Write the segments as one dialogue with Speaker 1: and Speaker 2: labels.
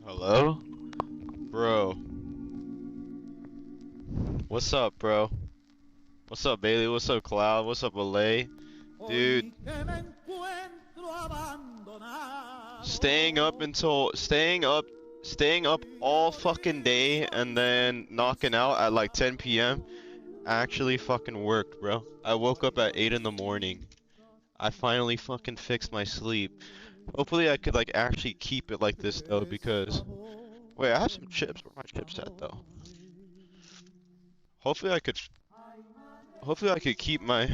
Speaker 1: Hello? Bro. What's up, bro? What's up, Bailey? What's up, Cloud? What's up, Alay? Dude, staying up all fucking day and then knocking out at like 10 p.m. actually fucking worked, bro. I woke up at 8 in the morning. I finally fucking fixed my sleep. Hopefully I could like actually keep it like this though, because wait, I have some chips. Where are my chips at though? Hopefully I could hopefully I could keep my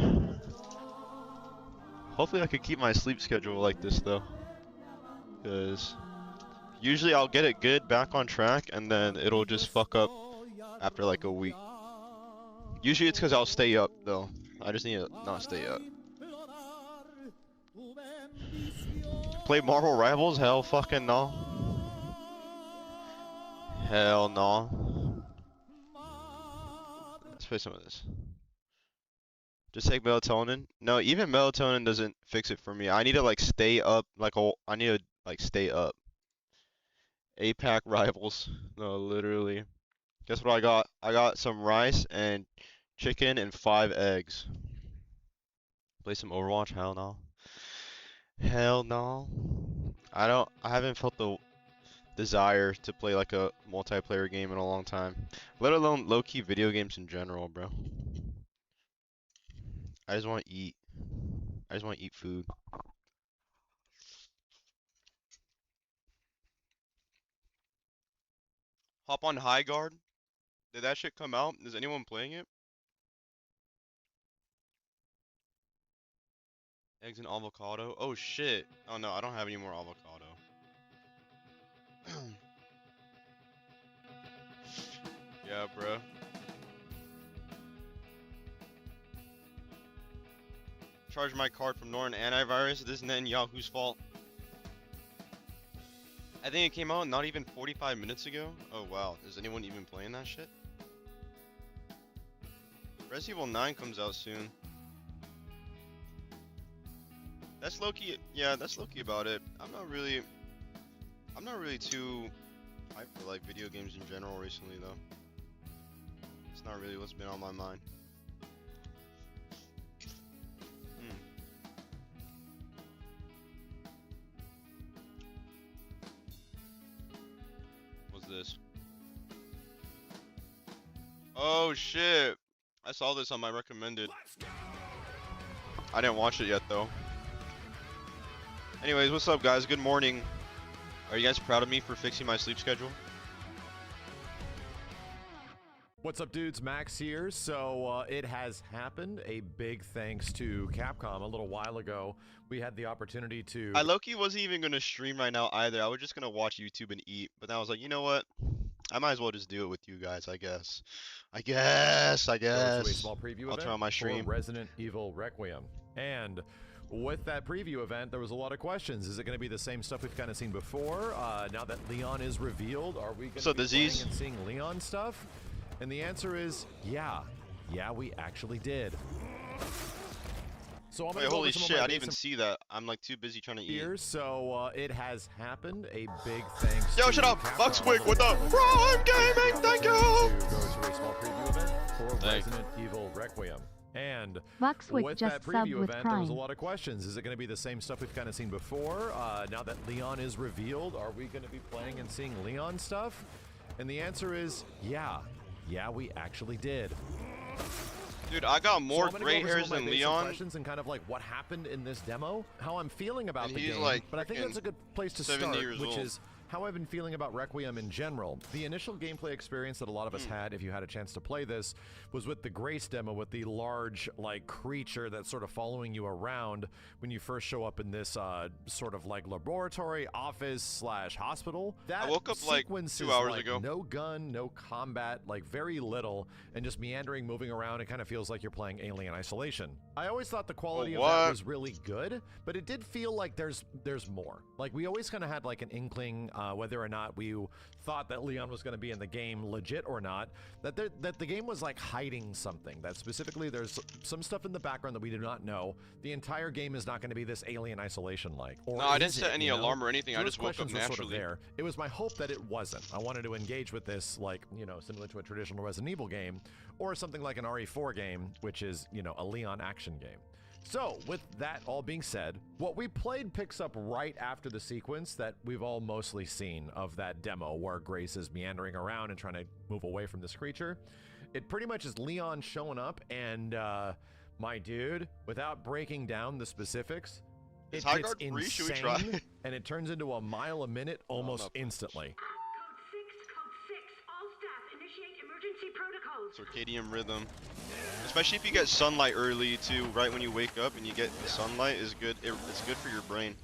Speaker 1: hopefully I could keep my sleep schedule like this though, because usually I'll get it good back on track and then it'll just fuck up after like a week. Usually it's because I'll stay up though. I just need to not stay up. Play Marvel Rivals? Hell fucking no. Hell no. Let's play some of this. Just take melatonin. No, even melatonin doesn't fix it for me. I need to like stay up, I need to like stay up. APAC Rivals. No, literally. Guess what I got? I got some rice and chicken and 5 eggs. Play some Overwatch? Hell no. Hell no. I haven't felt the desire to play like a multiplayer game in a long time. Let alone low-key video games in general, bro. I just want to eat. I just want to eat food. Hop on High Guard? Did that shit come out? Is anyone playing it? Eggs and avocado? Oh shit. Oh no, I don't have any more avocado. Yeah, bro. Charge my card from Norton Antivirus. This is Netanyahu's fault. I think it came out not even 45 minutes ago. Oh wow, is anyone even playing that shit? Resident Evil 9 comes out soon. That's low-key, yeah, that's low-key about it. I'm not really too hyped for like video games in general recently though. It's not really what's been on my mind. What's this? Oh shit! I saw this on my recommended. I didn't watch it yet though. Anyways, what's up guys? Good morning. Are you guys proud of me for fixing my sleep schedule?
Speaker 2: What's up dudes, Max here. So it has happened. A big thanks to Capcom. A little while ago we had the opportunity to...
Speaker 1: I low-key wasn't even gonna stream right now either. I was just gonna watch YouTube and eat, but then I was like, you know what? I might as well just do it with you guys, I guess. I guess.
Speaker 2: Go to a small preview
Speaker 1: I'll turn on my stream.
Speaker 2: for Resident Evil Requiem. And with that preview event, there was a lot of questions. Is it going to be the same stuff we've kind of seen before? Now that Leon is revealed, are we going to be playing and seeing Leon stuff? And the answer is, yeah. Yeah, we actually did. So I'm
Speaker 1: Wait, holy shit, I didn't even see that. I'm like too busy trying to eat.
Speaker 2: So it has happened. A big thanks
Speaker 1: Yo,
Speaker 2: to
Speaker 1: shut up!
Speaker 2: Capcom.
Speaker 1: Buckswick with the Prime Gaming, thank you!
Speaker 2: Go to a small preview event for Resident Evil Requiem. And with that preview event, there was a lot of questions. Is it going to be the same stuff we've kind of seen before? Now that Leon is revealed, are we going to be playing and seeing Leon stuff? And the answer is, yeah. Yeah, we actually did.
Speaker 1: Dude, I got more gray hairs than Leon.
Speaker 2: Questions and kind of like what happened in this demo, how I'm feeling about the game.
Speaker 1: Like
Speaker 2: but I think that's a good place to start, which is how I've been feeling about Requiem in general. The initial gameplay experience that a lot of us had, if you had a chance to play this, was with the Grace demo, with the large, like, creature that's sort of following you around when you first show up in this sort of like laboratory, office / hospital. That
Speaker 1: I woke up like 2 hours ago.
Speaker 2: No gun, no combat, like very little, and just meandering, moving around. It kind of feels like you're playing Alien Isolation. I always thought the quality of that was really good, but it did feel like there's more. Like we always kind of had like an inkling whether or not we thought that Leon was going to be in the game legit or not, that the game was like hiding something. That specifically there's some stuff in the background that we do not know. The entire game is not going to be this Alien Isolation like.
Speaker 3: No, I didn't set any alarm or anything. So I just woke up naturally.
Speaker 2: Sort of there. It was my hope that it wasn't. I wanted to engage with this like, you know, similar to a traditional Resident Evil game or something like an RE4 game, which is, you know, a Leon action game. So, with that all being said, what we played picks up right after the sequence that we've all mostly seen of that demo where Grace is meandering around and trying to move away from this creature. It pretty much is Leon showing up and, my dude, without breaking down the specifics, it gets insane and it turns into a mile a minute almost instantly.
Speaker 1: Circadian rhythm. Especially if you get sunlight early too, right when you wake up and you get the sunlight is good. It's good for your brain.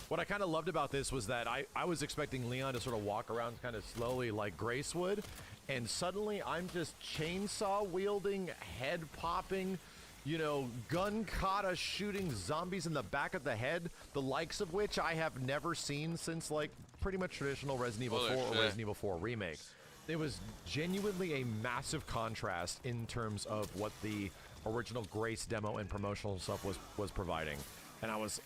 Speaker 2: What I kind of loved about this was that I was expecting Leon to sort of walk around kind of slowly like Grace would, and suddenly I'm just chainsaw wielding, head popping, you know, gun kata shooting zombies in the back of the head, the likes of which I have never seen since like pretty much traditional Resident Evil 4 or Resident Evil 4 Remake. It was genuinely a massive contrast in terms of what the original Grace demo and promotional stuff was providing. And I was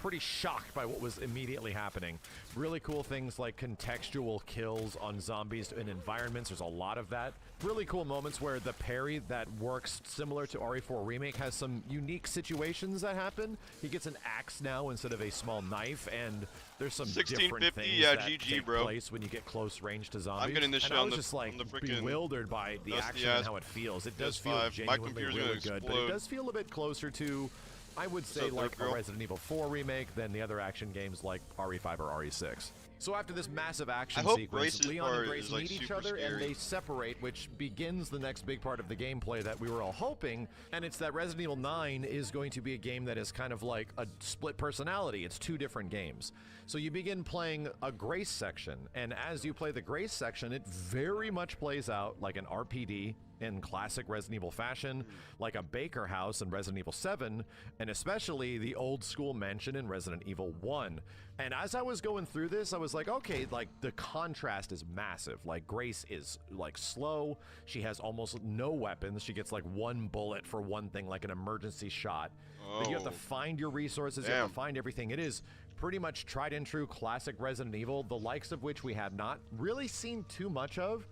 Speaker 2: pretty shocked by what was immediately happening. Really cool things like contextual kills on zombies in environments. There's a lot of that. Really cool moments where the parry that works similar to RE4 Remake has some unique situations that happen. He gets an axe now instead of a small knife, and there's some different things that take place when you get close range to zombies.
Speaker 1: I'm getting this shit
Speaker 2: and I was just like bewildered by the action and how it feels. It does feel genuinely really good, but it does feel a bit closer to, I would say, like a Resident Evil 4 remake than the other action games like RE5 or RE6. So after this massive action sequence, Leon and Grace meet each other and they separate, which begins the next big part of the gameplay that we were all hoping, and it's that Resident Evil 9 is going to be a game that is kind of like a split personality. It's two different games. So you begin playing a Grace section, and as you play the Grace section, it very much plays out like an RPD in classic Resident Evil fashion, like a Baker house in Resident Evil 7, and especially the old school mansion in Resident Evil 1. And as I was going through this, I was like, okay, like the contrast is massive. Like Grace is like slow. She has almost no weapons. She gets like one bullet for one thing, like an emergency shot. But you have to find your resources. You have to find everything. It is pretty much tried and true classic Resident Evil, the likes of which we have not really seen too much of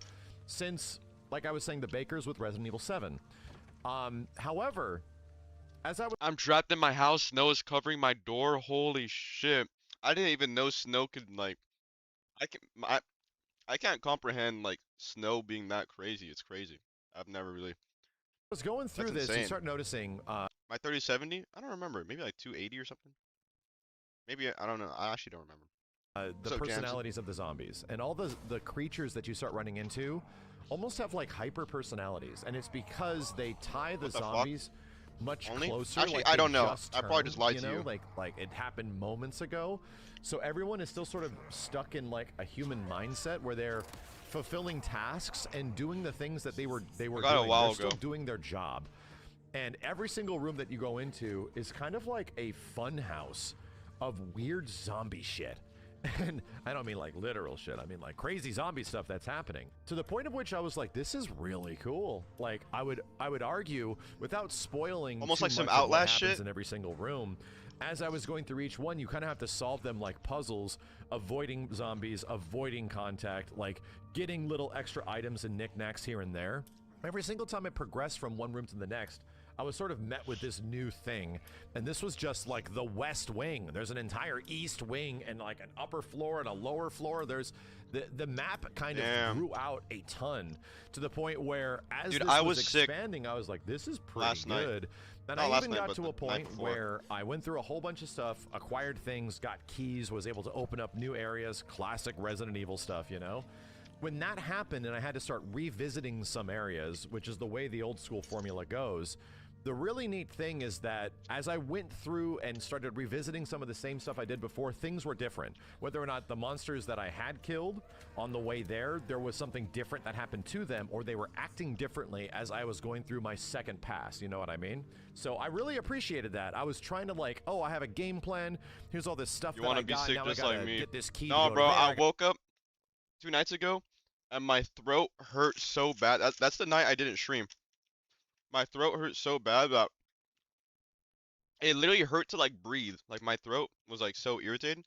Speaker 2: since, like I was saying, the Bakers with Resident Evil 7. However, as
Speaker 3: I'm trapped in my house. Snow is covering my door. Holy shit.
Speaker 1: I didn't even know snow could, like, I can't comprehend like snow being that crazy. It's crazy. I've never really.
Speaker 2: I was going through this, you start noticing
Speaker 1: my 3070, I don't remember, maybe like 280 or something. Maybe, I don't know, I actually don't remember.
Speaker 2: The personalities of the zombies and all the creatures that you start running into almost have like hyper personalities, and it's because they tie the zombies much closer.
Speaker 1: Actually,
Speaker 2: like
Speaker 1: I don't know. I probably just lied to you.
Speaker 2: Like it happened moments ago. So everyone is still sort of stuck in like a human mindset where they're fulfilling tasks and doing the things that they were doing. They're still doing their job. And every single room that you go into is kind of like a fun house of weird zombie shit. And I don't mean like literal shit, I mean like crazy zombie stuff that's happening. To the point of which I was like, this is really cool. Like I would argue, without spoiling
Speaker 1: almost
Speaker 2: too
Speaker 1: like some
Speaker 2: much of what
Speaker 1: Outlast
Speaker 2: happens
Speaker 1: shit
Speaker 2: in every single room, as I was going through each one, you kind of have to solve them like puzzles, avoiding zombies, avoiding contact, like getting little extra items and knickknacks here and there. Every single time I progressed from one room to the next, I was sort of met with this new thing, and this was just like the West Wing. There's an entire East Wing and like an upper floor and a lower floor. There's the map kind of grew out a ton to the point where as this was expanding, I was like, this is pretty good. And I even got to a point where I went through a whole bunch of stuff, acquired things, got keys, was able to open up new areas, classic Resident Evil stuff, you know? When that happened and I had to start revisiting some areas, which is the way the old school formula goes, The really neat thing is that as I went through and started revisiting some of the same stuff I did before, things were different. Whether or not the monsters that I had killed on the way there was something different that happened to them, or they were acting differently as I was going through my second pass, you know what I mean? So I really appreciated that. I was trying to like, oh, I have a game plan, here's all this stuff
Speaker 3: You
Speaker 2: that
Speaker 3: want
Speaker 2: I
Speaker 3: to be
Speaker 2: got,
Speaker 3: sick
Speaker 2: now I
Speaker 3: just
Speaker 2: gotta
Speaker 3: like me?
Speaker 2: get this key
Speaker 3: No,
Speaker 2: to go
Speaker 3: bro,
Speaker 2: to
Speaker 3: I
Speaker 2: there.
Speaker 3: woke up 2 nights ago and my throat hurt so bad. That's the night I didn't stream. My throat hurt so bad that it literally hurt to like breathe. Like my throat was like so irritated.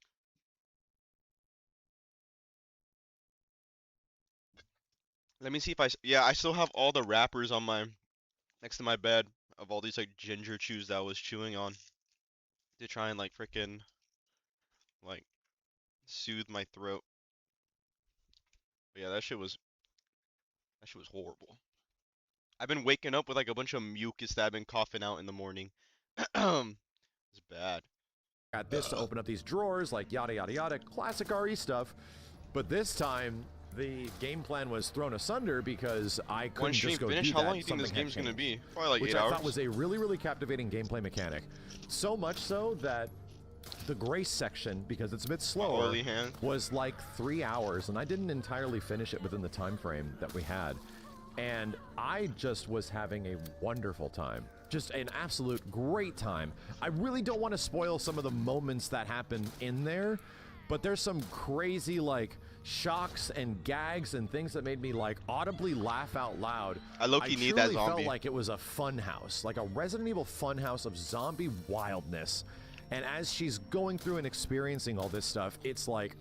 Speaker 3: Let me see if yeah, I still have all the wrappers on my next to my bed of all these like ginger chews that I was chewing on to try and like freaking like soothe my throat. But yeah, that shit was horrible. I've been waking up with like a bunch of mucus that I've been coughing out in the morning. It's bad.
Speaker 2: Got this to open up these drawers, like yada yada yada, classic RE stuff. But this time, the game plan was thrown asunder because I couldn't
Speaker 3: One stream
Speaker 2: just go
Speaker 3: finish?
Speaker 2: do
Speaker 3: How
Speaker 2: that.
Speaker 3: long do you think this
Speaker 2: Something had
Speaker 3: game's gonna
Speaker 2: changed.
Speaker 3: be? Probably like
Speaker 2: Which
Speaker 3: 8
Speaker 2: I
Speaker 3: hours.
Speaker 2: thought was a really, really captivating gameplay mechanic. So much so that the Grace section, because it's a bit slower,
Speaker 3: Holy hand.
Speaker 2: was like 3 hours, and I didn't entirely finish it within the time frame that we had. And I just was having a wonderful time. Just an absolute great time. I really don't want to spoil some of the moments that happen in there, but there's some crazy like shocks and gags and things that made me like audibly laugh out loud.
Speaker 3: I low-key need that
Speaker 2: truly
Speaker 3: zombie.
Speaker 2: felt like it was a fun house, like a Resident Evil fun house of zombie wildness. And as she's going through and experiencing all this stuff, it's like,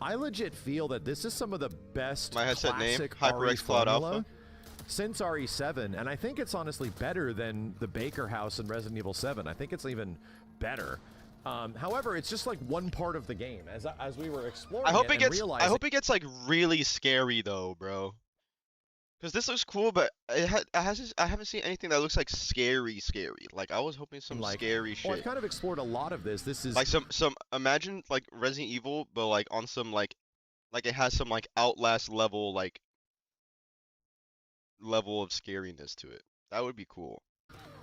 Speaker 2: I legit feel that this is some of the best
Speaker 1: My headset name,
Speaker 2: classic
Speaker 1: HyperX
Speaker 2: RE
Speaker 1: Cloud
Speaker 2: formula
Speaker 1: Alpha.
Speaker 2: since RE7, and I think it's honestly better than the Baker House in Resident Evil 7. I think it's even better. However, it's just like one part of the game. As we were exploring,
Speaker 1: I hope
Speaker 2: it
Speaker 1: it gets.
Speaker 2: realizing,
Speaker 1: I hope it gets like really scary though, bro. Cause this looks cool, but I haven't seen anything that looks like scary. Like I was hoping some
Speaker 2: like,
Speaker 1: scary
Speaker 2: well, I've
Speaker 1: shit.
Speaker 2: kind of explored a lot of this. This is
Speaker 1: Like some imagine like Resident Evil, but like on some like it has some like Outlast level of scariness to it. That would be cool.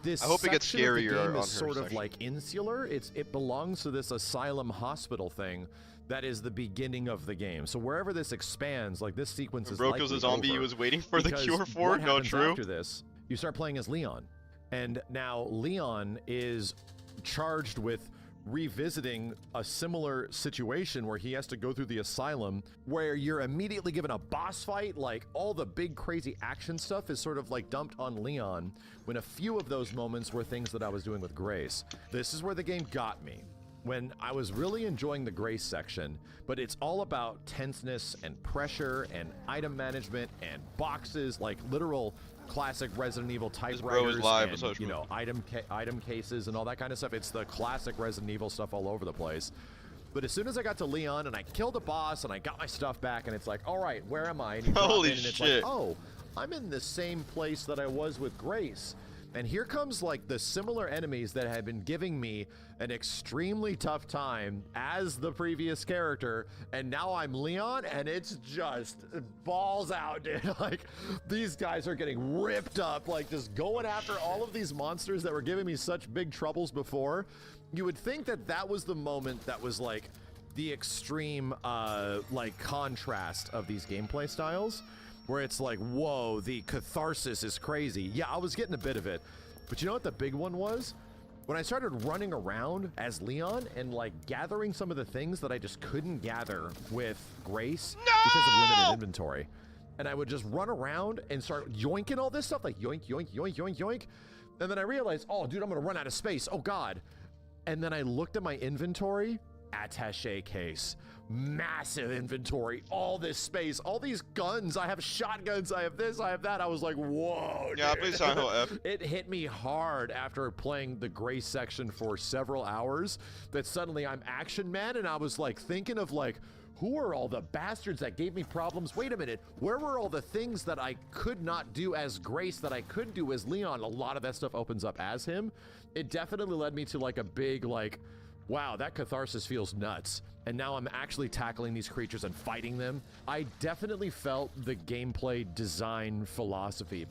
Speaker 2: this.
Speaker 1: I hope it gets
Speaker 2: section of the
Speaker 1: scarier
Speaker 2: game
Speaker 1: on her
Speaker 2: is sort of
Speaker 1: section.
Speaker 2: like insular. It belongs to this asylum hospital thing. That is the beginning of the game. So wherever this expands, like this sequence
Speaker 1: When
Speaker 2: is
Speaker 1: Bro
Speaker 2: likely
Speaker 1: kills a zombie he
Speaker 2: over.
Speaker 1: was waiting for the
Speaker 2: Because
Speaker 1: cure for.
Speaker 2: what
Speaker 1: No,
Speaker 2: happens
Speaker 1: true.
Speaker 2: after this, you start playing as Leon. And now Leon is charged with revisiting a similar situation where he has to go through the asylum, where you're immediately given a boss fight. Like all the big crazy action stuff is sort of like dumped on Leon, when a few of those moments were things that I was doing with Grace. This is where the game got me, when I was really enjoying the Grace section, but it's all about tenseness and pressure and item management and boxes, like literal classic Resident Evil
Speaker 1: bro is
Speaker 2: typewriters
Speaker 1: live,
Speaker 2: and,
Speaker 1: so
Speaker 2: you know, item cases and all that kind of stuff. It's the classic Resident Evil stuff all over the place. But as soon as I got to Leon and I killed a boss and I got my stuff back, and it's like, all right, where am I? And you drop
Speaker 1: Holy
Speaker 2: in and it's
Speaker 1: shit.
Speaker 2: like, oh, I'm in the same place that I was with Grace. And here comes like the similar enemies that had been giving me an extremely tough time as the previous character, and now I'm Leon, and it's just balls out, dude. Like these guys are getting ripped up, like just going after all of these monsters that were giving me such big troubles before. You would think that that was the moment that was like the extreme like contrast of these gameplay styles, where it's like, whoa, the catharsis is crazy. Yeah, I was getting a bit of it. But you know what the big one was? When I started running around as Leon and like gathering some of the things that I just couldn't gather with Grace because of limited inventory. And I would just run around and start yoinking all this stuff, like yoink, yoink, yoink, yoink, yoink. And then I realized, oh, dude, I'm gonna run out of space. Oh, God. And then I looked at my inventory, attaché case. Massive inventory, all this space, all these guns. I have shotguns, I have this, I have that. I was like, whoa,
Speaker 1: Yeah, I
Speaker 2: dude.
Speaker 1: played Silent Hill F.
Speaker 2: It hit me hard after playing the Grace section for several hours that suddenly I'm Action Man, and I was like thinking of like, who are all the bastards that gave me problems? Wait a minute, where were all the things that I could not do as Grace that I could do as Leon? A lot of that stuff opens up as him. It definitely led me to like a big like, wow, that catharsis feels nuts. And now I'm actually tackling these creatures and fighting them. I definitely felt the gameplay design philosophy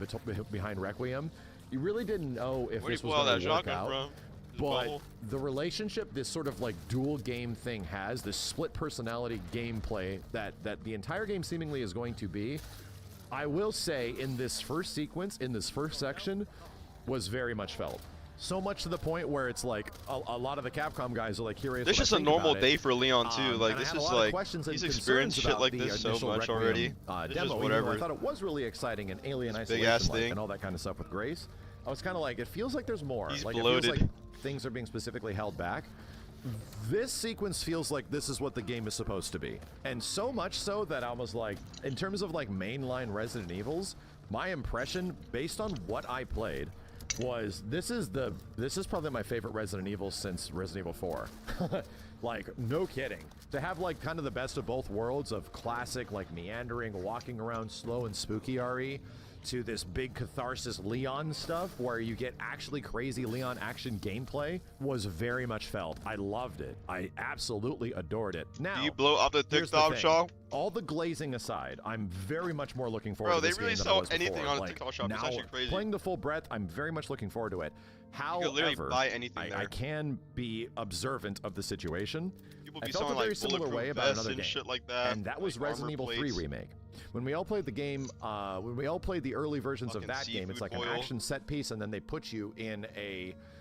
Speaker 2: behind Requiem you really didn't know if
Speaker 3: Where'd
Speaker 2: this
Speaker 3: he
Speaker 2: was
Speaker 3: pull out
Speaker 2: going
Speaker 3: that
Speaker 2: to work
Speaker 3: shotgun
Speaker 2: out.
Speaker 3: from? His
Speaker 2: But
Speaker 3: butthole?
Speaker 2: the relationship this sort of like dual game thing has, this split personality gameplay that the entire game seemingly is going to be, I will say in this first sequence, in this first section, was very much felt. So much to the point where it's like a lot of the Capcom guys are like, here is
Speaker 3: This
Speaker 2: what
Speaker 3: is
Speaker 2: I
Speaker 3: a
Speaker 2: think
Speaker 3: normal
Speaker 2: about
Speaker 3: day
Speaker 2: it.
Speaker 3: for Leon too. Like
Speaker 2: And I
Speaker 3: this
Speaker 2: had a
Speaker 3: is
Speaker 2: lot of
Speaker 3: like
Speaker 2: questions and
Speaker 3: he's
Speaker 2: concerns
Speaker 3: experienced shit
Speaker 2: about
Speaker 3: like
Speaker 2: the
Speaker 3: this so
Speaker 2: initial
Speaker 3: much
Speaker 2: Requiem,
Speaker 3: already. It's
Speaker 2: demo,
Speaker 3: just
Speaker 2: even though
Speaker 3: whatever.
Speaker 2: I thought it was really exciting and Alien
Speaker 3: This
Speaker 2: Isolation
Speaker 3: big-ass
Speaker 2: like
Speaker 3: thing.
Speaker 2: and all that kind of stuff with Grace. I was kind of like, it feels like there's more.
Speaker 3: He's
Speaker 2: like
Speaker 3: bloated.
Speaker 2: it feels like things are being specifically held back. This sequence feels like this is what the game is supposed to be. And so much so that I was like, in terms of like mainline Resident Evils, my impression based on what I played was this is probably my favorite Resident Evil since Resident Evil 4. Like, no kidding. To have like kind of the best of both worlds of classic like meandering, walking around slow and spooky RE to this big catharsis Leon stuff where you get actually crazy Leon action gameplay was very much felt. I loved it. I absolutely adored it. Now,
Speaker 3: Do you blow up the
Speaker 2: here's the
Speaker 3: TikTok
Speaker 2: thing.
Speaker 3: shop?
Speaker 2: All the glazing aside, I'm very much more looking forward
Speaker 3: Bro,
Speaker 2: to this
Speaker 3: they really
Speaker 2: game than I
Speaker 3: sell
Speaker 2: was
Speaker 3: anything
Speaker 2: before.
Speaker 3: on the
Speaker 2: Like,
Speaker 3: TikTok shop. It's
Speaker 2: now,
Speaker 3: actually crazy.
Speaker 2: playing the full breadth, I'm very much looking forward to it.
Speaker 3: You could literally
Speaker 2: However,
Speaker 3: buy anything
Speaker 2: I
Speaker 3: there.
Speaker 2: can be observant of the situation.
Speaker 3: People
Speaker 2: I
Speaker 3: be
Speaker 2: felt a
Speaker 3: selling
Speaker 2: very
Speaker 3: like
Speaker 2: similar
Speaker 3: bulletproof
Speaker 2: way about
Speaker 3: vests
Speaker 2: another
Speaker 3: and
Speaker 2: game,
Speaker 3: shit like that.
Speaker 2: and that was
Speaker 3: like
Speaker 2: Resident Evil 3
Speaker 3: plates.
Speaker 2: Remake. When we all played the game, when we all played the early versions of
Speaker 3: Fucking
Speaker 2: that game, it's
Speaker 3: seafood
Speaker 2: like an
Speaker 3: oil.
Speaker 2: action set piece, and then they put you in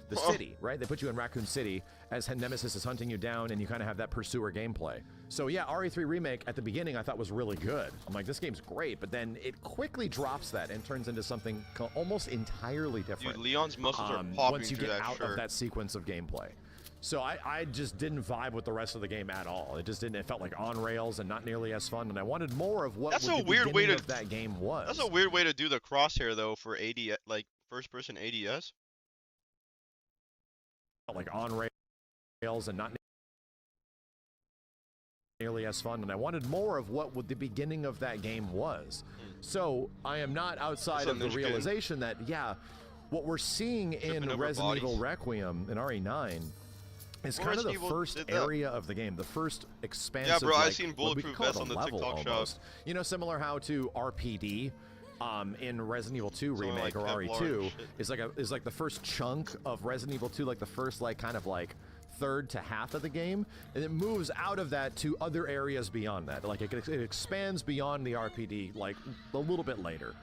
Speaker 2: the city, right? They put you in Raccoon City as Nemesis is hunting you down, and you kind of have that pursuer gameplay. So yeah, RE3 Remake at the beginning I thought was really good. I'm like, this game's great, but then it quickly drops that and turns into something almost entirely different.
Speaker 3: Dude, Leon's muscles are popping
Speaker 2: once you
Speaker 3: through
Speaker 2: get
Speaker 3: that
Speaker 2: out
Speaker 3: shirt.
Speaker 2: of that sequence of gameplay. So I just didn't vibe with the rest of the game at all. It just didn't. It felt like on rails and not nearly as fun. And I wanted more of what
Speaker 3: That's
Speaker 2: the
Speaker 3: a weird way
Speaker 2: beginning
Speaker 3: to-
Speaker 2: of that game was.
Speaker 3: That's a weird way to do the crosshair though for AD like first person ADS.
Speaker 2: Like on rails and not nearly as fun. And I wanted more of what the beginning of that game was. So I am not outside
Speaker 3: That's a
Speaker 2: of the
Speaker 3: niche game.
Speaker 2: realization that what we're seeing in
Speaker 3: Tripping over
Speaker 2: Resident Evil
Speaker 3: bodies.
Speaker 2: Requiem in RE9 is
Speaker 3: Well,
Speaker 2: kind of the
Speaker 3: Resident Evil
Speaker 2: first
Speaker 3: did that.
Speaker 2: area of the game, the first expansive.
Speaker 3: bro, I've
Speaker 2: like,
Speaker 3: seen
Speaker 2: what we
Speaker 3: bulletproof
Speaker 2: could call it
Speaker 3: vests
Speaker 2: a
Speaker 3: on the
Speaker 2: level
Speaker 3: TikTok shop.
Speaker 2: almost. You know, similar how to RPD in Resident Evil 2
Speaker 3: Something
Speaker 2: remake
Speaker 3: like
Speaker 2: or
Speaker 3: Kevlar
Speaker 2: RE2
Speaker 3: and shit.
Speaker 2: is like the first chunk of Resident Evil 2, like the first like kind of like third to half of the game, and it moves out of that to other areas beyond that. Like it expands beyond the RPD like a little bit later.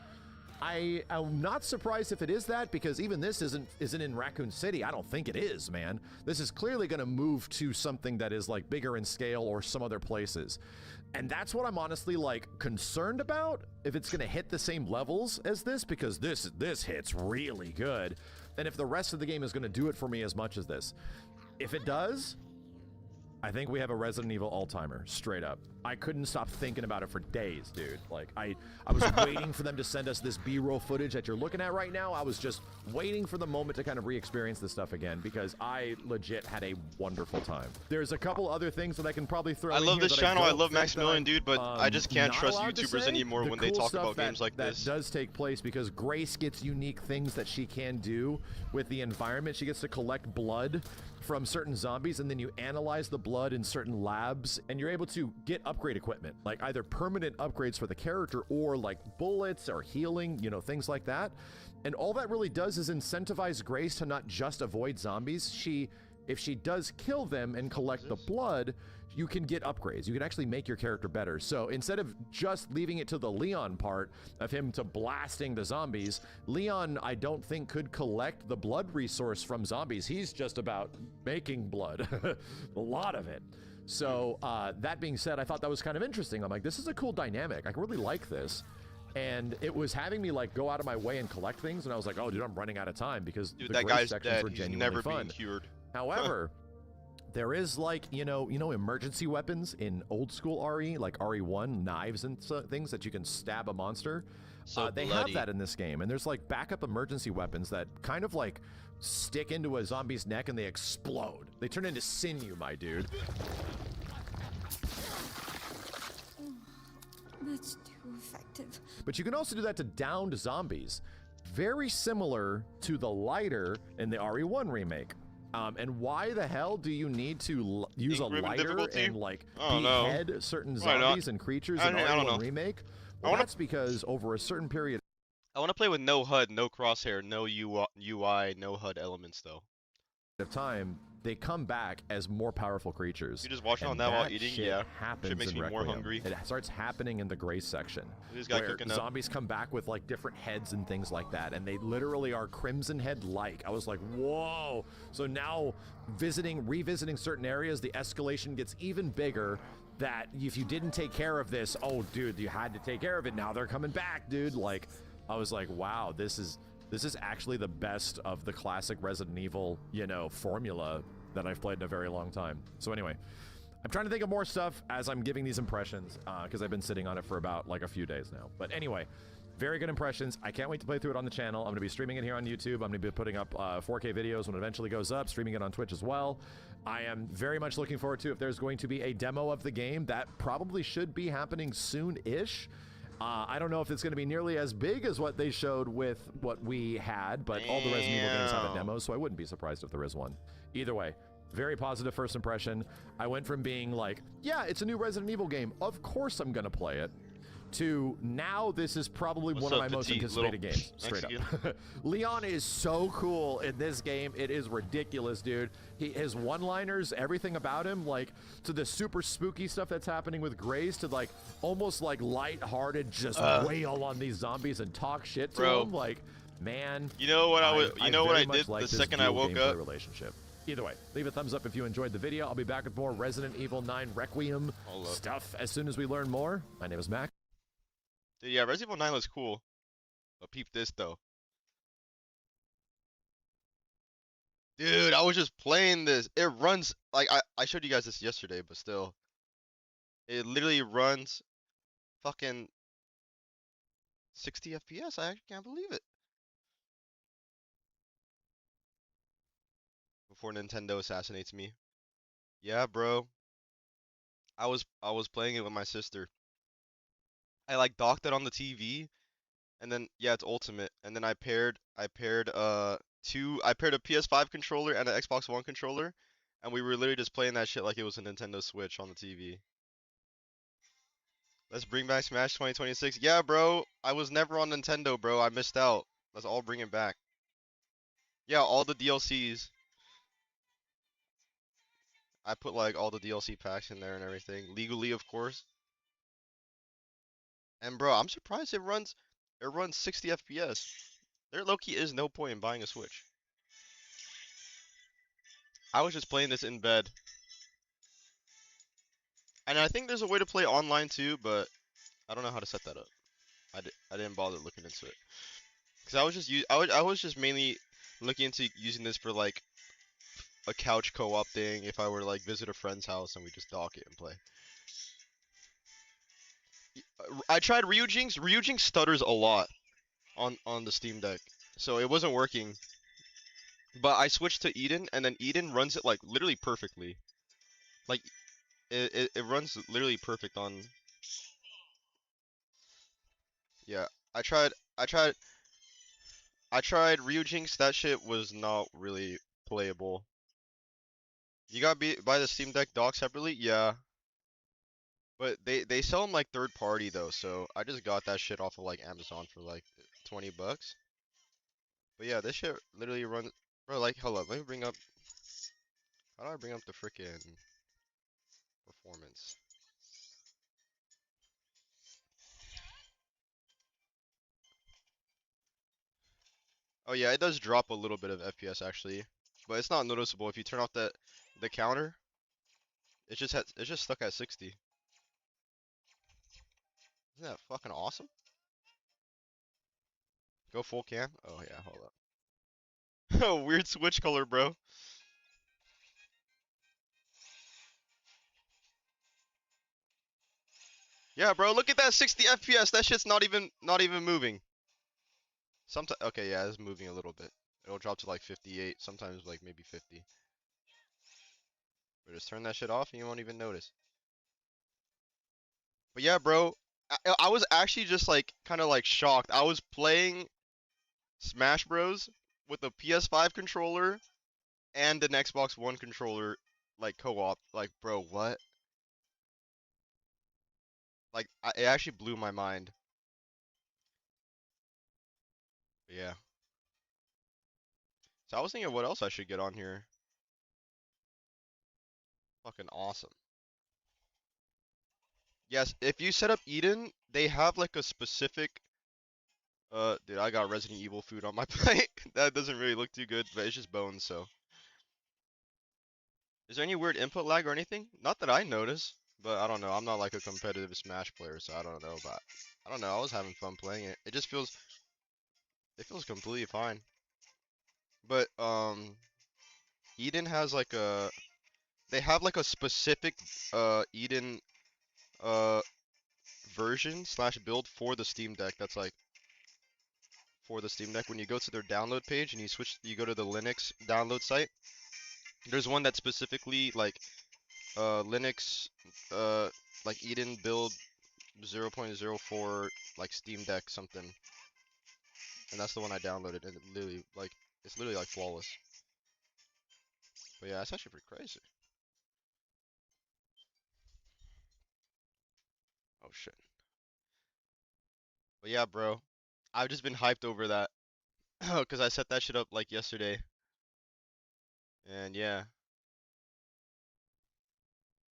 Speaker 2: I'm not surprised if it is that, because even this isn't in Raccoon City. I don't think it is, man. This is clearly going to move to something that is like bigger in scale or some other places. And that's what I'm honestly like concerned about, if it's going to hit the same levels as this, because this hits really good. And if the rest of the game is going to do it for me as much as this. If it does, I think we have a Resident Evil all-timer, straight up. I couldn't stop thinking about it for days, dude. Like, I was waiting for them to send us this B-roll footage that you're looking at right now. I was just waiting for the moment to kind of re-experience this stuff again, because I legit had a wonderful time. There's a couple other things that I can probably throw
Speaker 3: I
Speaker 2: in
Speaker 3: love
Speaker 2: here
Speaker 3: this
Speaker 2: that
Speaker 3: channel. I
Speaker 2: don't
Speaker 3: love
Speaker 2: think that
Speaker 3: Maximilian,
Speaker 2: I'm,
Speaker 3: dude, but I just can't
Speaker 2: not
Speaker 3: trust
Speaker 2: allowed to
Speaker 3: YouTubers
Speaker 2: say.
Speaker 3: anymore
Speaker 2: The
Speaker 3: when they
Speaker 2: cool
Speaker 3: talk
Speaker 2: stuff
Speaker 3: about games like
Speaker 2: that
Speaker 3: this.
Speaker 2: does take place because Grace gets unique things that she can do with the environment. She gets to collect blood from certain zombies, and then you analyze the blood in certain labs, and you're able to get upgrade equipment, like either permanent upgrades for the character or like bullets or healing, you know, things like that. And all that really does is incentivize Grace to not just avoid zombies. If she does kill them and collect the blood, you can get upgrades. You can actually make your character better. So instead of just leaving it to the Leon part of him to blasting the zombies, Leon, I don't think, could collect the blood resource from zombies. He's just about making blood, a lot of it. So that being said, I thought that was kind of interesting. I'm like, this is a cool dynamic. I really like this. And it was having me like go out of my way and collect things, and I was like, oh dude, I'm running out of time, because
Speaker 3: Dude,
Speaker 2: the
Speaker 3: that
Speaker 2: Grace
Speaker 3: guy's
Speaker 2: sections
Speaker 3: dead.
Speaker 2: were
Speaker 3: He's
Speaker 2: genuinely
Speaker 3: never
Speaker 2: fun.
Speaker 3: being cured.
Speaker 2: However, there is like, you know, emergency weapons in old school RE, like RE1, knives and things that you can stab a monster.
Speaker 3: So
Speaker 2: They
Speaker 3: bloody.
Speaker 2: have that in this game, and there's like backup emergency weapons that kind of like stick into a zombie's neck and they explode. They turn into sinew, my dude.
Speaker 4: That's too effective.
Speaker 2: But you can also do that to downed zombies. Very similar to the lighter in the RE1 remake. And why the hell do you need to use a
Speaker 3: Increment
Speaker 2: lighter
Speaker 3: difficulty?
Speaker 2: and like
Speaker 3: I don't know.
Speaker 2: behead certain
Speaker 3: Why not?
Speaker 2: zombies and creatures
Speaker 3: I
Speaker 2: in
Speaker 3: don't
Speaker 2: RE1
Speaker 3: know.
Speaker 2: remake?
Speaker 3: I
Speaker 2: Well,
Speaker 3: wanna-
Speaker 2: that's because over a certain period
Speaker 3: I want to play with no HUD, no crosshair, no UI, no HUD elements though.
Speaker 2: Of time, they come back as more powerful creatures.
Speaker 3: You just watching on
Speaker 2: And
Speaker 3: that while
Speaker 2: that
Speaker 3: eating,
Speaker 2: shit
Speaker 3: yeah. Shit
Speaker 2: happens
Speaker 3: makes
Speaker 2: in
Speaker 3: me more
Speaker 2: Requiem.
Speaker 3: hungry.
Speaker 2: It starts happening in the Grace section,
Speaker 3: This guy
Speaker 2: where
Speaker 3: cooking up.
Speaker 2: zombies come back with like different heads and things like that, and they literally are Crimson Head-like. I was like, whoa! So now, revisiting certain areas, the escalation gets even bigger. That if you didn't take care of this, oh dude, you had to take care of it. Now they're coming back, dude. Like, I was like, wow, this is actually the best of the classic Resident Evil, you know, formula that I've played in a very long time. So anyway, I'm trying to think of more stuff as I'm giving these impressions, because I've been sitting on it for about like a few days now. But anyway, very good impressions. I can't wait to play through it on the channel. I'm going to be streaming it here on YouTube. I'm going to be putting up 4K videos when it eventually goes up, streaming it on Twitch as well. I am very much looking forward to if there's going to be a demo of the game. That probably should be happening soon-ish. I don't know if it's going to be nearly as big as what they showed with what we had, but all the Resident Evil games have a demo, so I wouldn't be surprised if there is one. Either way, very positive first impression. I went from being like, yeah, it's a new Resident Evil game, of course I'm going to play it, to now this is probably one of my most anticipated games, straight up. Leon is so cool in this game. It is ridiculous, dude. His one-liners, everything about him, like, to the super spooky stuff that's happening with Grace, to, like, almost, like, light-hearted, just wail on these zombies and talk shit to them. Like, man.
Speaker 3: You know what I did the second I woke up?
Speaker 2: Relationship. Either way, leave a thumbs up if you enjoyed the video. I'll be back with more Resident Evil 9 Requiem stuff as soon as we learn more. My name is Mac.
Speaker 3: Dude, yeah, Resident Evil 9 looks cool. But peep this, though. Dude, I was just playing this. It runs, like, I showed you guys this yesterday, but still. It literally runs fucking 60 FPS. I actually can't believe it. Before Nintendo assassinates me. Yeah, bro. I was playing it with my sister. I like docked it on the TV, and then yeah, it's Ultimate. And then I paired a PS5 controller and an Xbox One controller, and we were literally just playing that shit like it was a Nintendo Switch on the TV. Let's bring back Smash 2026. Yeah, bro. I was never on Nintendo, bro. I missed out. Let's all bring it back. Yeah, all the DLCs. I put like all the DLC packs in there and everything. Legally, of course. And bro, I'm surprised it runs 60 FPS. There low-key is no point in buying a Switch. I was just playing this in bed. And I think there's a way to play online too, but I don't know how to set that up. I didn't bother looking into it. Cuz I was just mainly looking into using this for like a couch co-op thing if I were to like visit a friend's house and we just dock it and play. I tried Ryujinx. Ryujinx stutters a lot on the Steam Deck. So it wasn't working. But I switched to Eden, and then Eden runs it like literally perfectly. Like it runs literally perfect on. Yeah, I tried Ryujinx. That shit was not really playable. You got buy the Steam Deck dock separately? Yeah. But they sell them like third party though, so I just got that shit off of like Amazon for like 20 bucks. But yeah, this shit literally runs. Bro, like, hold up, let me bring up. How do I bring up the frickin' performance? Oh yeah, it does drop a little bit of FPS actually, but it's not noticeable if you turn off the counter. It's just stuck at 60. Isn't that fucking awesome? Go full cam. Oh yeah, hold up. Oh, weird switch color, bro. Yeah, bro, look at that 60 FPS. That shit's not even moving. Sometimes okay, yeah, it's moving a little bit. It'll drop to like 58, sometimes like maybe 50. But just turn that shit off and you won't even notice. But yeah, bro, I was actually just like kind of like shocked. I was playing Smash Bros with a PS5 controller and an Xbox One controller, like co-op. Like, bro, what? Like, it actually blew my mind. But yeah. So I was thinking what else I should get on here. Fucking awesome. Yes, if you set up Eden, they have like a specific dude, I got Resident Evil food on my plate. That doesn't really look too good, but it's just bones, so. Is there any weird input lag or anything? Not that I notice, but I don't know. I'm not like a competitive Smash player, so I don't know, but I don't know. I was having fun playing it. It just feels completely fine. But Eden has like they have like a specific Eden uh version slash build for the Steam Deck that's like for the Steam Deck. When you go to their download page and you go to the Linux download site, there's one that's specifically like Linux like Eden build 0.04 like Steam Deck something, and that's the one I downloaded, and it's literally like flawless. But yeah, that's actually pretty crazy. Oh shit. But yeah, bro, I've just been hyped over that because I set that shit up like yesterday, and yeah,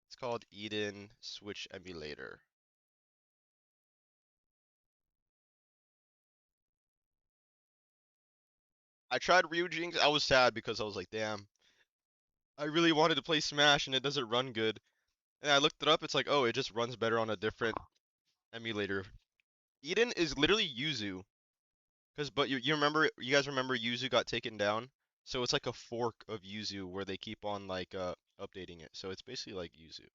Speaker 3: it's called Eden Switch Emulator. I tried Ryujinx. I was sad because I was like, damn, I really wanted to play Smash and it doesn't run good. And I looked it up. It's like, oh, it just runs better on a different emulator. Eden is literally Yuzu. But you remember, you guys remember Yuzu got taken down? So it's like a fork of Yuzu where they keep on like updating it. So it's basically like Yuzu.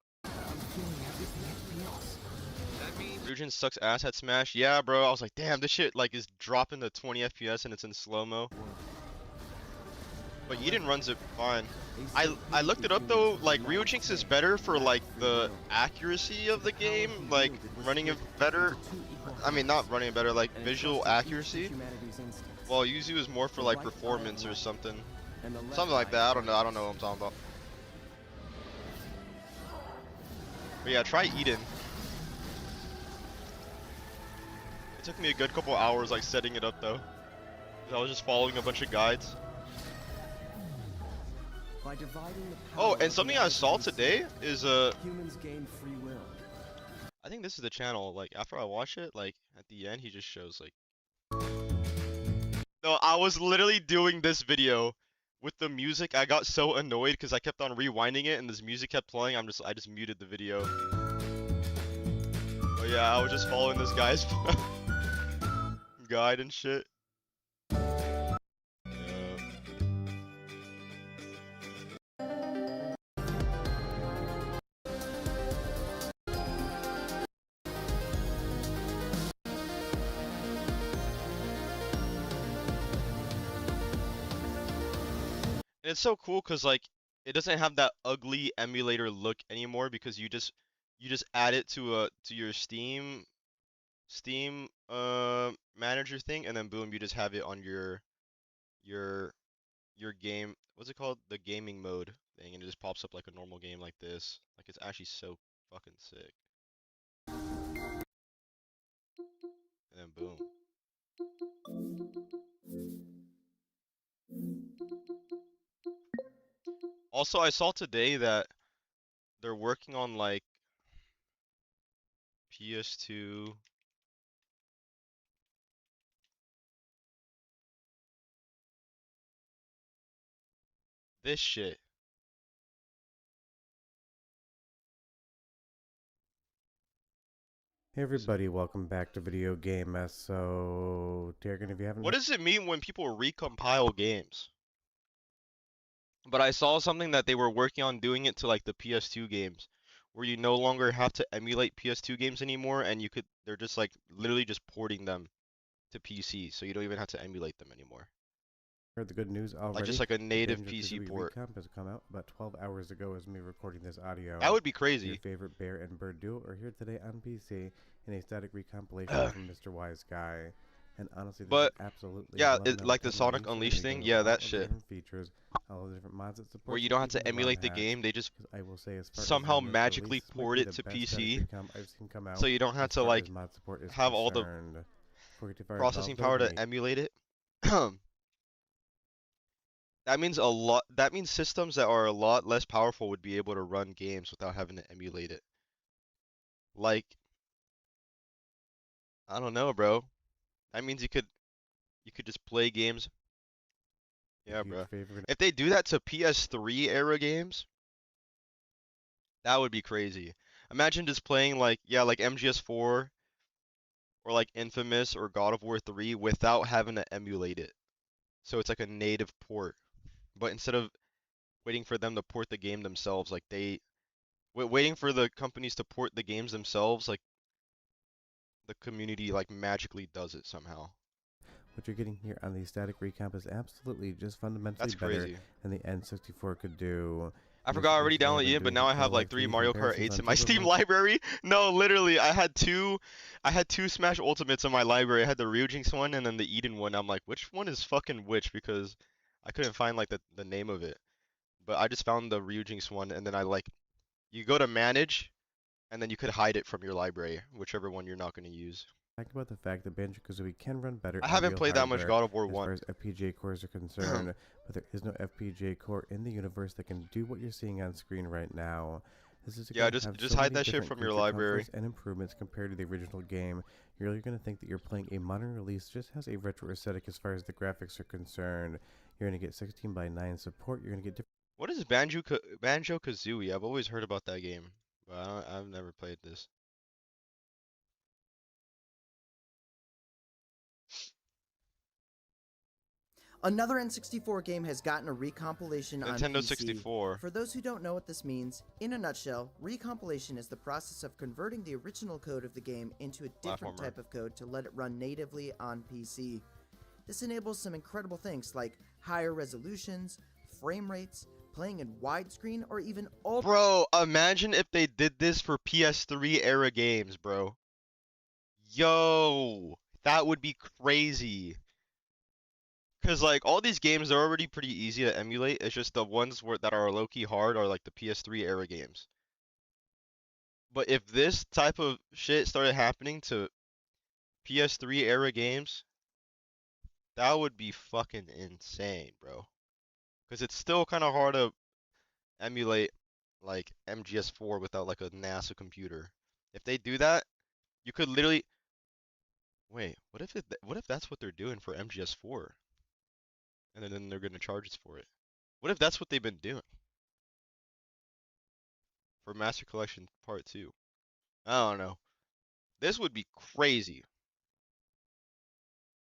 Speaker 3: Ryujin sucks ass at Smash. Yeah, bro. I was like, damn, this shit like is dropping to 20 FPS and it's in slow-mo. But Eden runs it fine. I looked it up though, like Ryujinx is better for like the accuracy of the game, like running it better. I mean, not running it better, like visual accuracy. While Yuzu is more for like performance or something. Something like that. I don't know what I'm talking about. But yeah, try Eden. It took me a good couple hours like setting it up though. I was just following a bunch of guides. Oh, and something I saw today is
Speaker 5: humans gain free will.
Speaker 3: I think this is the channel, like after I watch it, like at the end he just shows like no, I was literally doing this video with the music. I got so annoyed because I kept on rewinding it and this music kept playing. I just muted the video. But yeah, I was just following this guy's guide and shit. And it's so cool because like it doesn't have that ugly emulator look anymore because you just add it to your Steam manager thing, and then boom, you just have it on your game. What's it called? The gaming mode thing, and it just pops up like a normal game like this. Like it's actually so fucking sick. And then boom. Also, I saw today that they're working on like PS2. This shit.
Speaker 6: Hey everybody, welcome back to Video Game Mess. So, Darren, if you haven't...
Speaker 3: What does it mean when people recompile games? But I saw something that they were working on doing it to like the PS2 games, where you no longer have to emulate PS2 games anymore, and they're just like literally just porting them to PC, so you don't even have to emulate them anymore.
Speaker 6: Heard the good news already.
Speaker 3: Like just like a native PC port.
Speaker 6: Recomp has come out about 12 hours ago as me recording this audio.
Speaker 3: That would be crazy.
Speaker 6: Your favorite bear and bird duo are here today on PC in a static recompilation from Mr. Wise Guy. And honestly, this is absolutely
Speaker 3: yeah, like the Sonic Unleashed thing. Yeah, that shit.
Speaker 6: Features, all the different mods it supports,
Speaker 3: where you don't have to emulate the game, they just
Speaker 6: I will say
Speaker 3: somehow magically port it to PC, so you don't have to like have all the processing power to emulate it. That means a lot. That means systems that are a lot less powerful would be able to run games without having to emulate it. Like, I don't know, bro. That means you could just play games. Yeah, bro. If they do that to PS3 era games, that would be crazy. Imagine just playing like, yeah, like MGS4 or like Infamous or God of War 3 without having to emulate it. So it's like a native port. But instead of waiting for them to port the game themselves, like waiting for the companies to port the games themselves, like the community like magically does it somehow.
Speaker 6: What you're getting here on the static recomp is absolutely just fundamentally
Speaker 3: That's
Speaker 6: better
Speaker 3: crazy.
Speaker 6: than the N64 could do.
Speaker 3: I forgot I already downloaded it, but now I have like 3 Mario Kart 8s in my Steam library. No, literally, I had two Smash Ultimates in my library. I had the Ryujinx one and then the Eden one. I'm like, which one is fucking which? Because I couldn't find like the name of it. But I just found the Ryujinx one, and then you go to manage, and then you could hide it from your library, whichever one you're not going to use.
Speaker 6: Talk about the fact that Banjo-Kazooie can run better.
Speaker 3: I haven't played that much God of War 1
Speaker 6: as far as FPGA cores are concerned, but there is no FPGA core in the universe that can do what you're seeing on screen right now. This is
Speaker 3: just hide that shit from your library
Speaker 6: and improvements compared to the original game. You're really going to think that you're playing a modern release, just has a retro aesthetic as far as the graphics are concerned. You're going to get 16:9 support. You're going to get different.
Speaker 3: What is Banjo-Kazooie? I've always heard about that game, but I've never played this.
Speaker 7: Another N64 game has gotten a recompilation on
Speaker 3: Nintendo
Speaker 7: PC.
Speaker 3: 64.
Speaker 7: For those who don't know what this means, in a nutshell, recompilation is the process of converting the original code of the game into a different type of code to let it run natively on PC. This enables some incredible things like higher resolutions, frame rates, playing in widescreen, or even all.
Speaker 3: Bro, imagine if they did this for PS3 era games, bro. Yo, that would be crazy. Cause like all these games are already pretty easy to emulate. It's just the ones that are low-key hard are like the PS3 era games. But if this type of shit started happening to PS3 era games, that would be fucking insane, bro. Cause it's still kind of hard to emulate like MGS4 without like a NASA computer. If they do that, you could literally wait. What if that's what they're doing for MGS4? And then they're gonna charge us for it. What if that's what they've been doing for Master Collection Part 2? I don't know. This would be crazy.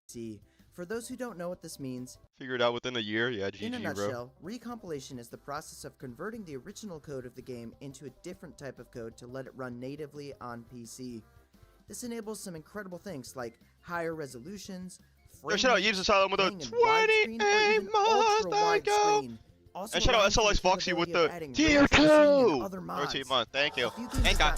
Speaker 7: See, for those who don't know what this means,
Speaker 3: figure it out within a year. Yeah, GG,
Speaker 7: in a nutshell,
Speaker 3: bro.
Speaker 7: recompilation is the process of converting the original code of the game into a different type of code to let it run natively on PC. This enables some incredible things like higher resolutions.
Speaker 3: Yo, shout out Yves Asylum with a 28 months to go. And shout out SLX Foxy with the tier 2! 13 months, thank you. Thank God.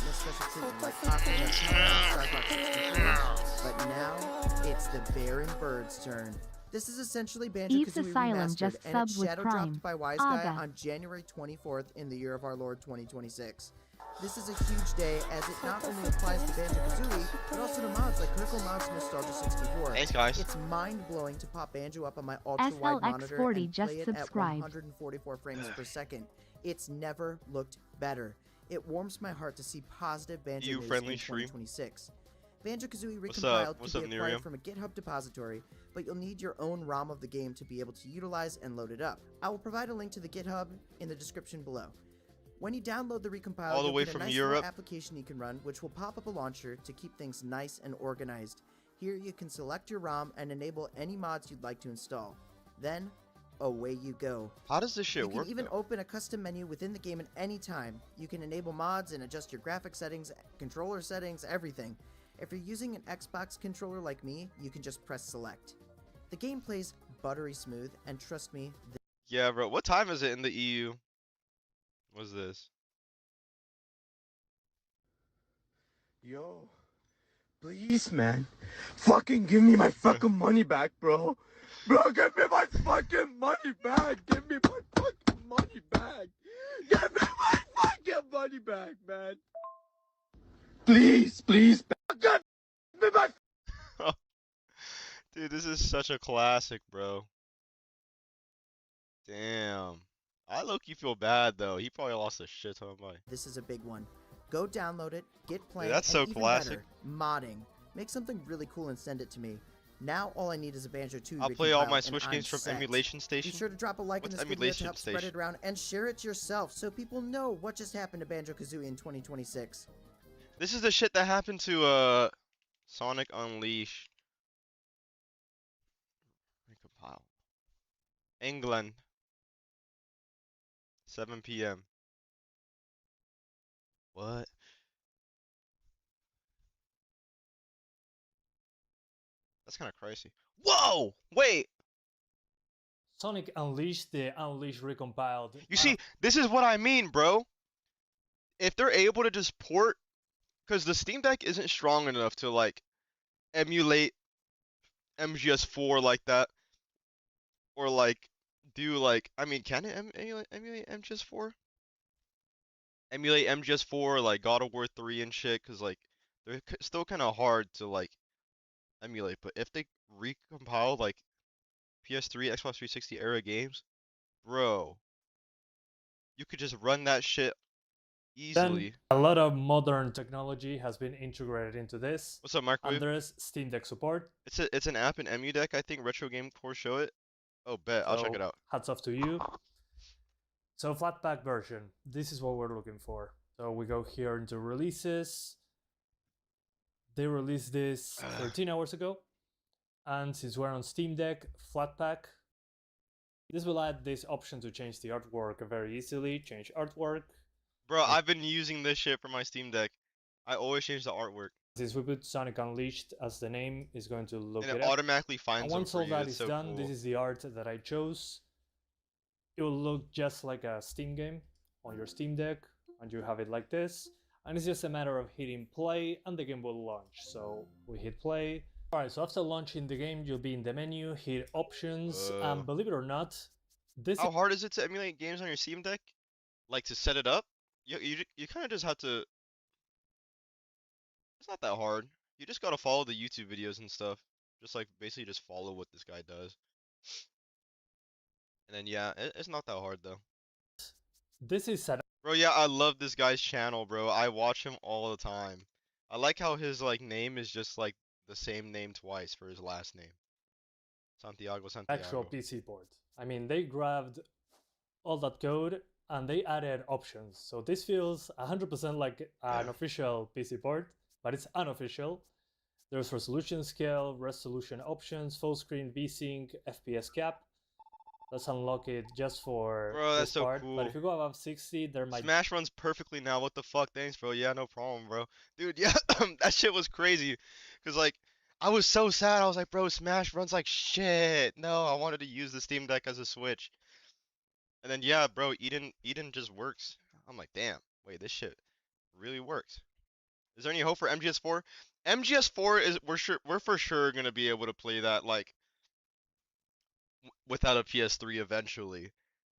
Speaker 7: But now, it's the Bear and Bird's turn. This is essentially
Speaker 8: Yves
Speaker 7: Banjo-Kazooie
Speaker 8: Asylum
Speaker 7: Remastered,
Speaker 8: just
Speaker 7: and it's
Speaker 8: subbed with
Speaker 7: shadow
Speaker 8: Prime.
Speaker 7: dropped by Wise Guy on January 24th in the year of our Lord 2026. This is a huge day as it not only applies to Banjo-Kazooie, but also to mods like Critical Mods Nostalgia 64.
Speaker 3: Thanks, guys.
Speaker 7: It's mind-blowing to pop Banjo up on my ultra-wide monitor and
Speaker 8: just
Speaker 7: play it at 144 frames per second. It's never looked better. It warms my heart to see positive Banjo news in 2026. Banjo-Kazooie Recompiled can be acquired from a GitHub depository, but you'll need your own ROM of the game to be able to utilize and load it up. I will provide a link to the GitHub in the description below. When you download the Recompiled,
Speaker 3: all the way
Speaker 7: you'll get
Speaker 3: from
Speaker 7: a nice
Speaker 3: Europe
Speaker 7: application you can run, which will pop up a launcher to keep things nice and organized. Here you can select your ROM and enable any mods you'd like to install. Then, away you go.
Speaker 3: How does this shit work?
Speaker 7: You can even open a custom menu within the game at any time. You can enable mods and adjust your graphics settings, controller settings, everything. If you're using an Xbox controller like me, you can just press select. The game plays buttery smooth, and trust me.
Speaker 3: Yeah, bro. What time is it in the EU? What's this?
Speaker 9: Yo, please, man, fucking give me my fucking money back, bro. Bro, give me my fucking money back. Give me my fucking money back. Give me my fucking money back, man. Please, please, give me my.
Speaker 3: Dude, this is such a classic, bro. Damn. I low-key feel bad though. He probably lost a shit ton of money.
Speaker 7: This is a big one. Go download it, get playing,
Speaker 3: Dude, that's so
Speaker 7: and even
Speaker 3: classic.
Speaker 7: better, modding. Make something really cool and send it to me. Now all I need is a Banjo 2
Speaker 3: I'll play all my
Speaker 7: recompiled,
Speaker 3: Switch
Speaker 7: and
Speaker 3: games
Speaker 7: I'm
Speaker 3: from
Speaker 7: set.
Speaker 3: Emulation Station.
Speaker 7: Be sure to drop a like
Speaker 3: What's
Speaker 7: in this video to
Speaker 3: Emulation
Speaker 7: help spread
Speaker 3: Station?
Speaker 7: it around and share it yourself so people know what just happened to Banjo-Kazooie in 2026.
Speaker 3: This is the shit that happened to Sonic Unleashed. Recompile. England. 7 p.m. What? That's kind of crazy. Whoa! Wait!
Speaker 8: Sonic Unleashed, the Unleashed recompiled.
Speaker 3: You see, this is what I mean, bro. If they're able to just port, because the Steam Deck isn't strong enough to like emulate MGS4 like that, or like do like, I mean, can it emulate MGS4? Emulate MGS4 like God of War 3 and shit, because like they're still kind of hard to like emulate. But if they recompile like PS3, Xbox 360 era games, bro, you could just run that shit easily.
Speaker 8: Then a lot of modern technology has been integrated into this.
Speaker 3: What's up, Microwave?
Speaker 8: And there's Steam Deck support.
Speaker 3: It's an app in EmuDeck, I think. Retro Game Core show it. Oh, bet. I'll check it out.
Speaker 8: Hats off to you. So flatpak version. This is what we're looking for. So we go here into releases. They released this 13 hours ago. And since we're on Steam Deck, Flatpak, this will add this option to change the artwork very easily. Change artwork.
Speaker 3: Bro, I've been using this shit for my Steam Deck. I always change the artwork.
Speaker 8: Since we put Sonic Unleashed as the name, it's going to look
Speaker 3: and
Speaker 8: it
Speaker 3: it
Speaker 8: up.
Speaker 3: automatically finds
Speaker 8: and
Speaker 3: them
Speaker 8: once
Speaker 3: for
Speaker 8: all
Speaker 3: you.
Speaker 8: that
Speaker 3: It's
Speaker 8: is
Speaker 3: so
Speaker 8: done,
Speaker 3: cool.
Speaker 8: this is the art that I chose. It will look just like a Steam game on your Steam Deck, and you have it like this. And it's just a matter of hitting play, and the game will launch. So we hit play. Alright, so after launching the game, you'll be in the menu, hit options, and believe it or not, this
Speaker 3: How hard is it to emulate games on your Steam Deck? Like to set it up? You kind of just have to. It's not that hard. You just gotta follow the YouTube videos and stuff. Just like basically just follow what this guy does. And then yeah, it's not that hard though.
Speaker 8: This is set up.
Speaker 3: Bro, yeah, I love this guy's channel, bro. I watch him all the time. I like how his like name is just like the same name twice for his last name. Santiago.
Speaker 8: Actual PC port. I mean, they grabbed all that code and they added options. So this feels 100% like an official PC port, but it's unofficial. There's resolution scale, resolution options, full screen VSync, FPS cap. Let's unlock it just for
Speaker 3: bro, that's
Speaker 8: this part.
Speaker 3: so cool.
Speaker 8: But if you go above 60, there might
Speaker 3: Smash runs perfectly now. What the fuck? Thanks, bro. Yeah, no problem, bro. Dude, yeah, that shit was crazy. Cause like, I was so sad. I was like, bro, Smash runs like shit. No, I wanted to use the Steam Deck as a Switch. And then yeah, bro, Eden just works. I'm like, damn. Wait, this shit really works. Is there any hope for MGS4? MGS4 is we're for sure gonna be able to play that like without a PS3 eventually.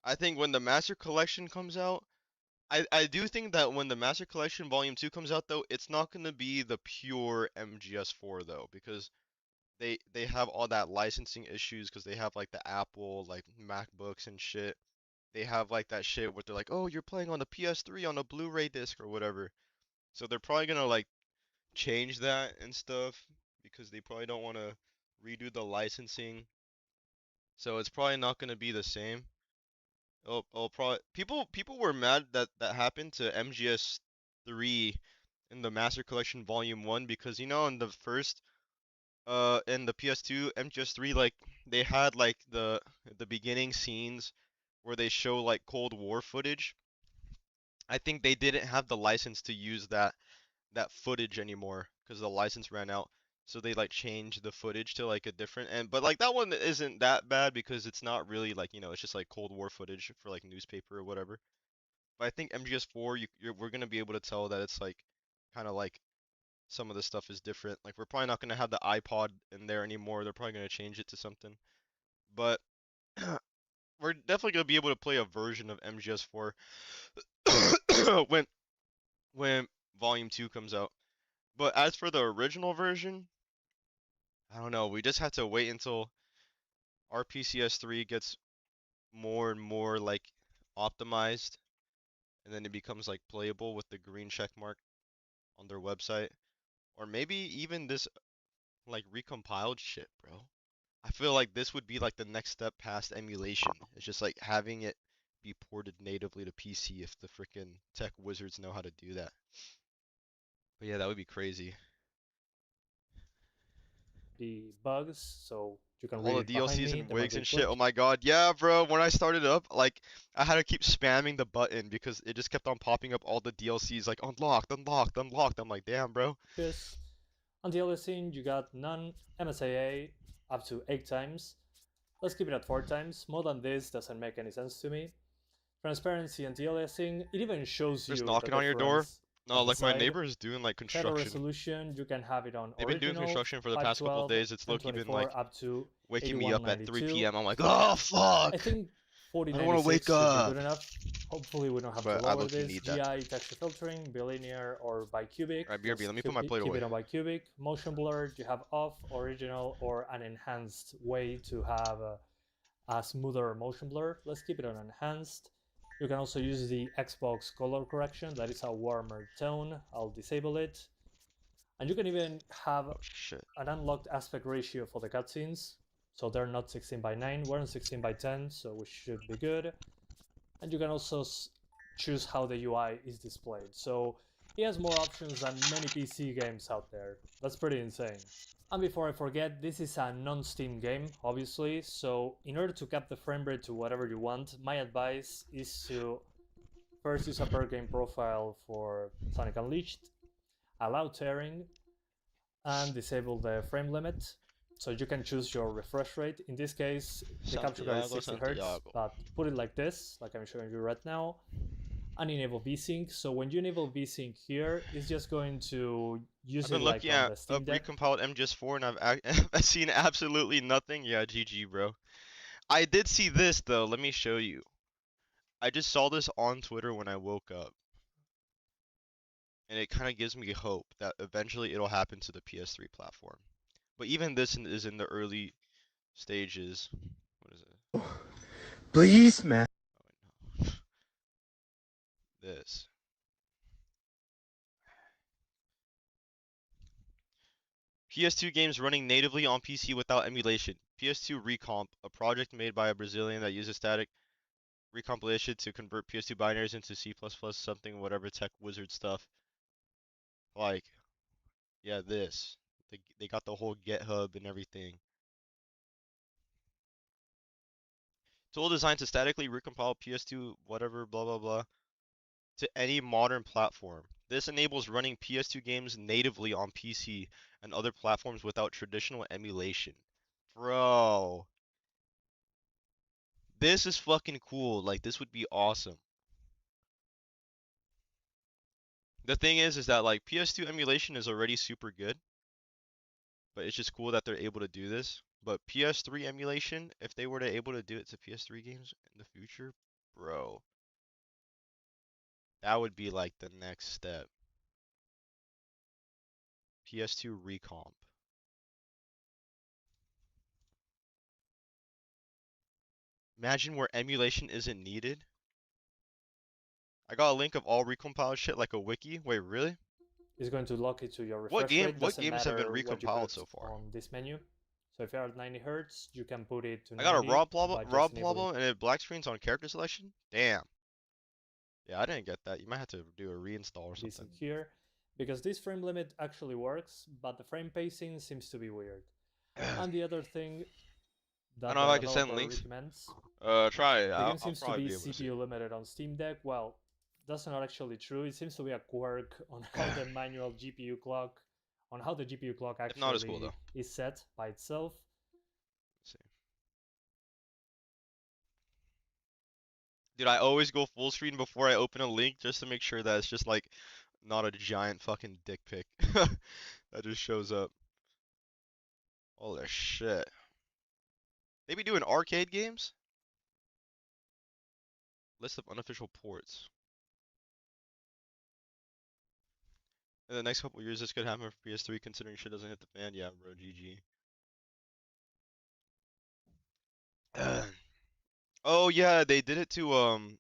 Speaker 3: I think when the Master Collection comes out, I do think that when the Master Collection Volume 2 comes out though, it's not gonna be the pure MGS4 though, because they have all that licensing issues because they have like the Apple like MacBooks and shit. They have like that shit where they're like, oh, you're playing on the PS3 on a Blu-ray disc or whatever. So they're probably gonna like change that and stuff because they probably don't want to redo the licensing. So it's probably not gonna be the same. It'll probably people were mad that that happened to MGS3 in the Master Collection Volume 1 because you know in the first in the PS2 MGS3 like they had like the beginning scenes where they show like Cold War footage. I think they didn't have the license to use that footage anymore because the license ran out. So they like changed the footage to like a different but like that one isn't that bad because it's not really like, you know, it's just like Cold War footage for like newspaper or whatever. But I think MGS4 we're gonna be able to tell that it's like kind of like some of the stuff is different. Like we're probably not gonna have the iPod in there anymore. They're probably gonna change it to something. But we're definitely gonna be able to play a version of MGS4 when Volume 2 comes out. But as for the original version, I don't know. We just have to wait until our PCS3 gets more and more like optimized, and then it becomes like playable with the green check mark on their website, or maybe even this like recompiled shit, bro. I feel like this would be like the next step past emulation. It's just like having it be ported natively to PC if the freaking tech wizards know how to do that. But yeah, that would be crazy.
Speaker 8: The bugs, so you can
Speaker 3: All
Speaker 8: read
Speaker 3: the
Speaker 8: it behind
Speaker 3: DLCs
Speaker 8: me.
Speaker 3: and
Speaker 8: There might
Speaker 3: wigs
Speaker 8: be a
Speaker 3: and shit.
Speaker 8: glitch.
Speaker 3: Oh my god. Yeah, bro. When I started up, like, I had to keep spamming the button because it just kept on popping up all the DLCs like unlocked, unlocked, unlocked. I'm like, damn, bro.
Speaker 8: This. On the other scene, you got none MSAA up to 8 times. Let's keep it at 4 times. More than this doesn't make any sense to me. Transparency and aliasing, it even shows
Speaker 3: Just
Speaker 8: you the
Speaker 3: knocking on your door.
Speaker 8: difference
Speaker 3: No,
Speaker 8: at the
Speaker 3: like my
Speaker 8: side.
Speaker 3: neighbor is doing like
Speaker 8: Shadow
Speaker 3: construction.
Speaker 8: resolution, you can have it on
Speaker 3: They've been doing
Speaker 8: original,
Speaker 3: construction for the past couple
Speaker 8: 512,
Speaker 3: days. It's low-key been like
Speaker 8: 1024 up to
Speaker 3: waking me up at 3
Speaker 8: 8192.
Speaker 3: p.m. I'm like, oh
Speaker 8: I
Speaker 3: fuck.
Speaker 8: think
Speaker 3: I don't want to wake
Speaker 8: 4096 should be
Speaker 3: up.
Speaker 8: good enough. Hopefully we don't have to
Speaker 3: But I
Speaker 8: lower
Speaker 3: low-key
Speaker 8: this.
Speaker 3: need that.
Speaker 8: GI texture filtering, bilinear or bicubic.
Speaker 3: Alright, BRB, let me put my plate
Speaker 8: keep
Speaker 3: away.
Speaker 8: it on bicubic. Motion blur, you have off, original, or an enhanced way to have a smoother motion blur. Let's keep it on enhanced. You can also use the Xbox color correction, that is a warmer tone. I'll disable it. And you can even have an unlocked aspect ratio for the cutscenes. So they're not 16:9, we're on 16:10, so we should be good. And you can also choose how the UI is displayed. So it has more options than many PC games out there. That's pretty insane. And before I forget, this is a non-Steam game, obviously, so in order to cap the frame rate to whatever you want, my advice is to first use a per game profile for Sonic Unleashed, allow tearing, and disable the frame limit. So you can choose your refresh rate. In this case, the capture card is 60 Hz, but put it like this, like I'm showing you right now, and enable VSync. So when you enable VSync here, it's just going to use
Speaker 3: I've been
Speaker 8: it like
Speaker 3: looking
Speaker 8: on
Speaker 3: at
Speaker 8: the Steam Deck.
Speaker 3: recompiled MGS4 and I've seen absolutely nothing. Yeah, GG, bro. I did see this though. Let me show you. I just saw this on Twitter when I woke up. And it kind of gives me hope that eventually it'll happen to the PS3 platform. But even this is in the early stages. What is it?
Speaker 9: Please, man.
Speaker 3: Oh, wait, no. This. PS2 games running natively on PC without emulation. PS2 Recomp, a project made by a Brazilian that uses static recompilation to convert PS2 binaries into C++ something whatever tech wizard stuff. Like, yeah, this. They got the whole GitHub and everything. Tool designed to statically recompile PS2 whatever blah blah blah to any modern platform. This enables running PS2 games natively on PC and other platforms without traditional emulation. Bro. This is fucking cool. Like, this would be awesome. The thing is that, like, PS2 emulation is already super good. But it's just cool that they're able to do this. But PS3 emulation, if they were to able to do it to PS3 games in the future, bro. That would be, like, the next step. PS2 recomp. Imagine where emulation isn't needed. I got a link of all recompiled shit like a wiki. Wait, really?
Speaker 8: It's going to lock it to your refresh rate.
Speaker 3: What
Speaker 8: Doesn't
Speaker 3: games have been
Speaker 8: matter what you
Speaker 3: recompiled
Speaker 8: put
Speaker 3: so far?
Speaker 8: on this menu. So if you're at 90 Hz, you can put it to
Speaker 3: I got a
Speaker 8: 90
Speaker 3: raw
Speaker 8: by
Speaker 3: raw
Speaker 8: just enabling
Speaker 3: problem and it black screens on character selection. Damn. Yeah, I didn't get that. You might have to do a reinstall or something.
Speaker 8: here, because this frame limit actually works, but the frame pacing seems to be weird. And the other thing that
Speaker 3: I don't know if I
Speaker 8: the
Speaker 3: can send
Speaker 8: developer
Speaker 3: links.
Speaker 8: recommends,
Speaker 3: Try it.
Speaker 8: the game seems to be
Speaker 3: be able to see.
Speaker 8: CPU limited on Steam Deck. Well, that's not actually true. It seems to be a quirk on how the manual GPU clock, on how the GPU clock actually
Speaker 3: not as cool, though.
Speaker 8: is set by itself.
Speaker 3: Let's see. Dude, I always go full screen before I open a link just to make sure that it's just like not a giant fucking dick pic that just shows up. Holy shit. They be doing arcade games? List of unofficial ports. In the next couple years, this could happen for PS3 considering shit doesn't hit the fan. Yeah, bro, GG. Oh yeah, they did it to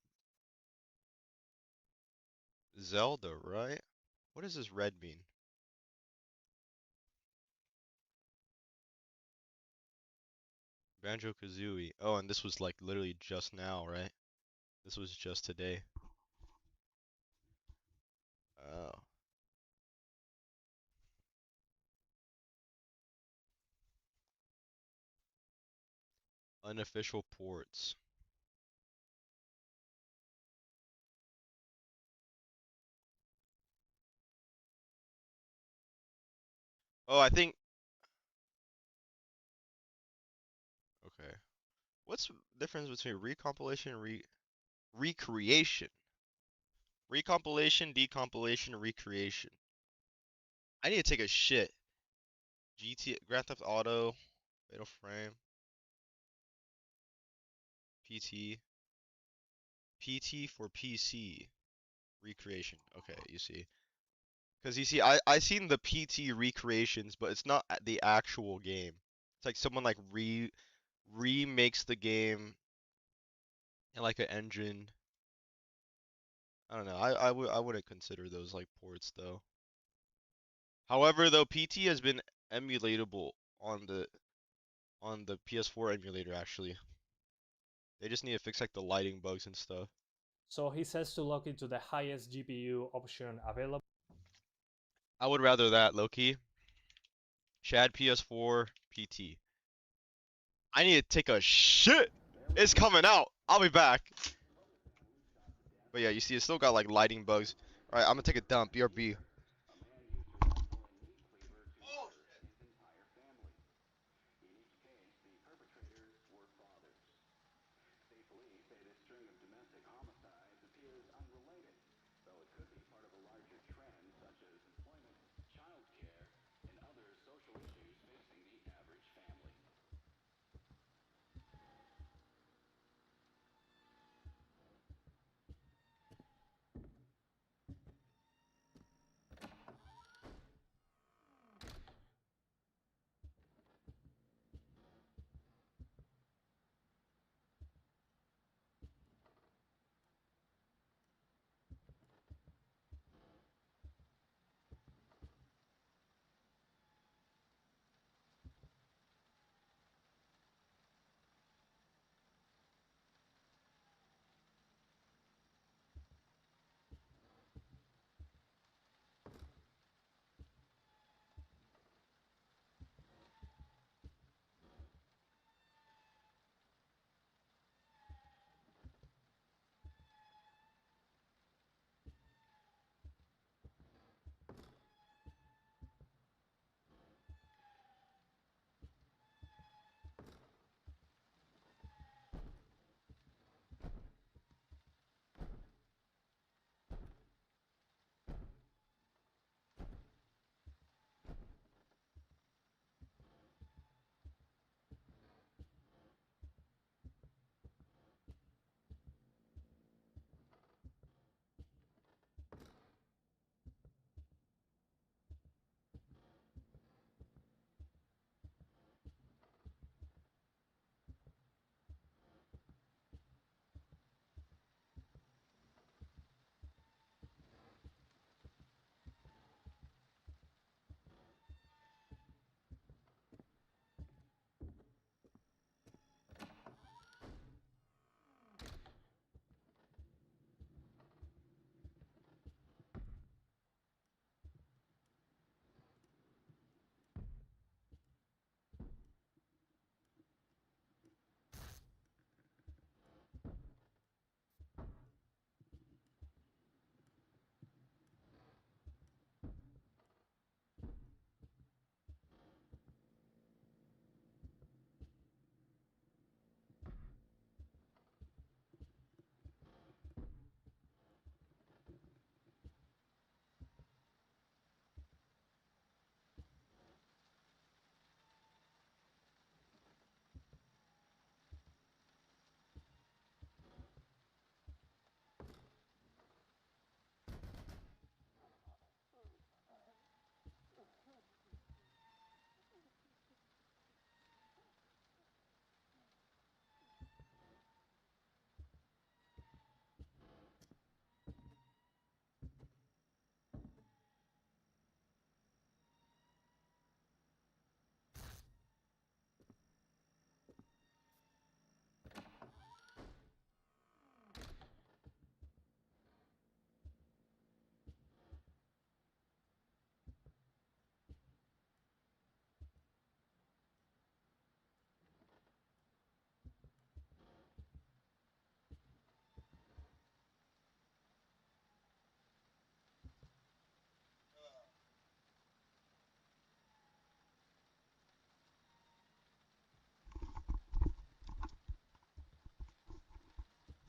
Speaker 3: Zelda, right? What does this red mean? Banjo-Kazooie. Oh, and this was like literally just now, right? This was just today. Oh. Unofficial ports. Oh, I think. Okay. What's the difference between recompilation and recreation? Recompilation, decompilation, recreation. I need to take a shit. Grand Theft Auto, Fatal Frame, PT, PT for PC, recreation. Okay, you see. Because you see, I seen the PT recreations, but it's not the actual game. It's like someone like remakes the game in like an engine. I don't know. I wouldn't consider those like ports though. However, though PT has been emulatable on the PS4 emulator actually. They just need to fix like the lighting bugs and stuff.
Speaker 8: So he says to log into the highest GPU option available.
Speaker 3: I would rather that, low-key. Chad PS4 PT. I need to take a shit. It's coming out. I'll be back. But yeah, you see, it's still got like lighting bugs. All right, I'm gonna take a dump. BRB.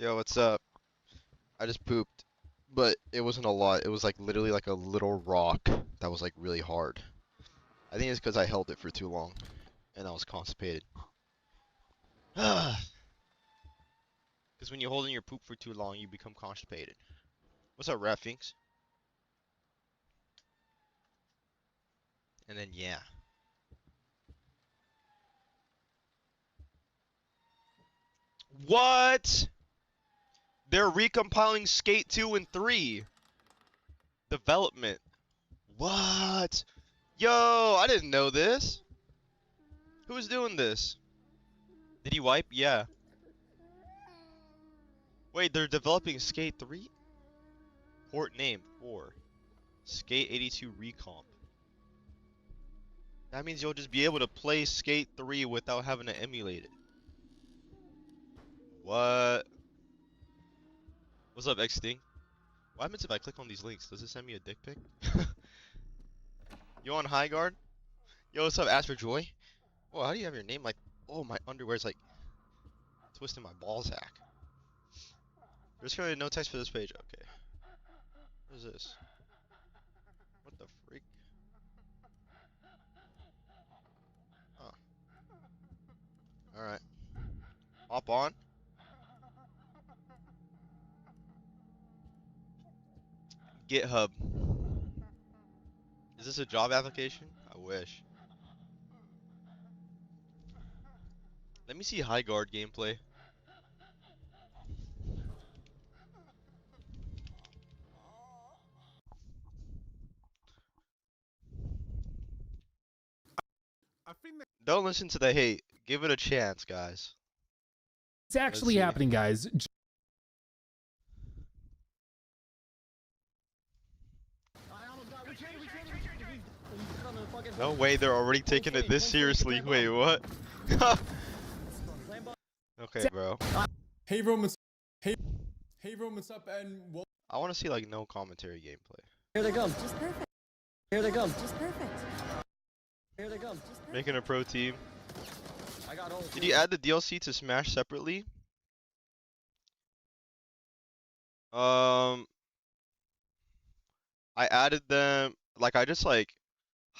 Speaker 1: Yo, what's up? I just pooped, but it wasn't a lot. It was like literally like a little rock that was like really hard. I think it's because I held it for too long, and I was constipated. Because when you're holding your poop for too long, you become constipated. What's up, Rafinks? And then yeah. What? They're recompiling Skate 2 and 3. Development. What? Yo, I didn't know this. Who's doing this? Did he wipe? Yeah. Wait, they're developing Skate 3? Port name 4. Skate 82 Recomp. That means you'll just be able to play Skate 3 without having to emulate it. What? What's up, X-Sting? What happens if I click on these links? Does it send me a dick pic? You on high guard? Yo, what's up, Ask for Joy? Oh, how do you have your name like... Oh, my underwear's like... twisting my ball sack. There's currently no text for this page. Okay. What is this? What the freak? Oh. Alright. Hop on. GitHub. Is this a job application? I wish. Let me see high guard gameplay. Don't listen to the hate. Give it a chance, guys.
Speaker 10: It's actually happening, guys.
Speaker 1: No way, they're already taking it this seriously. Wait, what? Okay, bro.
Speaker 10: Hey, Romans. Hey, Romans up and...
Speaker 1: I want to see, like, no commentary gameplay.
Speaker 5: Here they come. Just perfect. Here they come. Just perfect. Here they come. Just perfect.
Speaker 1: Making a pro team.
Speaker 5: I got all
Speaker 1: Did you add the DLC to Smash separately? I added them, like, I just, like,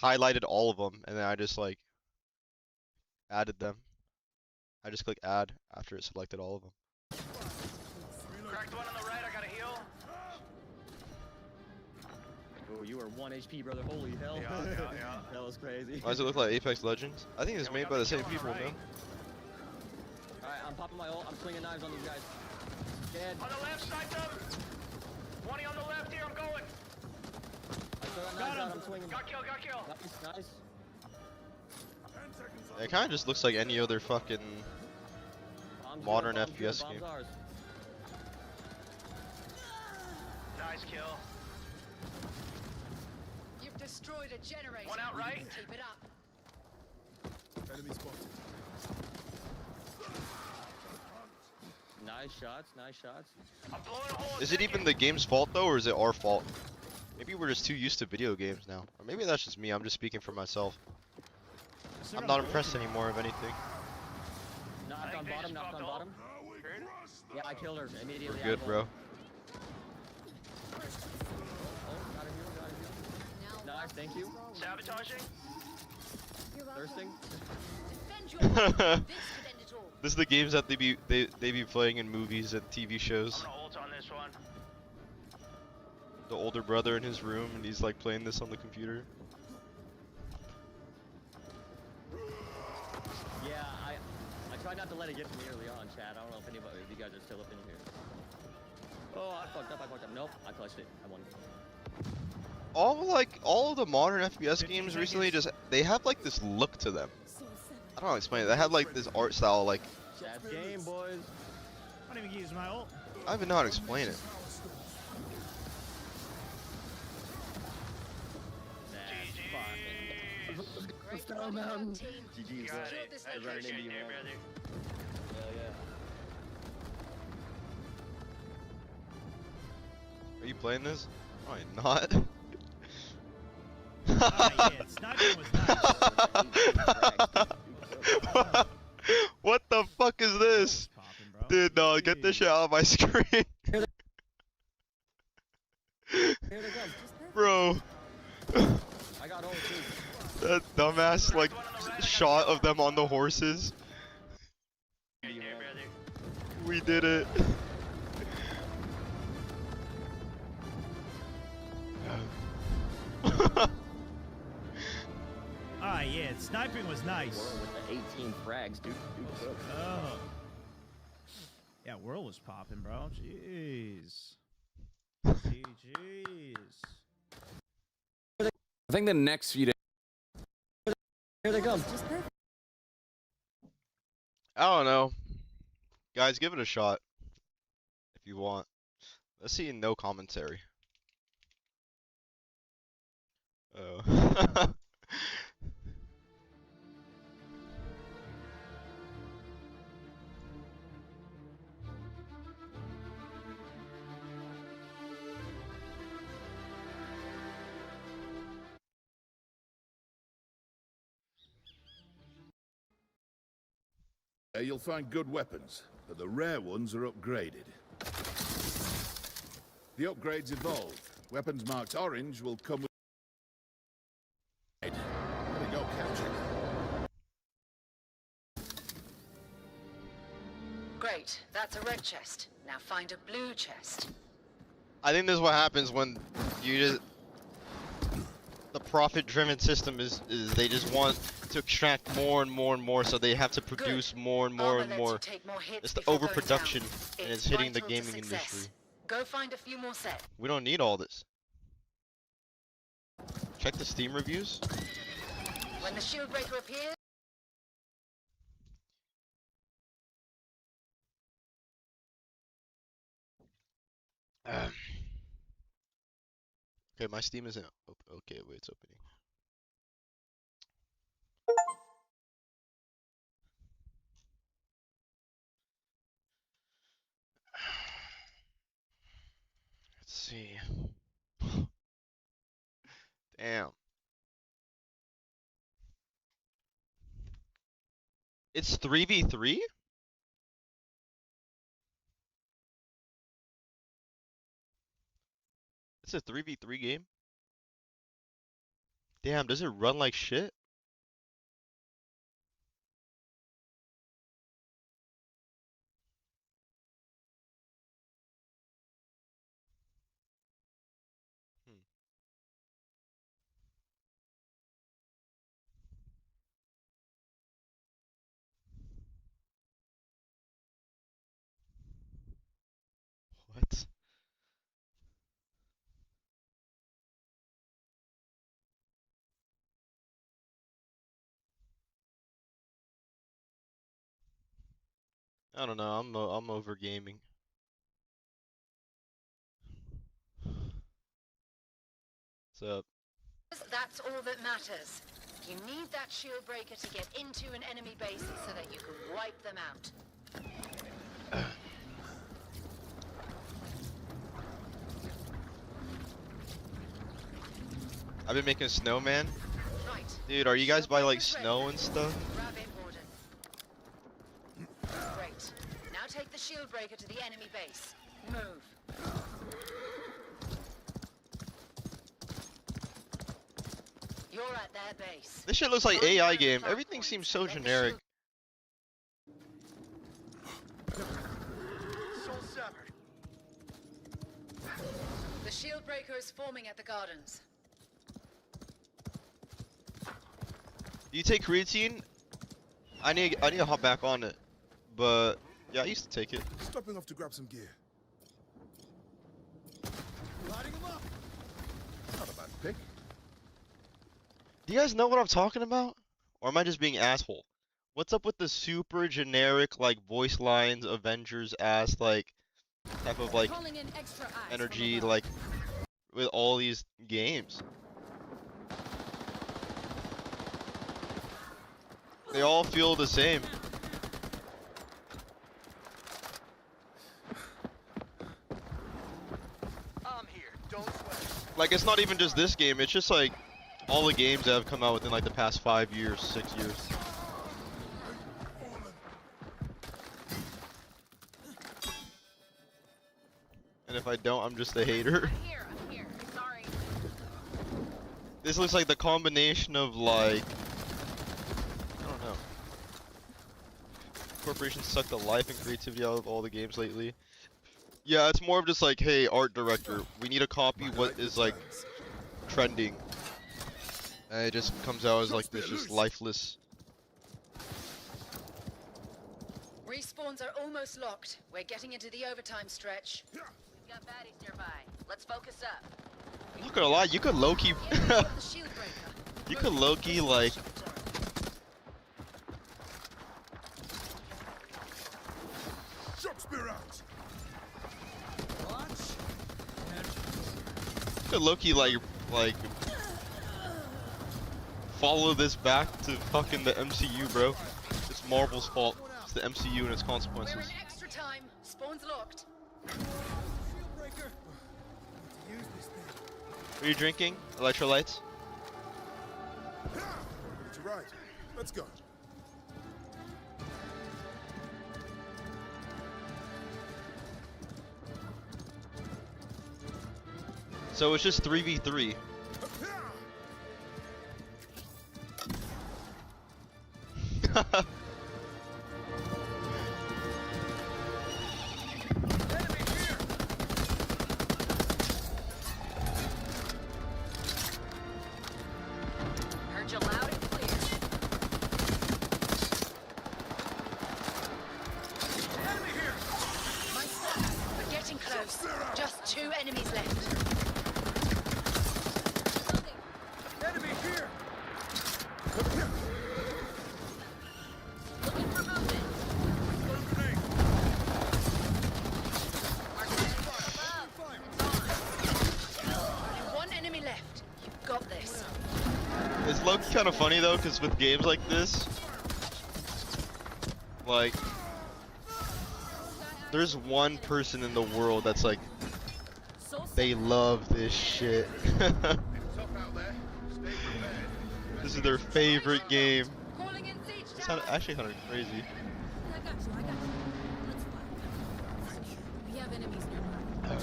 Speaker 1: highlighted all of them, and then I just, like, added them. I just click add after it selected all of them.
Speaker 11: Cracked one on the right, I gotta heal.
Speaker 5: Oh, you are 1 HP, brother. Holy hell.
Speaker 11: Yeah.
Speaker 5: That was crazy.
Speaker 1: Why does it look like Apex Legends? I think it's made by the same people, man.
Speaker 5: Alright, I'm popping my ult. I'm swinging knives on these guys. Dead.
Speaker 11: On the left side, them. 20 on the left here, I'm going.
Speaker 5: I still got knives out. I'm swinging.
Speaker 11: Got kill.
Speaker 5: Nice.
Speaker 1: It kind of just looks like any other fucking modern FPS game.
Speaker 11: Nice kill.
Speaker 12: You've destroyed a generator.
Speaker 11: One out right.
Speaker 12: Keep it up.
Speaker 10: Enemy spotted.
Speaker 5: Nice shots.
Speaker 11: I'm blowing a hole.
Speaker 1: Is it even the game's fault though, or is it our fault? Maybe we're just too used to video games now. Or maybe that's just me, I'm just speaking for myself. I'm not impressed anymore of anything.
Speaker 5: Knocked on bottom. Yeah, I killed her immediately.
Speaker 1: We're good, bro.
Speaker 5: Oh, got a heal. Nice, thank you.
Speaker 11: Sabotaging.
Speaker 5: Thirsting.
Speaker 1: This is the games that they be playing in movies and TV shows.
Speaker 11: I'm gonna ult on this one.
Speaker 1: The older brother in his room, and he's like playing this on the computer.
Speaker 5: Yeah, I tried not to let it get to me early on, Chad. I don't know if anybody, if you guys are still up in here. Oh, I fucked up. Nope, I clutched it. I won.
Speaker 1: All of the modern FPS games recently they have like this look to them. I don't know how to explain it. They have like this art style, like.
Speaker 5: Chad's game, boys.
Speaker 11: I don't even use my ult.
Speaker 1: I don't even know how to explain it.
Speaker 5: GG,
Speaker 11: Got it. I appreciate you, brother.
Speaker 5: Yeah.
Speaker 1: Are you playing this? Oh, you're not. What the fuck is this? Dude, no, get this shit out of my screen. Bro.
Speaker 5: I got all two.
Speaker 1: That dumbass, like, shot of them on the horses. We did it.
Speaker 13: Ah, yeah, sniping was nice.
Speaker 5: Whirl with the 18 frags, dude.
Speaker 13: Oh. Yeah, Whirl was popping, bro. Jeez. Jeez.
Speaker 14: I think the next few days.
Speaker 5: Here they come.
Speaker 1: I don't know. Guys, give it a shot. If you want. Let's see no commentary. Oh.
Speaker 15: You'll find good weapons, but the rare ones are upgraded. The upgrades evolve. Weapons marked orange will come with... There we go, Captain.
Speaker 12: Great, that's a red chest. Now find a blue chest.
Speaker 1: I think this is what happens when you just... The profit-driven system is they just want to extract more and more and more, so they have to produce more and more and more. It's the overproduction, and it's hitting the gaming industry.
Speaker 12: Go find a few more sets.
Speaker 1: We don't need all this. Check the Steam reviews.
Speaker 12: When the shield breaker appears,
Speaker 1: Okay, my Steam isn't okay, wait, it's opening. Let's see. Damn. It's 3v3? It's a 3v3 game? Damn, does it run like shit? What? I don't know, I'm over gaming. What's up?
Speaker 12: that's all that matters. You need that shield breaker to get into an enemy base so that you can wipe them out.
Speaker 1: I've been making a snowman. Right. Dude, are you guys by like snow and stuff?
Speaker 12: Great. Now take the shield breaker to the enemy base. Move. You're at their base.
Speaker 1: This shit looks like AI game. Everything seems so generic.
Speaker 12: The shield breaker is forming at the gardens.
Speaker 1: Do you take creatine? I need to hop back on it. But yeah, I used to take it.
Speaker 15: Stopping off to grab some gear. Lighting them up. Not a bad pick.
Speaker 1: Do you guys know what I'm talking about? Or am I just being asshole? What's up with the super generic like voice lines, Avengers ass like type of like energy like with all these games? They all feel the same.
Speaker 11: I'm here. Don't sweat.
Speaker 1: Like it's not even just this game, it's just like all the games that have come out within like the past 5 years, 6 years.
Speaker 3: I don't, I'm just a hater.
Speaker 12: I'm here. Sorry.
Speaker 3: This looks like the combination of like, I don't know. Corporations suck the life and creativity out of all the games lately. Yeah, it's more of just like, hey, art director, we need to copy what is like trending. And it just comes out as like this just lifeless.
Speaker 12: Respawns are almost locked. We're getting into the overtime stretch. We've got baddies nearby. Let's focus up.
Speaker 3: I'm not gonna lie, you could low-key you could low-key like you could low-key like follow this back to fucking the MCU, bro. It's Marvel's fault. It's the MCU and its consequences.
Speaker 12: We're in extra time. Spawn's locked.
Speaker 3: What are you drinking? Electrolytes?
Speaker 9: Right. Let's go.
Speaker 3: So it's just 3v3.
Speaker 12: Heard you loud and clear. Enemy here. My son, we're getting close. Just 2 enemies left.
Speaker 9: Enemy here.
Speaker 12: Looking for movement. Only 1 enemy left. You've got this.
Speaker 3: It's low-key kind of funny though, because with games like this, like, there's one person in the world that's like, they love this shit. This is their favorite game. It's actually kind of crazy.
Speaker 12: I got you. Let's fly. We have enemies nearby.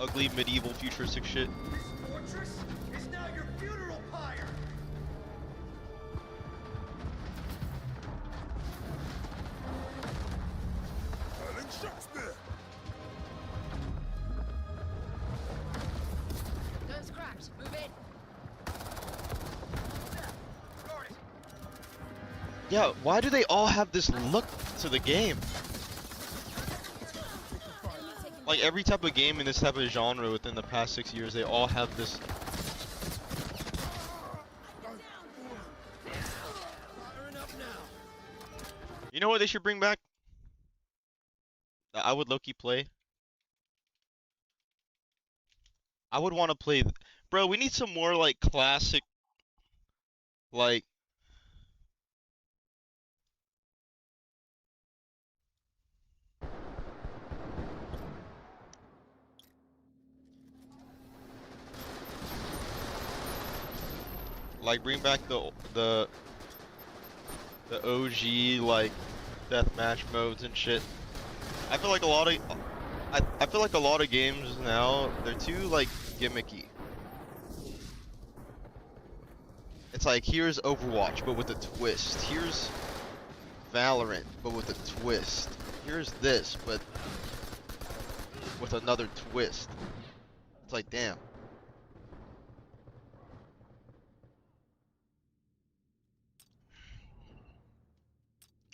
Speaker 3: Ugly medieval futuristic shit.
Speaker 11: Fortress is now your funeral pyre.
Speaker 12: Guns cracked. Move in.
Speaker 3: Yeah, why do they all have this look to the game? Like every type of game in this type of genre within the past 6 years, they all have this. You know what they should bring back? That I would low-key play. I would want to play, bro. We need some more like classic, like. Like bring back the OG like deathmatch modes and shit. I feel like a lot of I feel like a lot of games now, they're too like gimmicky. It's like here's Overwatch but with a twist. Here's Valorant but with a twist. Here's this but with another twist. It's like damn.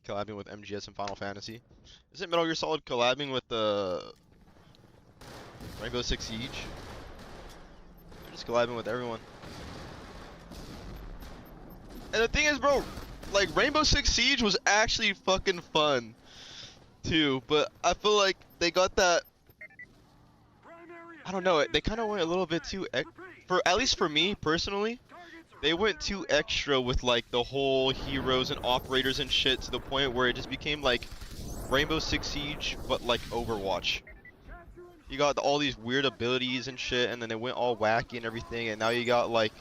Speaker 3: Collabing with MGS and Final Fantasy. Isn't Metal Gear Solid collabing with the Rainbow Six Siege? They're just collabing with everyone. And the thing is, bro, like Rainbow Six Siege was actually fucking fun too, but I feel like they got that. I don't know. They kind of went a little bit too at least for me personally. They went too extra with like the whole heroes and operators and shit to the point where it just became like Rainbow Six Siege but like Overwatch. You got all these weird abilities and shit, and then it went all wacky and everything, and now you got like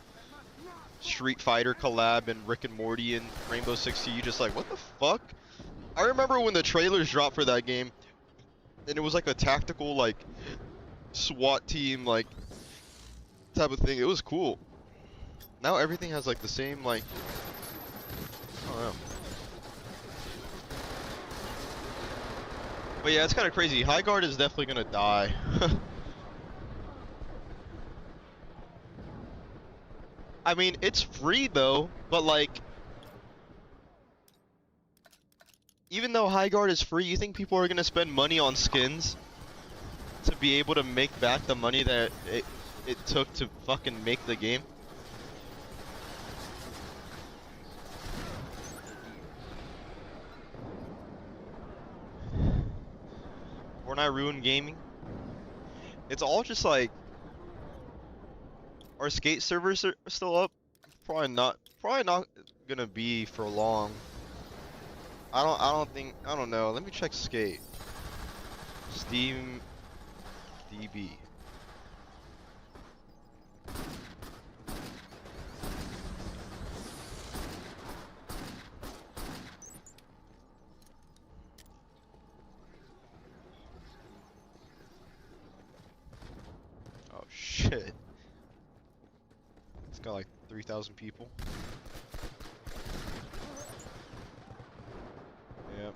Speaker 3: Street Fighter collab and Rick and Morty and Rainbow Six Siege. Just like what the fuck? I remember when the trailers dropped for that game, and it was like a tactical like SWAT team like type of thing. It was cool. Now everything has like the same like I don't know. But yeah, it's kind of crazy. High Guard is definitely gonna die. I mean, it's free though, but like, even though High Guard is free, you think people are gonna spend money on skins to be able to make back the money that it took to fucking make the game? Fortnite ruined gaming. It's all just like, are skate servers are still up? Probably not. Probably not gonna be for long. I don't know. Let me check skate. Steam DB. Oh shit. It's got like 3,000 people. Yep.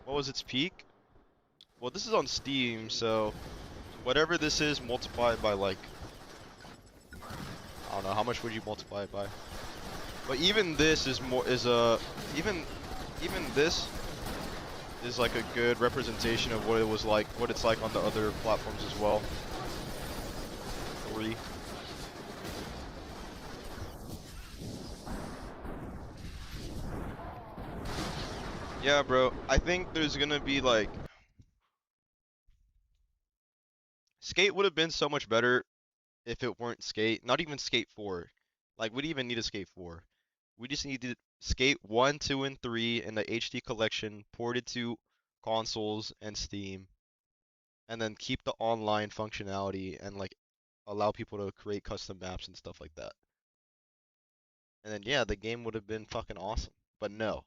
Speaker 3: What was its peak? Well, this is on Steam, so whatever this is multiplied by like, I don't know, how much would you multiply it by? But even this is even this is like a good representation of what it was like, what it's like on the other platforms as well. 3. Yeah, bro. I think there's gonna be like, Skate would have been so much better if it weren't Skate. Not even Skate 4. Like, we'd even need a Skate 4. We just needed Skate 1, 2, and 3 in the HD collection ported to consoles and Steam, and then keep the online functionality and like allow people to create custom maps and stuff like that. And then yeah, the game would have been fucking awesome. But no.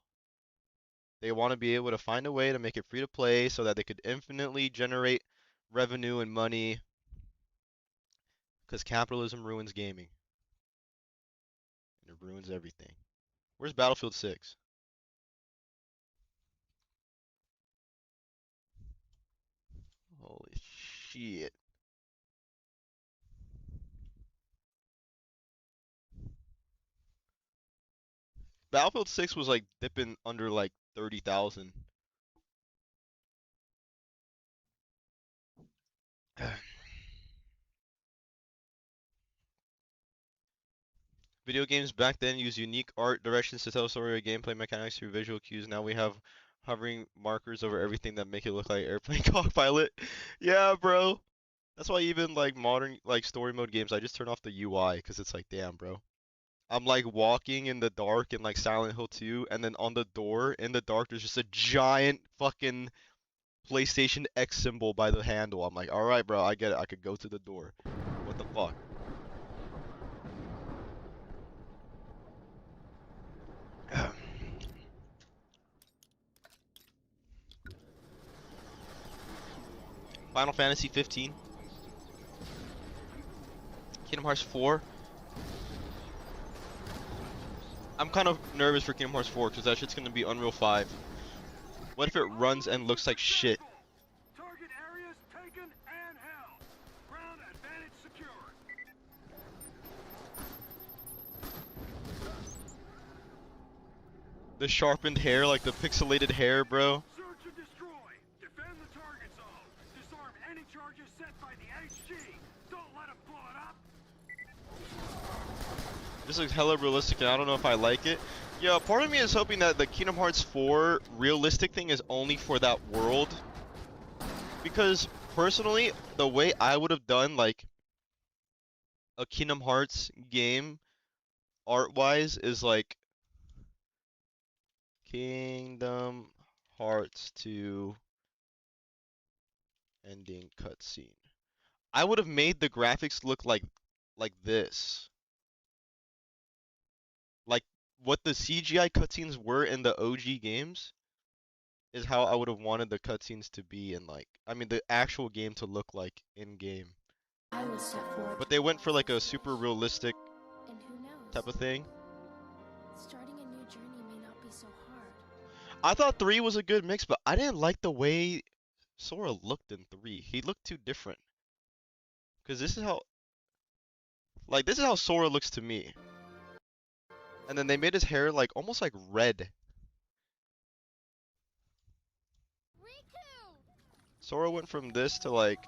Speaker 3: They want to be able to find a way to make it free to play so that they could infinitely generate revenue and money, because capitalism ruins gaming. And it ruins everything. Where's Battlefield 6? Holy shit. Battlefield 6 was like dipping under like 30,000. Video games back then used unique art directions to tell a story or gameplay mechanics through visual cues. Now we have hovering markers over everything that make it look like airplane cockpilot. Yeah, bro. That's why even like modern like story mode games, I just turn off the UI because it's like, damn, bro. I'm like walking in the dark in like Silent Hill 2, and then on the door in the dark there's just a giant fucking PlayStation X symbol by the handle. I'm like, all right, bro, I get it. I could go to the door. What the fuck? Final Fantasy 15. Kingdom Hearts 4. I'm kind of nervous for Kingdom Hearts 4 because that shit's gonna be Unreal 5. What if it runs and looks like shit?
Speaker 11: Target areas taken and held. Ground advantage secured.
Speaker 3: The sharpened hair, like the pixelated hair, bro.
Speaker 11: Search and destroy. Defend the target zone. Disarm any charges set by the HG. Don't let them blow it up.
Speaker 3: This looks hella realistic, and I don't know if I like it. Yeah, part of me is hoping that the Kingdom Hearts 4 realistic thing is only for that world. Because, personally, the way I would have done, like, a Kingdom Hearts game, art-wise, is like, Kingdom Hearts 2 ending cutscene. I would have made the graphics look like this. what the CGI cutscenes were in the OG games is how I would have wanted the cutscenes to be in, like, I mean, the actual game to look like in game. But they went for like a super realistic type of thing.
Speaker 16: Starting a new journey may not be so hard.
Speaker 3: I thought 3 was a good mix, but I didn't like the way Sora looked in 3. He looked too different. Cause this is how, like, this is how Sora looks to me. And then they made his hair like almost like red. Sora went from this to like,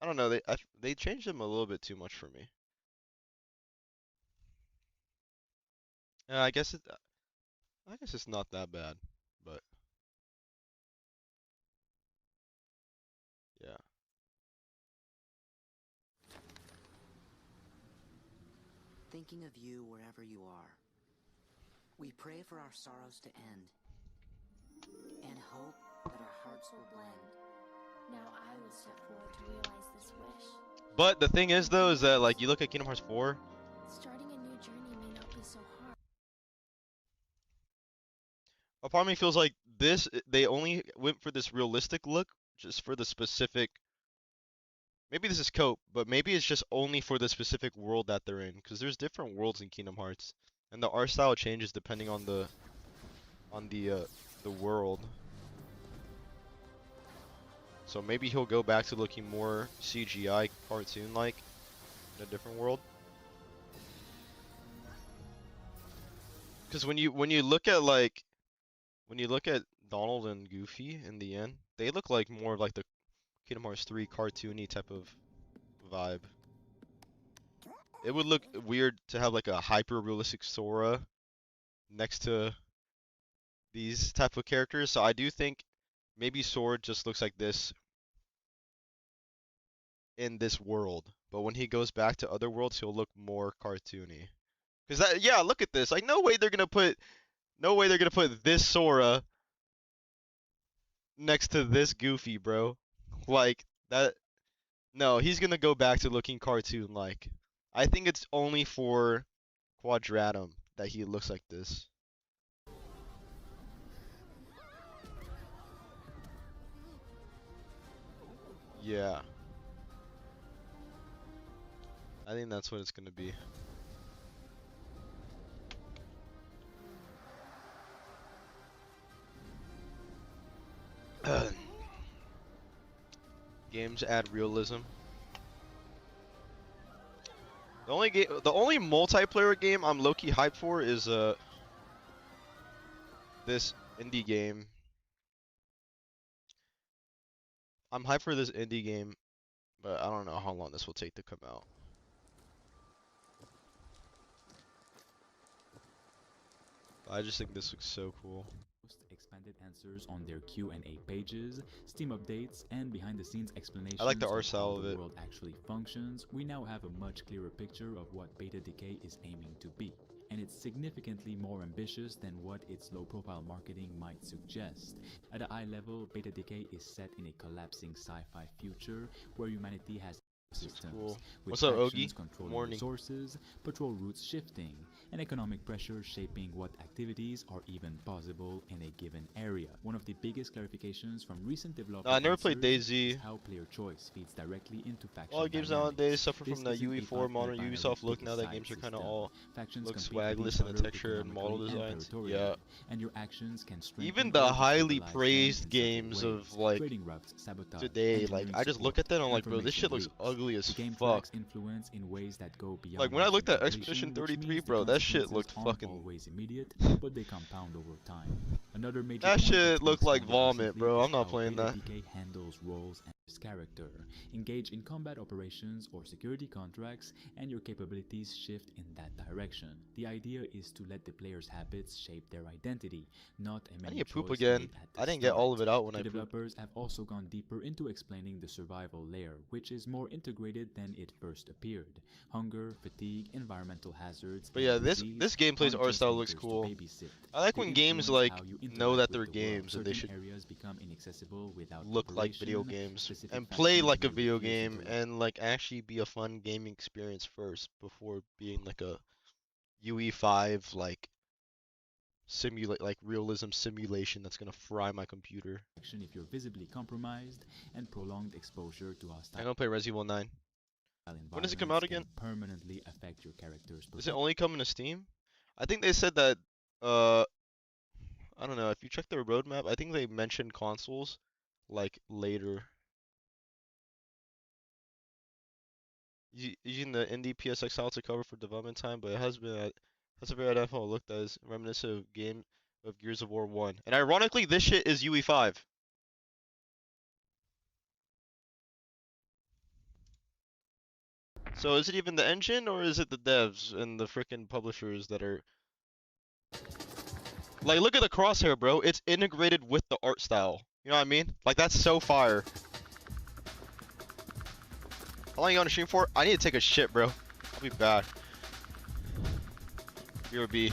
Speaker 3: I don't know, they changed him a little bit too much for me. I guess it's not that bad, but yeah.
Speaker 17: Thinking of you wherever you are. We pray for our sorrows to end and hope that our hearts will blend.
Speaker 16: Now I will step forward to realize this wish.
Speaker 3: But the thing is though, is that like you look at Kingdom Hearts 4.
Speaker 16: Starting a new journey may not be so hard.
Speaker 3: A part of me feels like they only went for this realistic look just for the specific. Maybe this is cope, but maybe it's just only for the specific world that they're in, because there's different worlds in Kingdom Hearts, and the art style changes depending on the world. So maybe he'll go back to looking more CGI cartoon-like in a different world. Because when you look at Donald and Goofy in the end, they look like more of like the Kingdom Hearts 3 cartoony type of vibe. It would look weird to have like a hyper realistic Sora next to these type of characters, so I do think maybe Sora just looks like this in this world, but when he goes back to other worlds, he'll look more cartoony. Cause that, yeah, look at this. Like, no way they're gonna put this Sora next to this Goofy, bro. Like that. No, he's gonna go back to looking cartoon-like. I think it's only for Quadratum that he looks like this. Yeah. I think that's what it's gonna be. Games add realism. The only multiplayer game I'm low-key hyped for is this indie game. I'm hyped for this indie game, but I don't know how long this will take to come out. I just think this looks so cool.
Speaker 18: Expanded answers on their Q&A pages, Steam updates, and behind-the-scenes explanations
Speaker 3: I like the art style
Speaker 18: of
Speaker 3: of
Speaker 18: how
Speaker 3: it.
Speaker 18: the world actually functions. We now have a much clearer picture of what Beta Decay is aiming to be, and it's significantly more ambitious than what its low-profile marketing might suggest. At a high level, Beta Decay is set in a collapsing sci-fi future where humanity has systems
Speaker 3: cool.
Speaker 18: with
Speaker 3: What's up,
Speaker 18: factions
Speaker 3: Ogie?
Speaker 18: controlling
Speaker 3: Morning.
Speaker 18: resources, patrol routes shifting, and economic pressure shaping what activities are even possible in a given area. One of the biggest clarifications from recent development
Speaker 3: I never played DayZ.
Speaker 18: is how player choice feeds directly into faction
Speaker 3: All games
Speaker 18: dynamics.
Speaker 3: nowadays suffer
Speaker 18: This
Speaker 3: from the
Speaker 18: isn't a
Speaker 3: UE4 modern
Speaker 18: binary
Speaker 3: Ubisoft look now that
Speaker 18: pick-a-side
Speaker 3: games are kind of
Speaker 18: system.
Speaker 3: all
Speaker 18: Factions
Speaker 3: look
Speaker 18: compete with
Speaker 3: swagless
Speaker 18: each
Speaker 3: in the
Speaker 18: other
Speaker 3: texture and model
Speaker 18: economically and
Speaker 3: designs.
Speaker 18: territorially,
Speaker 3: Yeah.
Speaker 18: and your actions can strengthen
Speaker 3: Even
Speaker 18: or
Speaker 3: the highly
Speaker 18: destabilize them
Speaker 3: praised
Speaker 18: in
Speaker 3: games
Speaker 18: subtle
Speaker 3: of
Speaker 18: ways.
Speaker 3: like
Speaker 18: Trading routes, sabotage,
Speaker 3: today, like
Speaker 18: engineering
Speaker 3: I just look
Speaker 18: support,
Speaker 3: at that and I'm like, bro, this shit
Speaker 18: information
Speaker 3: looks
Speaker 18: leaks.
Speaker 3: ugly as
Speaker 18: The game
Speaker 3: fuck.
Speaker 18: tracks influence in ways that go beyond
Speaker 3: Like when I looked at
Speaker 18: mission
Speaker 3: Expedition
Speaker 18: completion, which
Speaker 3: 33,
Speaker 18: means the
Speaker 3: bro, that shit
Speaker 18: consequences
Speaker 3: looked
Speaker 18: aren't
Speaker 3: fucking.
Speaker 18: always immediate, but they compound over time. Another major
Speaker 3: That
Speaker 18: point
Speaker 3: shit
Speaker 18: that's been
Speaker 3: looked like
Speaker 18: expanded
Speaker 3: vomit,
Speaker 18: recently
Speaker 3: bro.
Speaker 18: is
Speaker 3: I'm not
Speaker 18: how
Speaker 3: playing
Speaker 18: Beta
Speaker 3: that.
Speaker 18: Decay handles roles and its character. Engage in combat operations or security contracts, and your capabilities shift in that direction. The idea is to let the player's habits shape their identity, not a
Speaker 3: I
Speaker 18: menu
Speaker 3: need to poop
Speaker 18: choice
Speaker 3: again.
Speaker 18: made at the
Speaker 3: I didn't get all of
Speaker 18: start.
Speaker 3: it out when
Speaker 18: The
Speaker 3: I pooped.
Speaker 18: developers have also gone deeper into explaining the survival layer, which is more integrated than it first appeared. Hunger, fatigue, environmental hazards,
Speaker 3: But
Speaker 18: and
Speaker 3: yeah, this
Speaker 18: disease
Speaker 3: gameplay's
Speaker 18: aren't
Speaker 3: art
Speaker 18: just
Speaker 3: style looks
Speaker 18: winters to
Speaker 3: cool.
Speaker 18: babysit.
Speaker 3: I like
Speaker 18: They
Speaker 3: when games
Speaker 18: influence
Speaker 3: like
Speaker 18: how you
Speaker 3: know
Speaker 18: interact
Speaker 3: that
Speaker 18: with
Speaker 3: they're
Speaker 18: the world.
Speaker 3: games and they
Speaker 18: Certain
Speaker 3: should
Speaker 18: areas become inaccessible without
Speaker 3: look like video
Speaker 18: population,
Speaker 3: games.
Speaker 18: specific
Speaker 1: and play
Speaker 18: factions
Speaker 1: like a
Speaker 18: may
Speaker 1: video
Speaker 18: refuse to
Speaker 1: game
Speaker 18: direct
Speaker 1: and like actually be a fun gaming experience first before being like a UE5 like simulate like realism simulation that's gonna fry my computer.
Speaker 18: if you're visibly compromised, and prolonged exposure to hostile
Speaker 1: I'm gonna play Resident Evil 9. When does it come
Speaker 18: environments
Speaker 1: out again?
Speaker 18: can permanently affect your character's
Speaker 1: Is it
Speaker 18: performance.
Speaker 1: only coming to Steam? I think they said that uh I don't know, if you check their roadmap, I think they mentioned consoles like later. Using the indie PSX style to cover for development time, but it has a very identifiable look that is reminiscent of game of Gears of War 1. And ironically, this shit is UE5. So is it even the engine or is it the devs and the freaking publishers that are like, look at the crosshair, bro. It's integrated with the art style. You know what I mean? Like, that's so fire. How long you on the stream for? I need to take a shit, bro. I'll be back. BRB.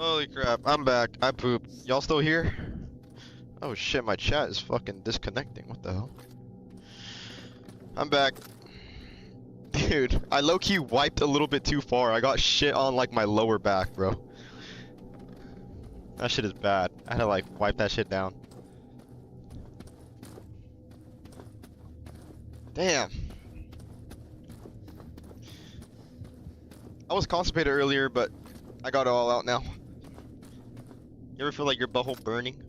Speaker 1: Holy crap, I'm back. I pooped. Y'all still here? Oh shit, my chat is fucking disconnecting. What the hell? I'm back. Dude, I low-key wiped a little bit too far. I got shit on like my lower back, bro. That shit is bad. I had to like wipe that shit down. Damn. I was constipated earlier, but I got it all out now. You ever feel like your butthole burning?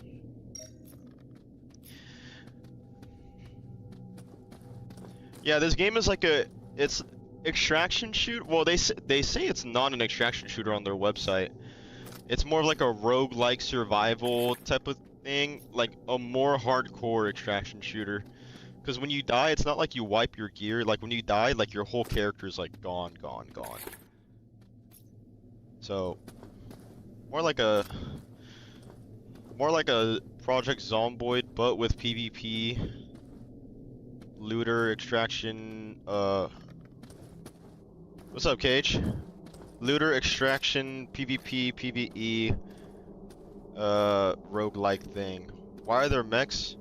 Speaker 1: Yeah, this game is like it's extraction shoot. Well, they say it's not an extraction shooter on their website. It's more of like a roguelike survival type of thing, like a more hardcore extraction shooter. Because when you die, it's not like you wipe your gear. Like when you die, like your whole character is like gone. So more like a Project Zomboid, but with PvP, looter, extraction. What's up, Cage? Looter, extraction, PvP, PvE, roguelike thing. Why are there mechs?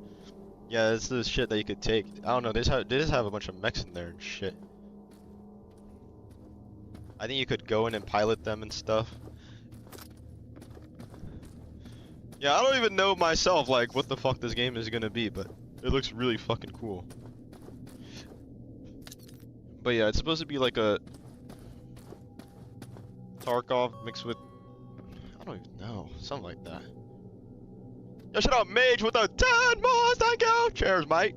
Speaker 1: Yeah, it's the shit that you could take. I don't know. They just have a bunch of mechs in there and shit. I think you could go in and pilot them and stuff. Yeah, I don't even know myself, like, what the fuck this game is gonna be, but it looks really fucking cool. But yeah, it's supposed to be like a Tarkov mixed with, I don't even know, something like that. Yo, shut up, Mage, with the 10 more, thank you! Cheers, mate!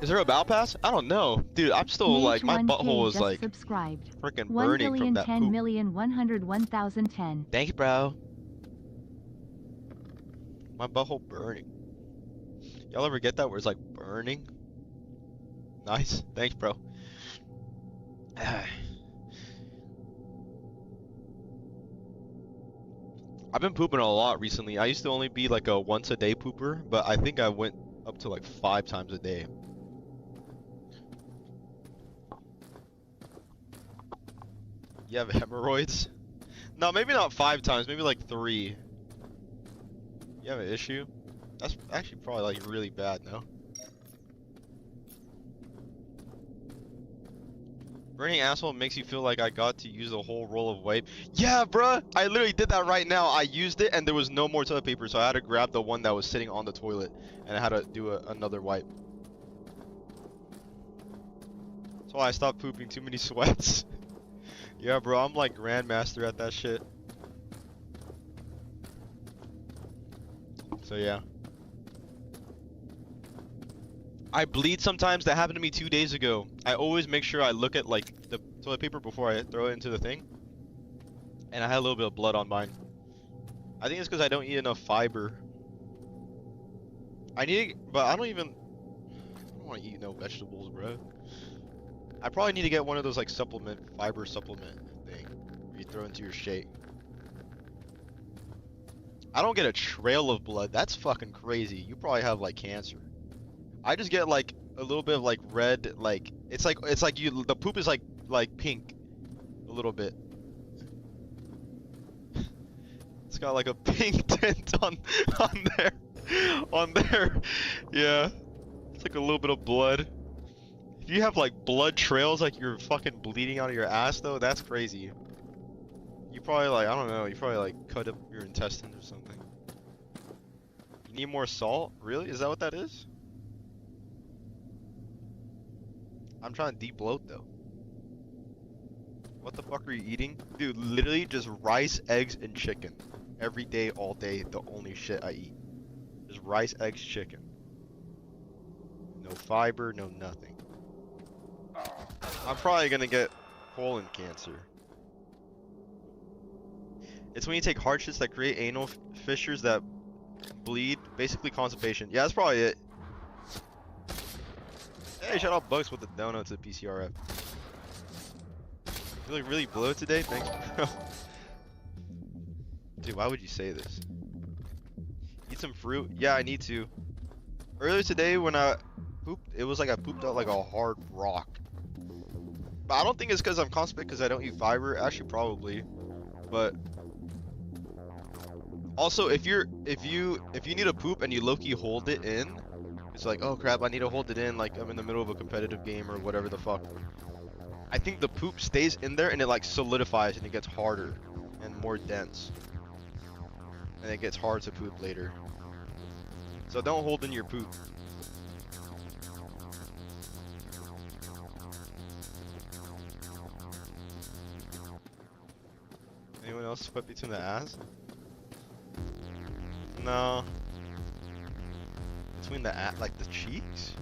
Speaker 1: Is there a battle pass? I don't know. Dude, I'm still like, my butthole is like freaking burning from that poop.
Speaker 19: 1,010,101,010.
Speaker 1: Thank you, bro. My butthole burning. Y'all ever get that where it's like burning? Nice. Thanks, bro. I've been pooping a lot recently. I used to only be like a once a day pooper, but I think I went up to like 5 times a day. You have hemorrhoids? No, maybe not 5 times, maybe like 3. You have an issue? That's actually probably like really bad, no? Burning asshole makes you feel like I got to use the whole roll of wipe. Yeah, bruh! I literally did that right now. I used it and there was no more toilet paper, so I had to grab the one that was sitting on the toilet and I had to do another wipe. That's why I stopped pooping too many sweats. Yeah, bro, I'm like grandmaster at that shit. So yeah. I bleed sometimes. That happened to me 2 days ago. I always make sure I look at like the toilet paper before I throw it into the thing. And I had a little bit of blood on mine. I think it's because I don't eat enough fiber. I need, but I don't want to eat no vegetables, bro. I probably need to get one of those like fiber supplement thing where you throw into your shake. I don't get a trail of blood. That's fucking crazy. You probably have like cancer. I just get like a little bit of like red, like it's like the poop is like pink a little bit. It's got like a pink tint on there. Yeah. It's like a little bit of blood. If you have like blood trails like you're fucking bleeding out of your ass though, that's crazy. You probably like, I don't know, you probably like cut up your intestines or something. You need more salt? Really? Is that what that is? I'm trying to de-bloat though. What the fuck are you eating? Dude, literally just rice, eggs, and chicken. Every day, all day, the only shit I eat. Just rice, eggs, chicken. No fiber, no nothing. I'm probably gonna get colon cancer. It's when you take hard shits that create anal fissures that bleed. Basically constipation. Yeah, that's probably it. Hey, shout out Bucks with the donuts at PCRF. You look really blue today? Thanks, bro. Dude, why would you say this? Eat some fruit? Yeah, I need to. Earlier today when I pooped, it was like I pooped out like a hard rock.
Speaker 3: But I don't think it's because I'm constipated because I don't eat fiber. Actually, probably. But also, if you need to poop and you low-key hold it in, it's like, oh crap, I need to hold it in, like I'm in the middle of a competitive game or whatever the fuck. I think the poop stays in there and it like solidifies and it gets harder and more dense. And it gets hard to poop later. So don't hold in your poop. Anyone else sweat between the ass? No. Between the like the cheeks?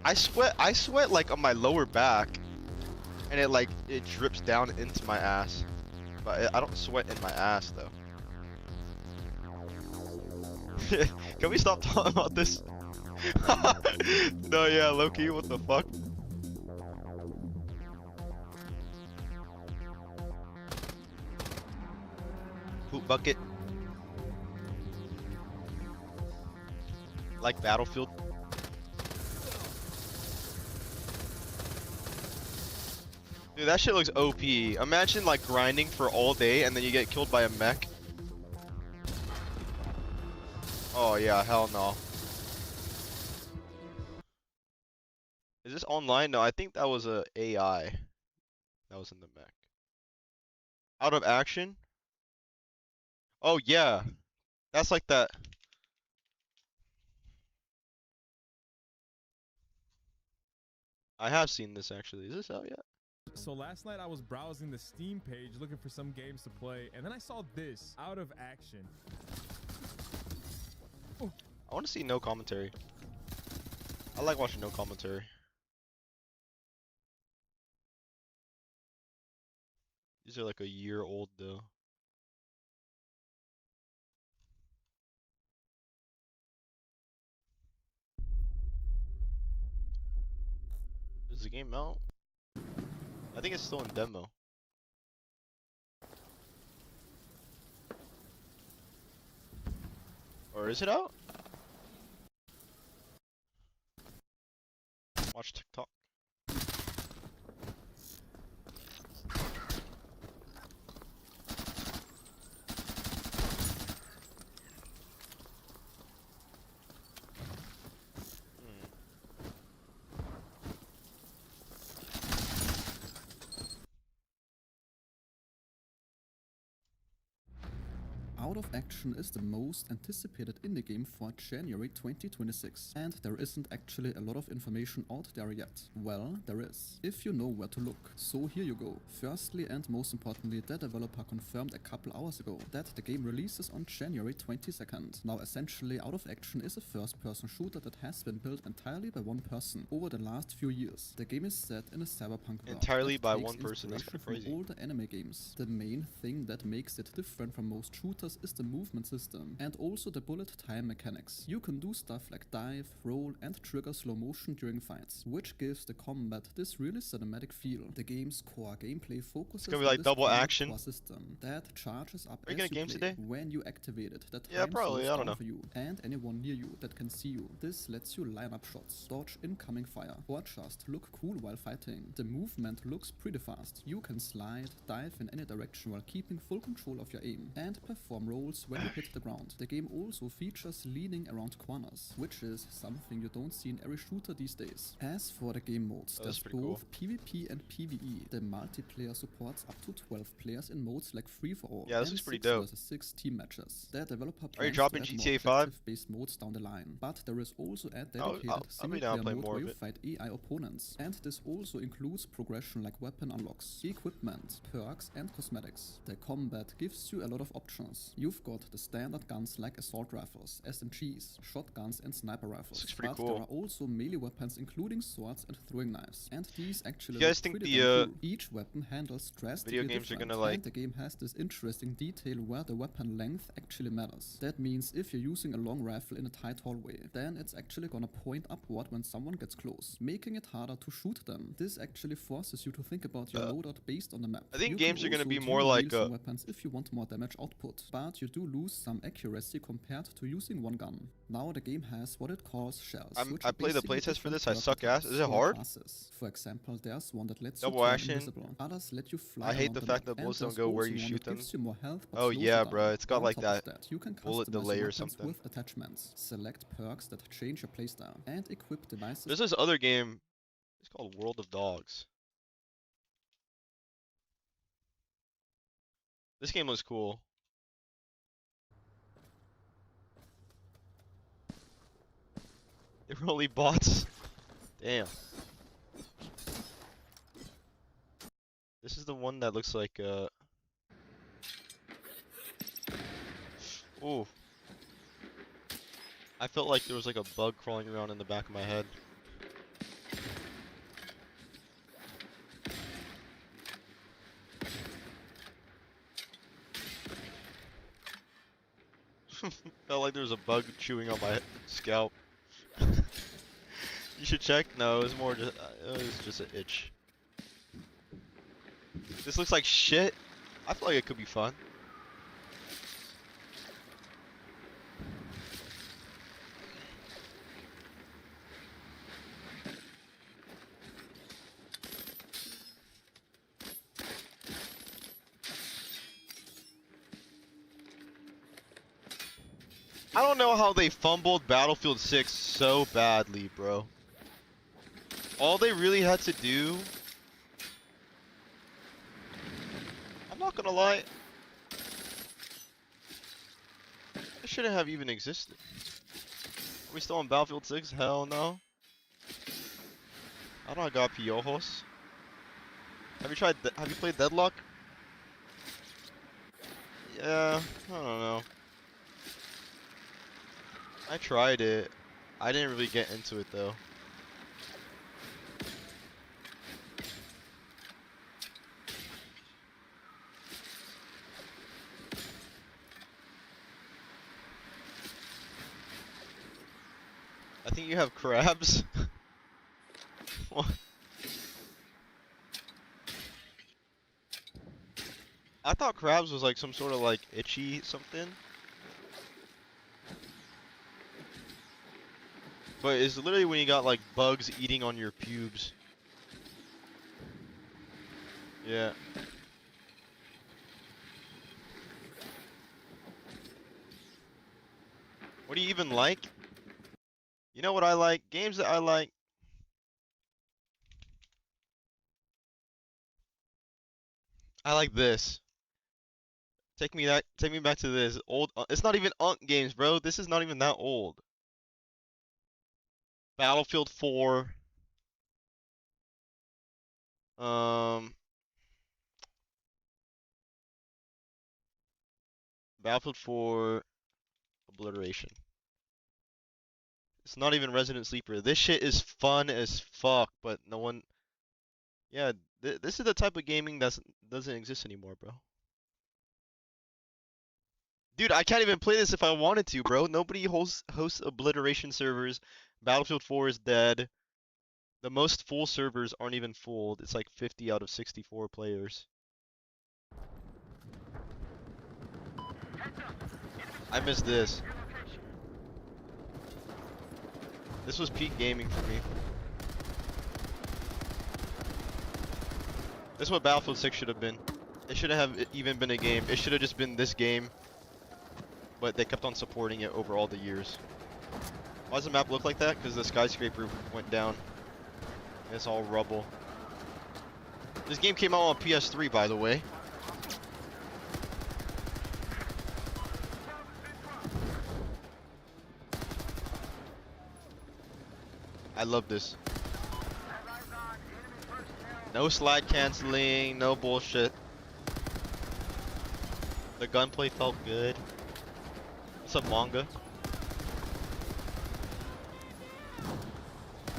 Speaker 3: I sweat like on my lower back, and it drips down into my ass. But I don't sweat in my ass though. Can we stop talking about this? No, yeah, low-key, what the fuck? Poop bucket. Like Battlefield. Dude, that shit looks OP. Imagine like grinding for all day and then you get killed by a mech. Oh yeah, hell no. Is this online? No, I think that was a AI. That was in the mech. Out of action? Oh yeah. That's like that. I have seen this actually. Is this out yet?
Speaker 10: So last night I was browsing the Steam page looking for some games to play, and then I saw this, Out of Action.
Speaker 3: Oh. I want to see no commentary. I like watching no commentary. These are like a year old though. Is the game out? I think it's still in demo. Or is it out? Watch TikTok.
Speaker 20: Out of Action is the most anticipated indie game for January 2026, and there isn't actually a lot of information out there yet. Well, there is, if you know where to look. So here you go. Firstly and most importantly, the developer confirmed a couple hours ago that the game releases on January 22nd. Now essentially, Out of Action is a first-person shooter that has been built entirely by one person over the last few years. The game is set in a cyberpunk world
Speaker 3: entirely
Speaker 20: that
Speaker 3: by
Speaker 20: takes
Speaker 3: one person. That's
Speaker 20: inspiration
Speaker 3: crazy.
Speaker 20: from older anime games. The main thing that makes it different from most shooters is the movement system and also the bullet time mechanics. You can do stuff like dive, roll and trigger slow motion during fights, which gives the combat this really cinematic feel. The game's core gameplay focuses
Speaker 3: on like double action
Speaker 20: core system that charges up
Speaker 3: as you play.
Speaker 20: Today? When you activate it. That
Speaker 3: yeah, probably, I don't know.
Speaker 20: For you and anyone near you that can see you. This lets you line up shots, dodge incoming fire, or just look cool while fighting. The movement looks pretty fast. You can slide, dive in any direction while keeping full control of your aim, and perform rolls when you hit the ground. The game also features leaning around corners, which is something you don't see in every shooter these days. As for the game modes, there's both PvP and PvE. The multiplayer supports up to 12 players in modes like free-for-all.
Speaker 3: Yeah, this looks pretty dope.
Speaker 20: 6 team matches. The developer
Speaker 3: Are you
Speaker 20: plans
Speaker 3: dropping
Speaker 20: to add
Speaker 3: GTA
Speaker 20: more
Speaker 3: 5?
Speaker 20: based modes down the line, but there is also a dedicated
Speaker 3: single-player
Speaker 20: mode where you fight AI opponents, and this also includes progression like weapon unlocks, equipment, perks, and cosmetics. The combat gives you a lot of options. You've got the standard guns like assault rifles, SMGs, shotguns, and sniper rifles. But there are also melee weapons including swords and throwing knives, and these actually look pretty cool. Each weapon handles drastically different, and the game has this interesting detail where the weapon length actually matters. That means if you're using a long rifle in a tight hallway, then it's actually gonna point upward when someone gets close, making it harder to shoot them. This actually forces you to think about your loadout based on the map.
Speaker 3: I think games are gonna be more like
Speaker 20: weapons if you want more damage output, but you do lose some accuracy compared to using one gun. Now the game has what it calls shells.
Speaker 3: I played the playtest for this. I suck ass. Is it hard?
Speaker 20: Classes. For example, there's one that lets
Speaker 3: Double
Speaker 20: you turn
Speaker 3: action.
Speaker 20: invisible. Others let you fly
Speaker 3: I hate the fact that bullets don't go where you shoot them.
Speaker 20: You more health, but
Speaker 3: oh yeah, bro. It's got
Speaker 20: on
Speaker 3: like that
Speaker 20: you can
Speaker 3: bullet delay or something.
Speaker 20: With attachments. Select perks that change your playstyle and equip devices.
Speaker 3: There's this other game. It's called World of Dogs. This game looks cool. They were only bots. Damn. This is the one that looks like Ooh. I felt like there was like a bug crawling around in the back of my head. Felt like there was a bug chewing on my scalp. You should check. No, it was more just it was just an itch. This looks like shit. I feel like it could be fun. I don't know how they fumbled Battlefield 6 so badly, bro. All they really had to do... I'm not gonna lie. It shouldn't have even existed. Are we still on Battlefield 6? Hell no. I don't got piojos. Have you played Deadlock? Yeah, I don't know. I tried it. I didn't really get into it though. I think you have crabs. What? I thought crabs was like some sort of like itchy something. But it's literally when you got like bugs eating on your pubes. Yeah. What do you even like? You know what I like? Games that I like. I like this. Take me back to this old. It's not even UNC games, bro. This is not even that old. Battlefield 4. Battlefield 4 Obliteration. It's not even Resident Sleeper. This shit is fun as fuck, but no one... Yeah, this is the type of gaming that doesn't exist anymore, bro. Dude, I can't even play this if I wanted to, bro. Nobody hosts Obliteration servers. Battlefield 4 is dead. The most full servers aren't even full. It's like 50 out of 64 players. I miss this. This was peak gaming for me. This is what Battlefield 6 should have been. It shouldn't have even been a game. It should have just been this game. But they kept on supporting it over all the years. Why does the map look like that? Because the skyscraper went down. It's all rubble. This game came out on PS3, by the way. I love this. No slide canceling, no bullshit. The gunplay felt good. What's up, manga?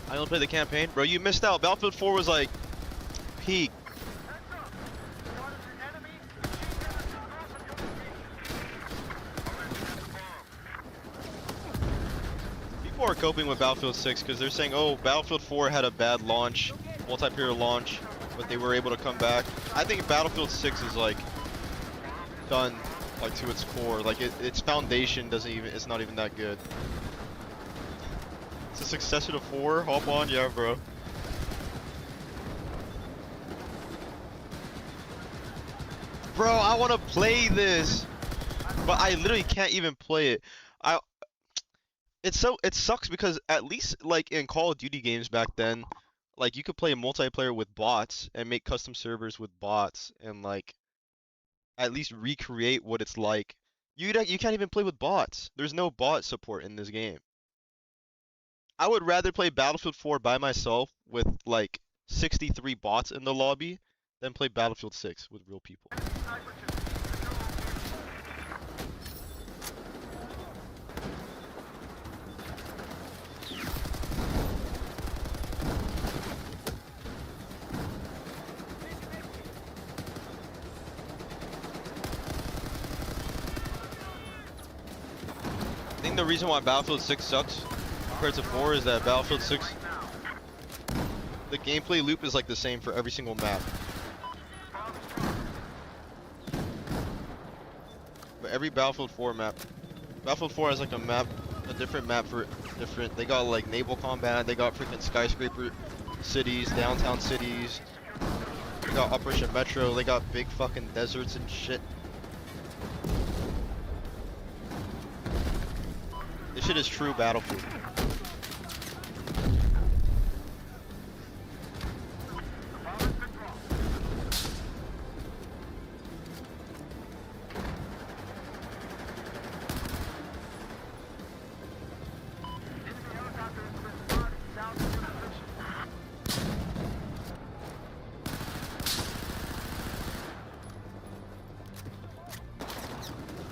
Speaker 3: I don't play the campaign. Bro, you missed out. Battlefield 4 was like peak. People are coping with Battlefield 6 because they're saying, oh, Battlefield 4 had a bad launch, multiplayer launch, but they were able to come back. I think Battlefield 6 is like done. like to its core. Like its foundation doesn't even, it's not even that good. It's a successor to 4. Hop on, yeah, bro. Bro, I want to play this, but I literally can't even play it. It sucks because at least like in Call of Duty games back then, like you could play multiplayer with bots and make custom servers with bots and like at least recreate what it's like. You can't even play with bots. There's no bot support in this game. I would rather play Battlefield 4 by myself with like 63 bots in the lobby than play Battlefield 6 with real people. I think the reason why Battlefield 6 sucks compared to 4 is that Battlefield 6, the gameplay loop is like the same for every single map. But every Battlefield 4 map, Battlefield 4 has like a different map for different, they got like naval combat, they got freaking skyscraper cities, downtown cities, they got Operation Metro, they got big fucking deserts and shit. This shit is true Battlefield.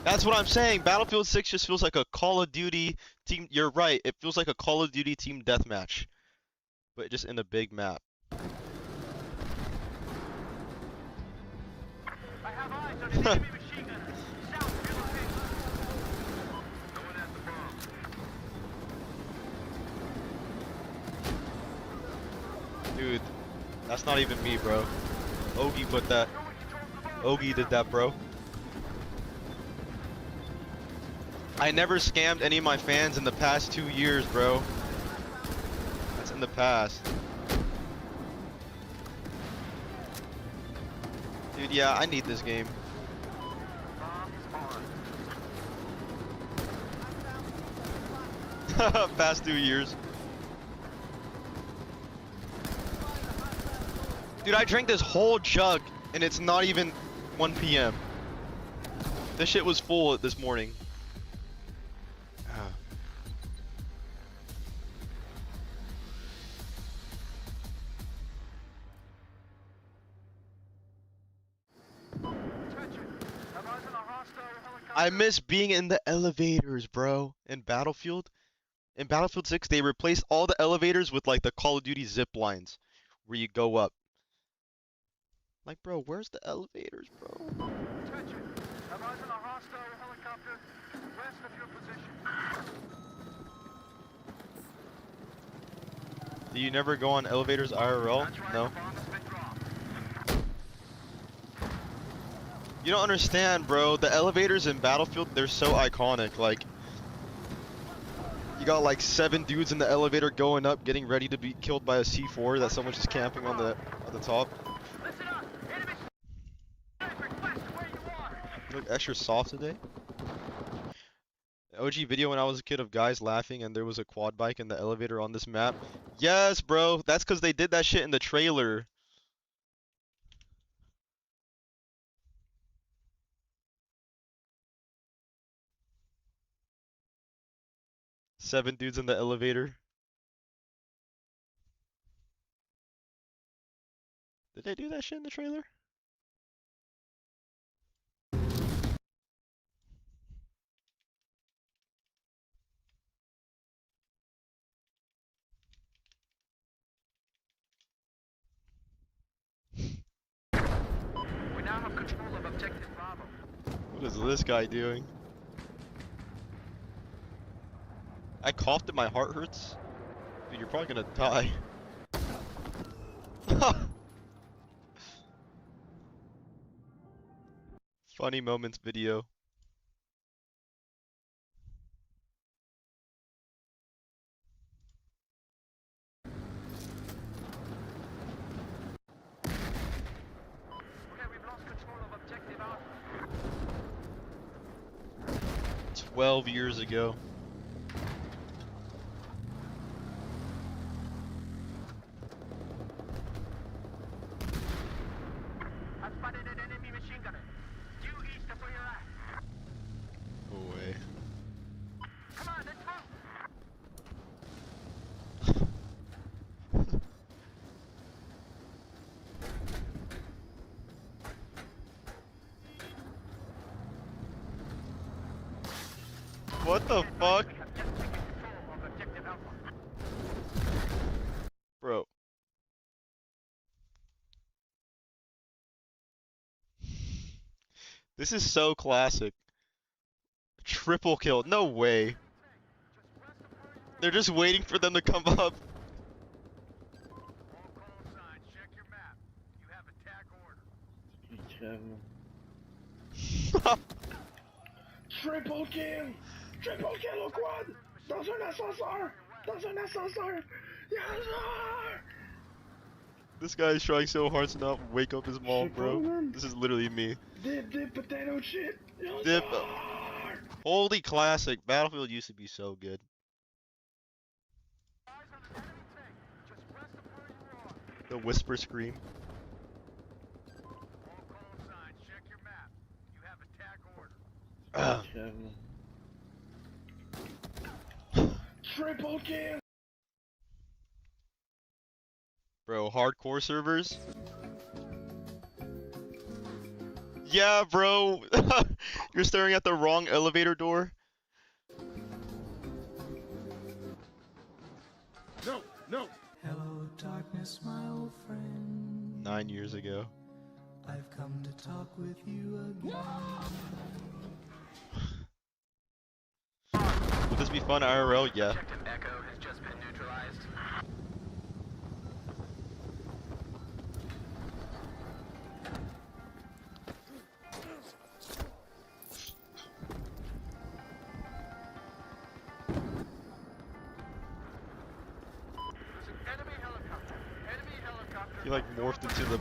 Speaker 3: That's what I'm saying. Battlefield 6 just feels like a Call of Duty team. You're right. It feels like a Call of Duty team deathmatch, but just in a big map. Dude, that's not even me, bro. Ogie put that. Ogie did that, bro. I never scammed any of my fans in the past 2 years, bro. That's in the past. Dude, yeah, I need this game. Past 2 years. Dude, I drank this whole jug and it's not even 1 PM. This shit was full this morning. I miss being in the elevators, bro. In Battlefield 6, they replaced all the elevators with like the Call of Duty zip lines, where you go up. Like, bro, where's the elevators, bro? Do you never go on elevators IRL? No. You don't understand, bro. The elevators in Battlefield, they're so iconic. Like, you got like 7 dudes in the elevator going up, getting ready to be killed by a C4 that someone's just camping on the top. You look extra soft today. OG video when I was a kid of guys laughing and there was a quad bike in the elevator on this map. Yes, bro. That's because they did that shit in the trailer. Seven dudes in the elevator. Did they do that shit in the trailer?
Speaker 11: We now have control of objective Bravo.
Speaker 3: What is this guy doing? I coughed and my heart hurts. Dude, you're probably gonna die. Funny moments video. 12 years ago.
Speaker 11: I spotted an enemy machine gunner. Due east of where you're at.
Speaker 3: Go away.
Speaker 11: Come on, let's move.
Speaker 3: What the fuck? Bro. This is so classic. Triple kill. No way. They're just waiting for them to come up.
Speaker 9: Triple kill! Triple kill au quad! Dans un ascenseur! Dans un ascenseur! Yes, sir!
Speaker 3: This guy is trying so hard to not wake up his mom, bro. This is literally me.
Speaker 9: Dip, dip, potato chip! Yes,
Speaker 3: Dip.
Speaker 9: sir!
Speaker 3: Holy classic. Battlefield used to be so good. The whisper scream.
Speaker 9: Triple kill!
Speaker 3: Bro, hardcore servers? Yeah, bro. You're staring at the wrong elevator door.
Speaker 9: No, no!
Speaker 21: Hello, darkness, my old friend.
Speaker 3: 9 years ago.
Speaker 21: I've come to talk with you again.
Speaker 3: Would this be fun IRL? Yeah.
Speaker 21: Echo has just been neutralized.
Speaker 3: He like morphed into the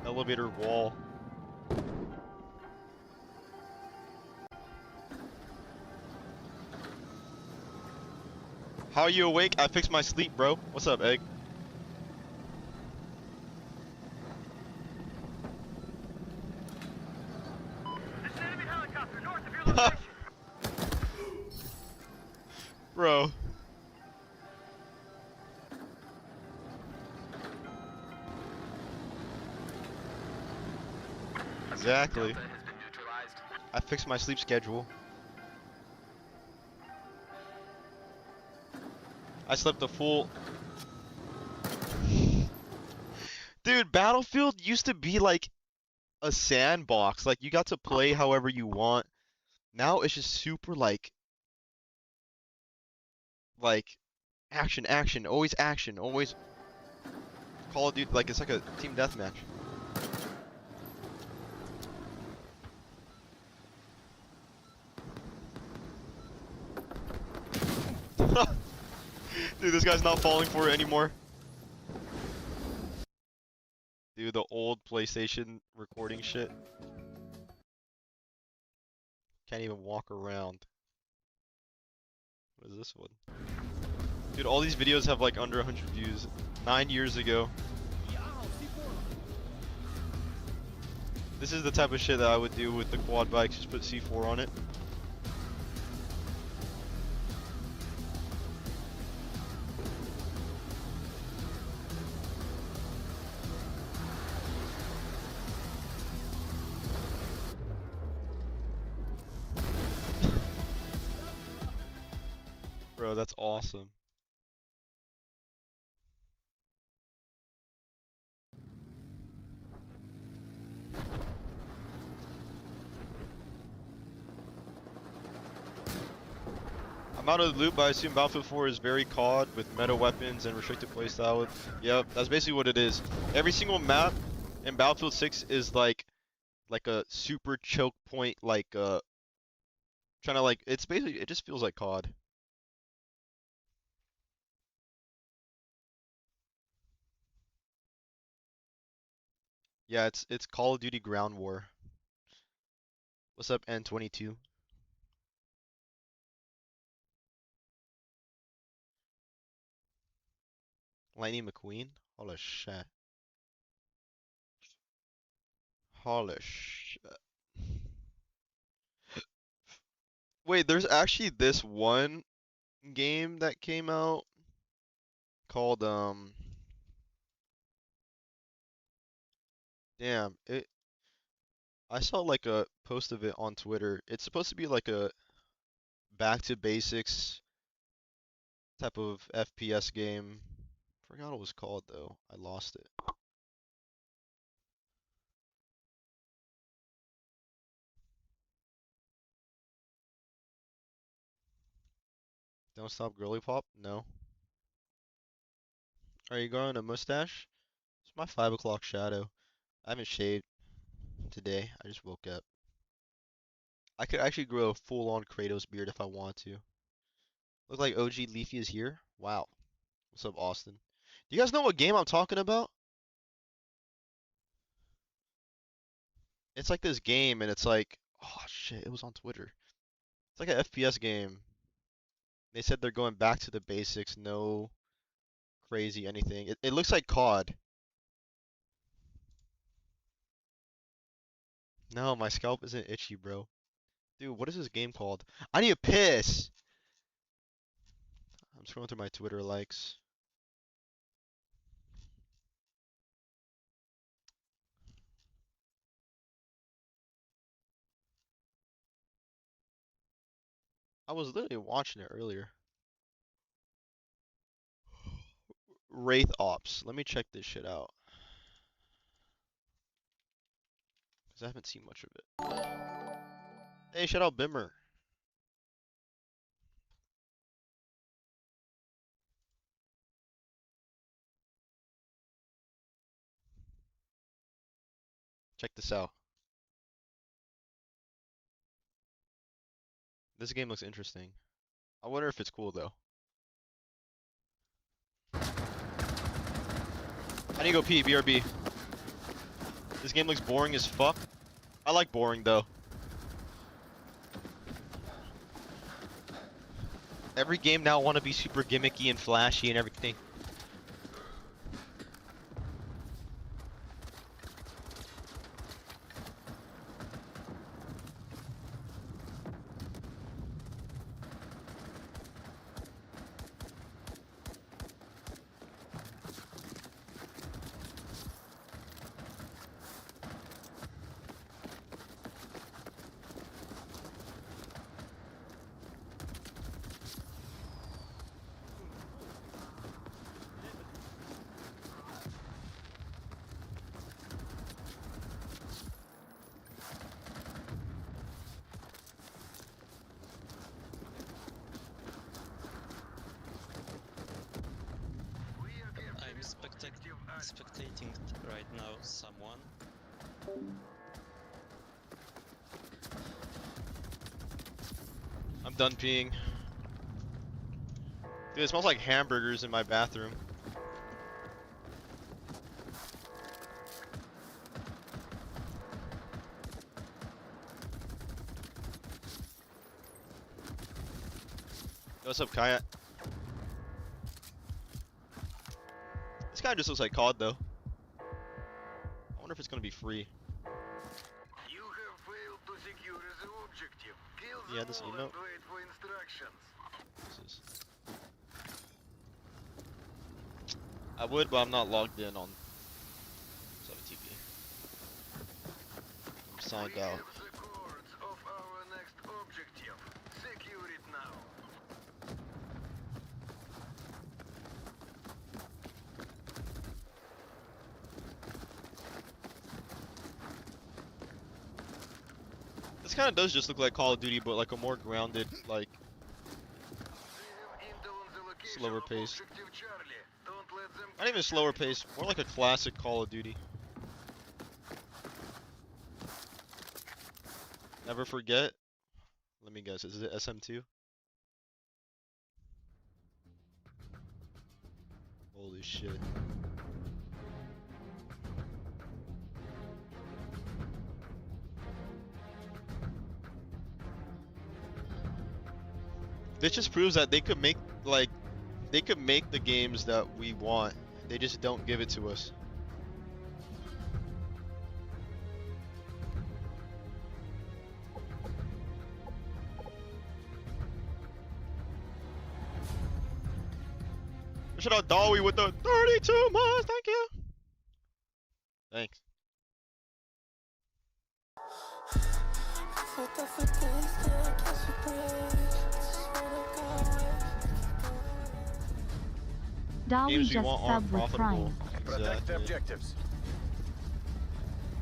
Speaker 3: elevator wall. How are you awake? I fixed my sleep, bro. What's up, Egg?
Speaker 11: There's an enemy helicopter north of your location.
Speaker 3: Bro. Exactly. I fixed my sleep schedule. I slept a full... Dude, Battlefield used to be like a sandbox. Like, you got to play however you want. Now it's just super like action, action, always Call of Duty, like it's like a team deathmatch. Dude, this guy's not falling for it anymore. Dude, the old PlayStation recording shit. Can't even walk around. What is this one? Dude, all these videos have like under 100 views. 9 years ago. This is the type of shit that I would do with the quad bikes. Just put C4 on it. Bro, that's awesome. I'm out of the loop, but I assume Battlefield 4 is very COD with meta weapons and restricted playstyle. Yep, that's basically what it is. Every single map in Battlefield 6 is like a super choke point, trying to it's basically, it just feels like COD. Yeah, it's Call of Duty Ground War. What's up, N22?
Speaker 1: Lightning McQueen? Holy shit. Holy shit. Wait, there's actually this one game that came out called damn, I saw like a post of it on Twitter. It's supposed to be like a back to basics type of FPS game. Forgot what it was called though. I lost it. Don't stop girly pop? No. Are you growing a mustache? It's my 5 o'clock shadow. I haven't shaved today. I just woke up. I could actually grow a full-on Kratos beard if I want to. Look like OG Leafy is here? Wow. What's up, Austin? Do you guys know what game I'm talking about? It's like this game, and it's like, oh shit, it was on Twitter. It's like an FPS game. They said they're going back to the basics, no crazy anything. It looks like COD. No, my scalp isn't itchy, bro. Dude, what is this game called? I need a piss! I'm scrolling through my Twitter likes. I was literally watching it earlier. Wraith Ops. Let me check this shit out. Because I haven't seen much of it. Hey, shout out Bimmer. Check this out. This game looks interesting. I wonder if it's cool though. I need to go pee, BRB. This game looks boring as fuck. I like boring though. Every game now want to be super gimmicky and flashy and everything.
Speaker 4: Spectating right now someone.
Speaker 1: I'm done peeing. Dude, it smells like hamburgers in my bathroom. What's up, Kaya? This guy just looks like COD though. I wonder if it's gonna be free.
Speaker 11: You have failed to secure the objective. Kill
Speaker 1: Yeah,
Speaker 11: them
Speaker 1: this
Speaker 11: all
Speaker 1: emote.
Speaker 11: and wait for instructions.
Speaker 1: I would, but I'm not logged in on 7TV. I'm signed
Speaker 11: We
Speaker 1: out.
Speaker 11: have the codes of our next objective. Secure it now.
Speaker 1: This kind of does just look like Call of Duty, but like a more grounded, like slower pace. Not even slower pace, more like a classic Call of Duty. Never forget. Let me guess, is it SM2? Holy shit. This just proves that they could make the games that we want They just don't give it to us. Shout out Dolly with the 32 months. Thank you. Thanks.
Speaker 19: Dolly
Speaker 1: Games we
Speaker 19: just
Speaker 1: want aren't
Speaker 19: subbed with
Speaker 1: profitable.
Speaker 19: Prime.
Speaker 11: Protect the objectives.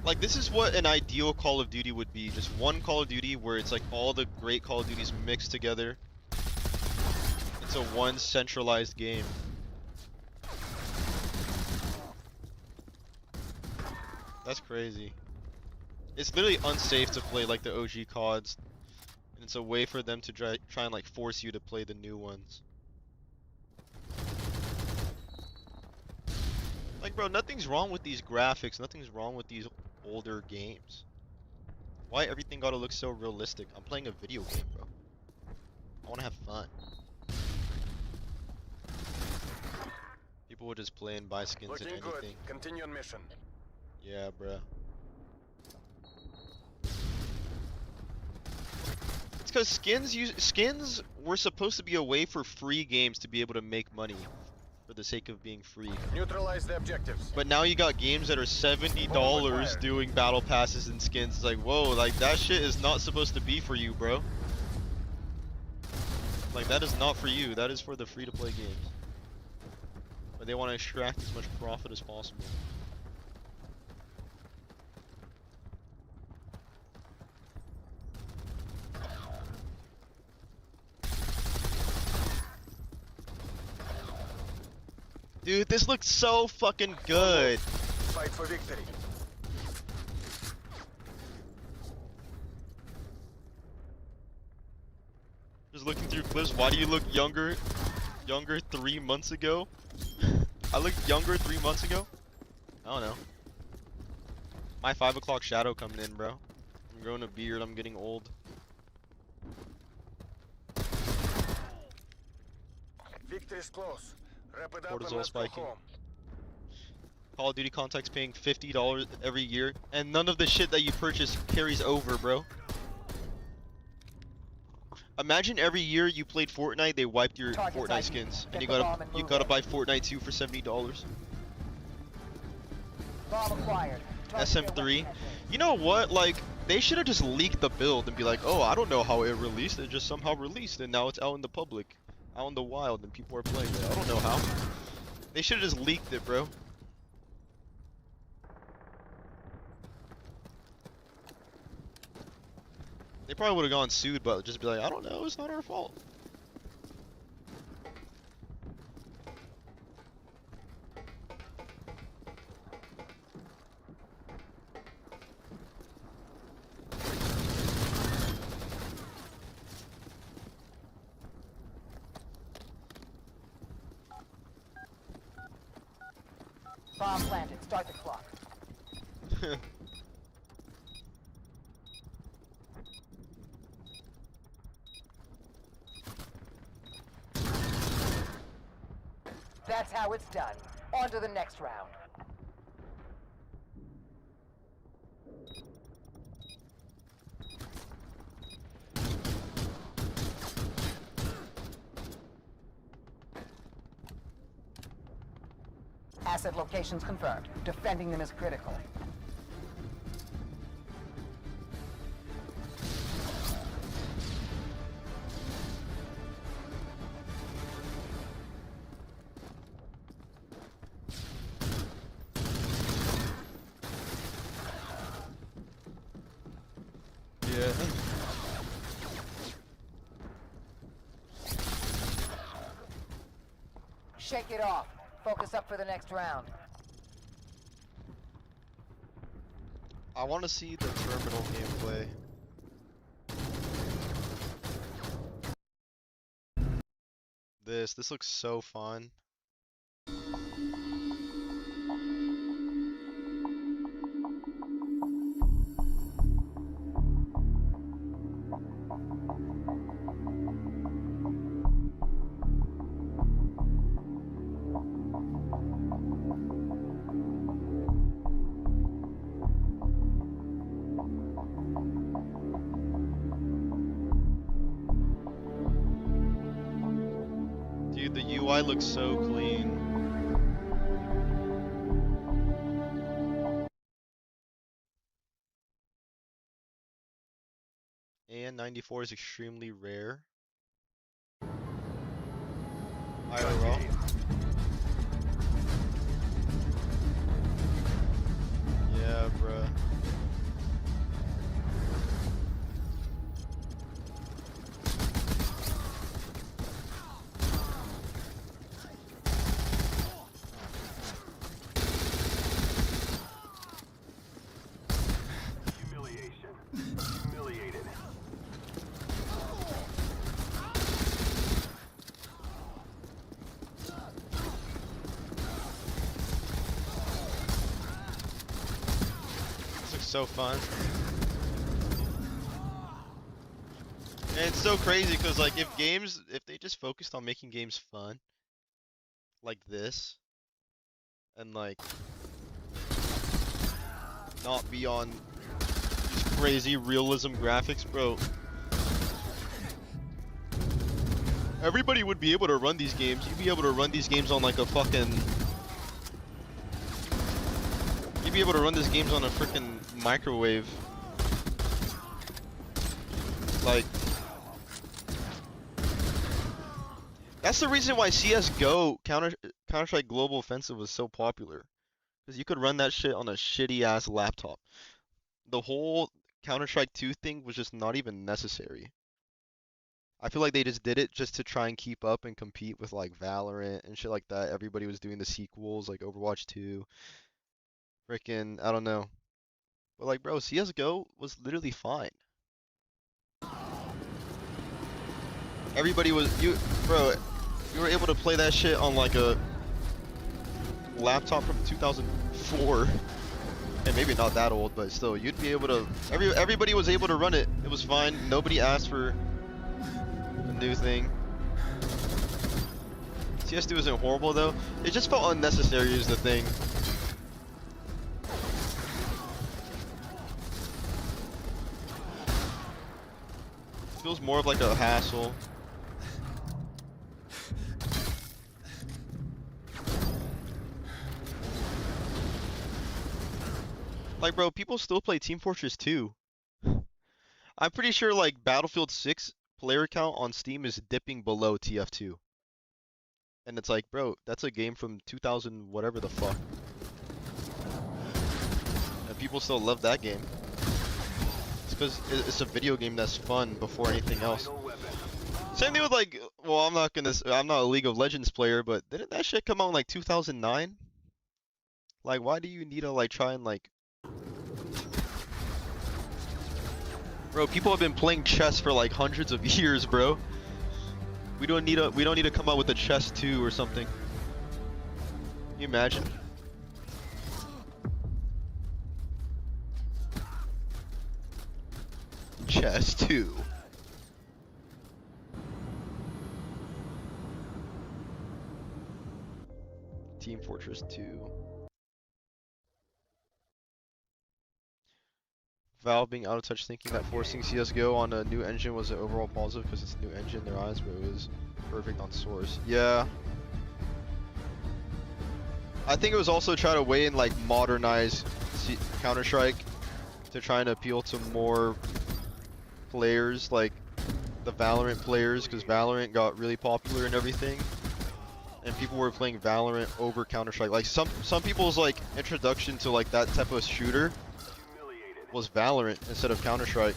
Speaker 1: Like, this is what an ideal Call of Duty would be. Just one Call of Duty where it's like all the great Call of Duties mixed together. It's a one centralized game. That's crazy. It's literally unsafe to play like the OG CODs. And it's a way for them to try and like force you to play the new ones. Like, bro, nothing's wrong with these graphics. Nothing's wrong with these older games. Why everything gotta look so realistic? I'm playing a video game, bro. I wanna have fun. People will just play and buy skins and
Speaker 11: Looking
Speaker 1: anything.
Speaker 11: good. Continue on mission.
Speaker 1: Yeah, bro. It's because skins were supposed to be a way for free games to be able to make money for the sake of being free.
Speaker 11: Neutralize the objectives.
Speaker 1: But now you got games that are $70 doing battle passes and skins. It's like, whoa, like that shit is not supposed to be for you, bro. Like, that is not for you. That is for the free-to-play games. But they want to extract as much profit as possible. Dude, this looks so fucking good.
Speaker 11: Fight for victory.
Speaker 1: Just looking through clips, why do you look younger 3 months ago? I looked younger 3 months ago? I don't know. My 5 o'clock shadow coming in, bro. I'm growing a beard, I'm getting old.
Speaker 11: Victory's close. Wrap it up and
Speaker 1: Cortisol
Speaker 11: let's go
Speaker 1: spiking.
Speaker 11: home.
Speaker 1: Call of Duty Contact's paying $50 every year, and none of the shit that you purchase carries over, bro. Imagine every year you played Fortnite, they wiped your Fortnite skins, and you gotta buy Fortnite 2 for $70.
Speaker 2: Bomb acquired.
Speaker 1: SM3. You know what? Like, they should have just leaked the build and be like, oh, I don't know how it released. It just somehow released, and now it's out in the public, out in the wild, and people are playing it. I don't know how. They should have just leaked it, bro. They probably would have gone sued, but just be like, I don't know, it's not our fault.
Speaker 2: Bomb planted. Start the clock. That's how it's done. On to the next round. Asset locations confirmed. Defending them is critical.
Speaker 1: Yeah.
Speaker 2: Shake it off. Focus up for the next round.
Speaker 1: I want to see the terminal gameplay. This looks so fun.
Speaker 3: UI looks so clean. AN94 is extremely rare. IRL. Yeah, bruh. So fun. And it's so crazy because like if they just focused on making games fun like this and like not be on these crazy realism graphics, bro, everybody would be able to run these games. You'd be able to run these games on like a fucking you'd be able to run these games on a freaking microwave. Like, that's the reason why CS:GO Counter-Strike Global Offensive was so popular, because you could run that shit on a shitty ass laptop. The whole Counter-Strike 2 thing was just not even necessary. I feel like they just did it just to try and keep up and compete with like Valorant and shit like that. Everybody was doing the sequels like Overwatch 2. Freaking, I don't know. But like, bro, CS:GO was literally fine. Everybody was, bro, you were able to play that shit on like a laptop from 2004. And maybe not that old, but still, you'd be able to, everybody was able to run it. It was fine. Nobody asked for a new thing. CS2 isn't horrible though. It just felt unnecessary is the thing. Feels more of like a hassle. Like, bro, people still play Team Fortress 2. I'm pretty sure like Battlefield 6 player count on Steam is dipping below TF2. And it's like, bro, that's a game from 2000 whatever the fuck. And people still love that game. Because it's a video game that's fun before anything else. Same thing with like, well, I'm not a League of Legends player, but didn't that shit come out in like 2009? Like, why do you need to like try and like, bro, people have been playing chess for like hundreds of years, bro. We don't need to come out with a chess 2 or something. Can you imagine? Chess 2. Team Fortress 2. Valve being out of touch, thinking that forcing CS:GO on a new engine was an overall positive because it's a new engine in their eyes, but it was perfect on Source. Yeah. I think it was also trying to weigh in like modernize Counter-Strike to try and appeal to more players, like the Valorant players, because Valorant got really popular and everything, and people were playing Valorant over Counter-Strike. Like some people's like introduction to like that type of shooter was Valorant instead of Counter-Strike.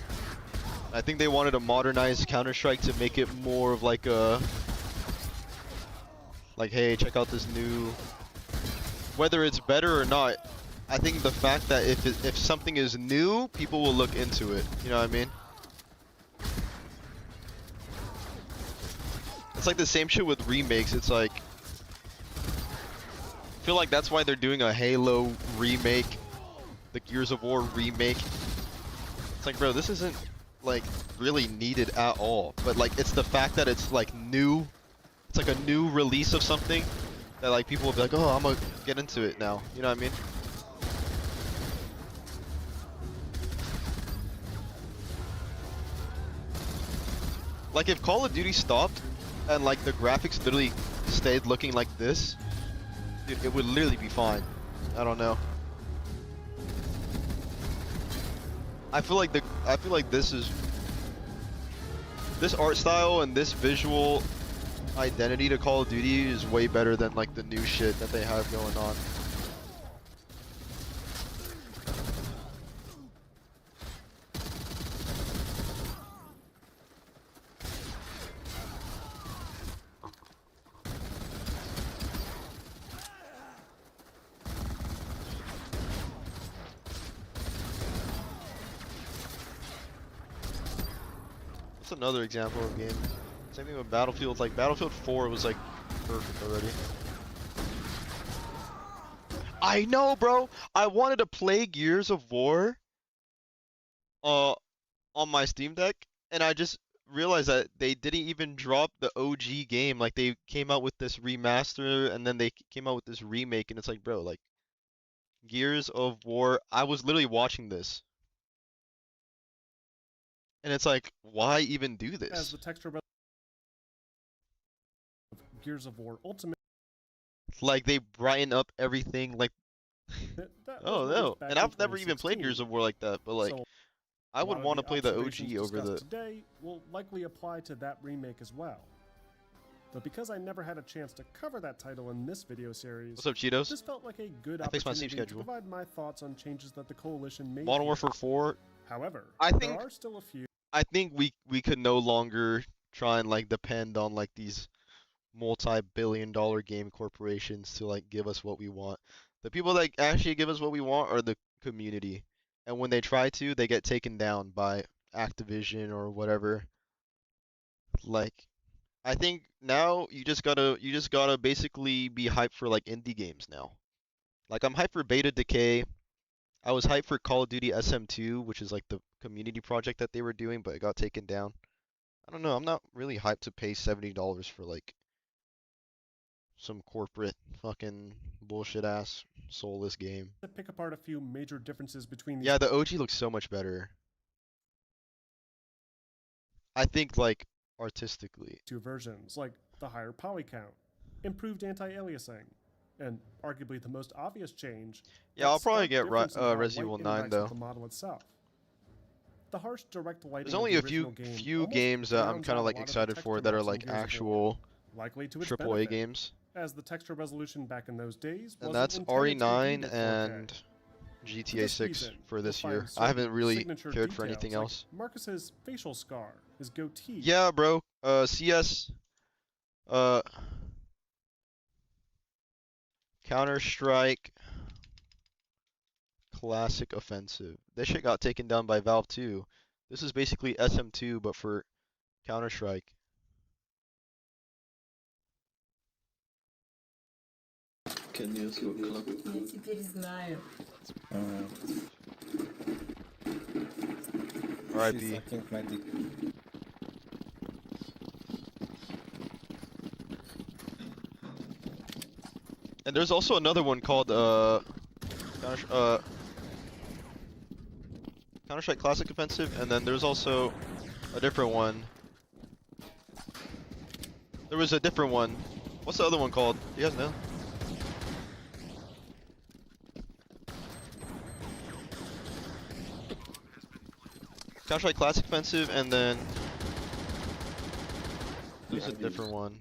Speaker 3: I think they wanted to modernize Counter-Strike to make it more of like a, like, hey, check out this new, whether it's better or not. I think the fact that if something is new, people will look into it. You know what I mean? It's like the same shit with remakes. It's like, I feel like that's why they're doing a Halo remake, the Gears of War remake. It's like, bro, this isn't like really needed at all. But like, it's the fact that it's like new. It's like a new release of something that like people will be like, oh, I'm gonna get into it now. You know what I mean? Like if Call of Duty stopped and like the graphics literally
Speaker 1: stayed looking like this, dude, it would literally be fine. I don't know. I feel like this art style and this visual identity to Call of Duty is way better than like the new shit that they have going on. That's another example of a game. Same thing with Battlefield. Like Battlefield 4 was like perfect already. I know, bro. I wanted to play Gears of War on my Steam Deck, and I just realized that they didn't even drop the OG game. Like they came out with this remaster and then they came out with this remake, and it's like, bro, like Gears of War, I was literally watching this. And it's like, why even do this?
Speaker 6: As the texture of Gears of War Ultimate.
Speaker 1: Like they brighten up everything like oh no. And I've never even played Gears of War like that, but like
Speaker 6: So,
Speaker 1: I would want to play the OG
Speaker 6: observations
Speaker 1: over the
Speaker 6: discussed today will likely apply to that remake as well. But because I never had a chance to cover that title in this video series,
Speaker 1: What's up, Cheetos?
Speaker 6: this felt like a good
Speaker 1: I fixed my
Speaker 6: opportunity
Speaker 1: sleep
Speaker 6: to
Speaker 1: schedule.
Speaker 6: provide my thoughts on changes that the Coalition made.
Speaker 1: Modern
Speaker 6: here.
Speaker 1: Warfare 4.
Speaker 6: However,
Speaker 1: I
Speaker 6: there
Speaker 1: think
Speaker 6: are still a few.
Speaker 1: I think we could no longer try and like depend on like these multi-billion-dollar game corporations to like give us what we want. The people that actually give us what we want are the community. And when they try to, they get taken down by Activision or whatever. Like I think now you just gotta basically be hyped for like indie games now. Like I'm hyped for Beta Decay. I was hyped for Call of Duty SM2, which is like the community project that they were doing, but it got taken down. I don't know, I'm not really hyped to pay $70 for like some corporate fucking bullshit ass soulless game.
Speaker 6: To pick apart a few major differences between these
Speaker 1: Yeah, the OG looks so much better. I think like artistically.
Speaker 6: two versions, like the higher poly count, improved anti-aliasing, and arguably the most obvious change.
Speaker 1: Yeah, I'll
Speaker 6: that
Speaker 1: probably
Speaker 6: stark
Speaker 1: get
Speaker 6: difference in how
Speaker 1: Resident
Speaker 6: light
Speaker 1: Evil 9
Speaker 6: interacts
Speaker 1: though.
Speaker 6: with the model itself. The harsh direct lighting
Speaker 1: There's only
Speaker 6: of
Speaker 1: a
Speaker 6: the original game
Speaker 1: few
Speaker 6: almost
Speaker 1: games that I'm
Speaker 6: drowns
Speaker 1: kind
Speaker 6: out
Speaker 1: of
Speaker 6: a
Speaker 1: like
Speaker 6: lot of the
Speaker 1: excited for
Speaker 6: texture
Speaker 1: that are
Speaker 6: maps in
Speaker 1: like
Speaker 6: Gears of War,
Speaker 1: actual
Speaker 6: likely to its
Speaker 1: AAA
Speaker 6: benefit,
Speaker 1: games.
Speaker 6: as the texture resolution back in those days
Speaker 1: And
Speaker 6: wasn't
Speaker 1: that's
Speaker 6: intended to
Speaker 1: RE9
Speaker 6: compete at 4K.
Speaker 1: and
Speaker 6: For
Speaker 1: GTA
Speaker 6: this
Speaker 1: 6
Speaker 6: reason,
Speaker 1: for this
Speaker 6: you'll
Speaker 1: year.
Speaker 6: find
Speaker 1: I haven't
Speaker 6: certain
Speaker 1: really
Speaker 6: signature
Speaker 1: cared for anything
Speaker 6: details,
Speaker 1: else.
Speaker 6: like Marcus's facial scar, his goatee.
Speaker 1: Yeah, bro. CS. Counter-Strike. Classic Offensive. This shit got taken down by Valve too. This is basically SM2 but for Counter-Strike.
Speaker 22: Can you use your clock?
Speaker 23: Я теперь знаю.
Speaker 1: RIP.
Speaker 22: She's sucking my dick.
Speaker 1: And there's also another one called Counter-Strike Classic Offensive, and then there's also a different one. There was a different one. What's the other one called? Do you guys know? Counter-Strike Classic Offensive, and then there's a different one.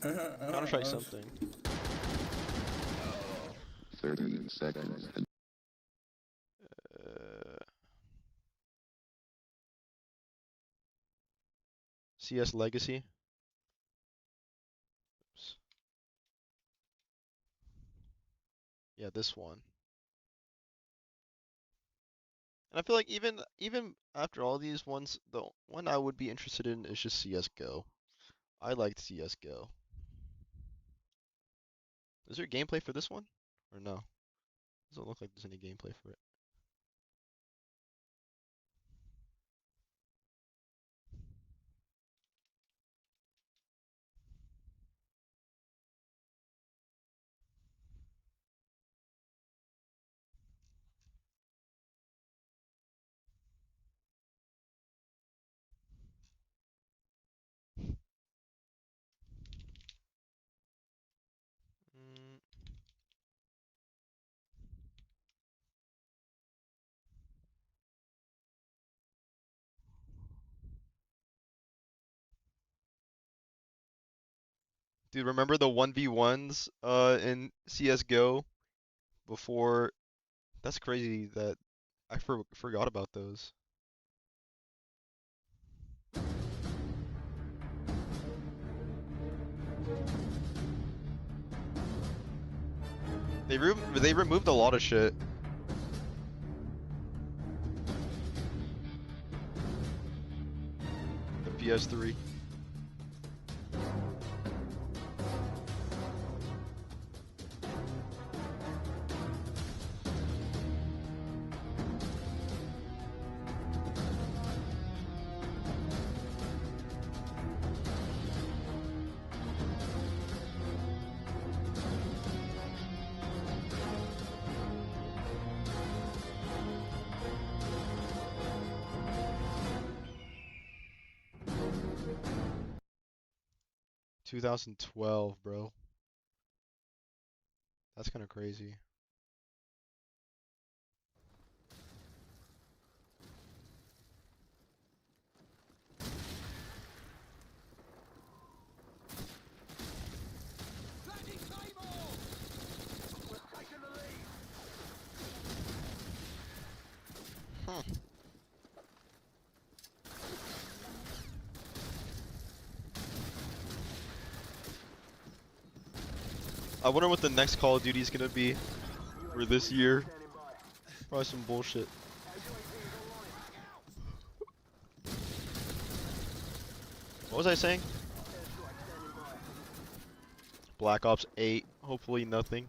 Speaker 1: Counter-Strike something.
Speaker 22: 30 seconds.
Speaker 1: CS Legacy. Oops. Yeah, this one. And I feel like even after all these ones, the one I would be interested in is just CS:GO. I liked CS:GO. Is there gameplay for this one? Or no? Doesn't look like there's any gameplay for it. Dude, remember the 1v1s in CS:GO before? That's crazy that I forgot about those. They removed a lot of shit. The PS3. $2012, bro. That's kind of crazy. Huh. I wonder what the next Call of Duty is gonna be for this year. Probably some bullshit. What was I saying? Black Ops 8. Hopefully nothing.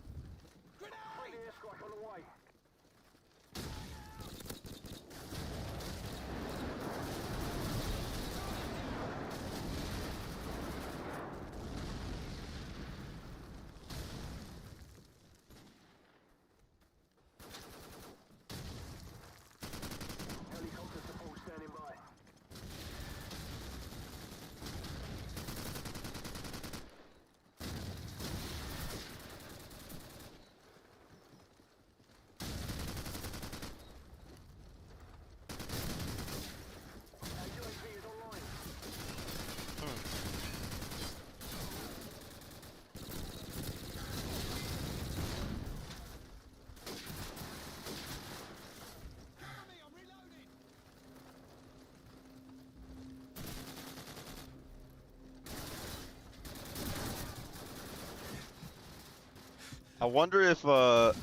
Speaker 1: I wonder if I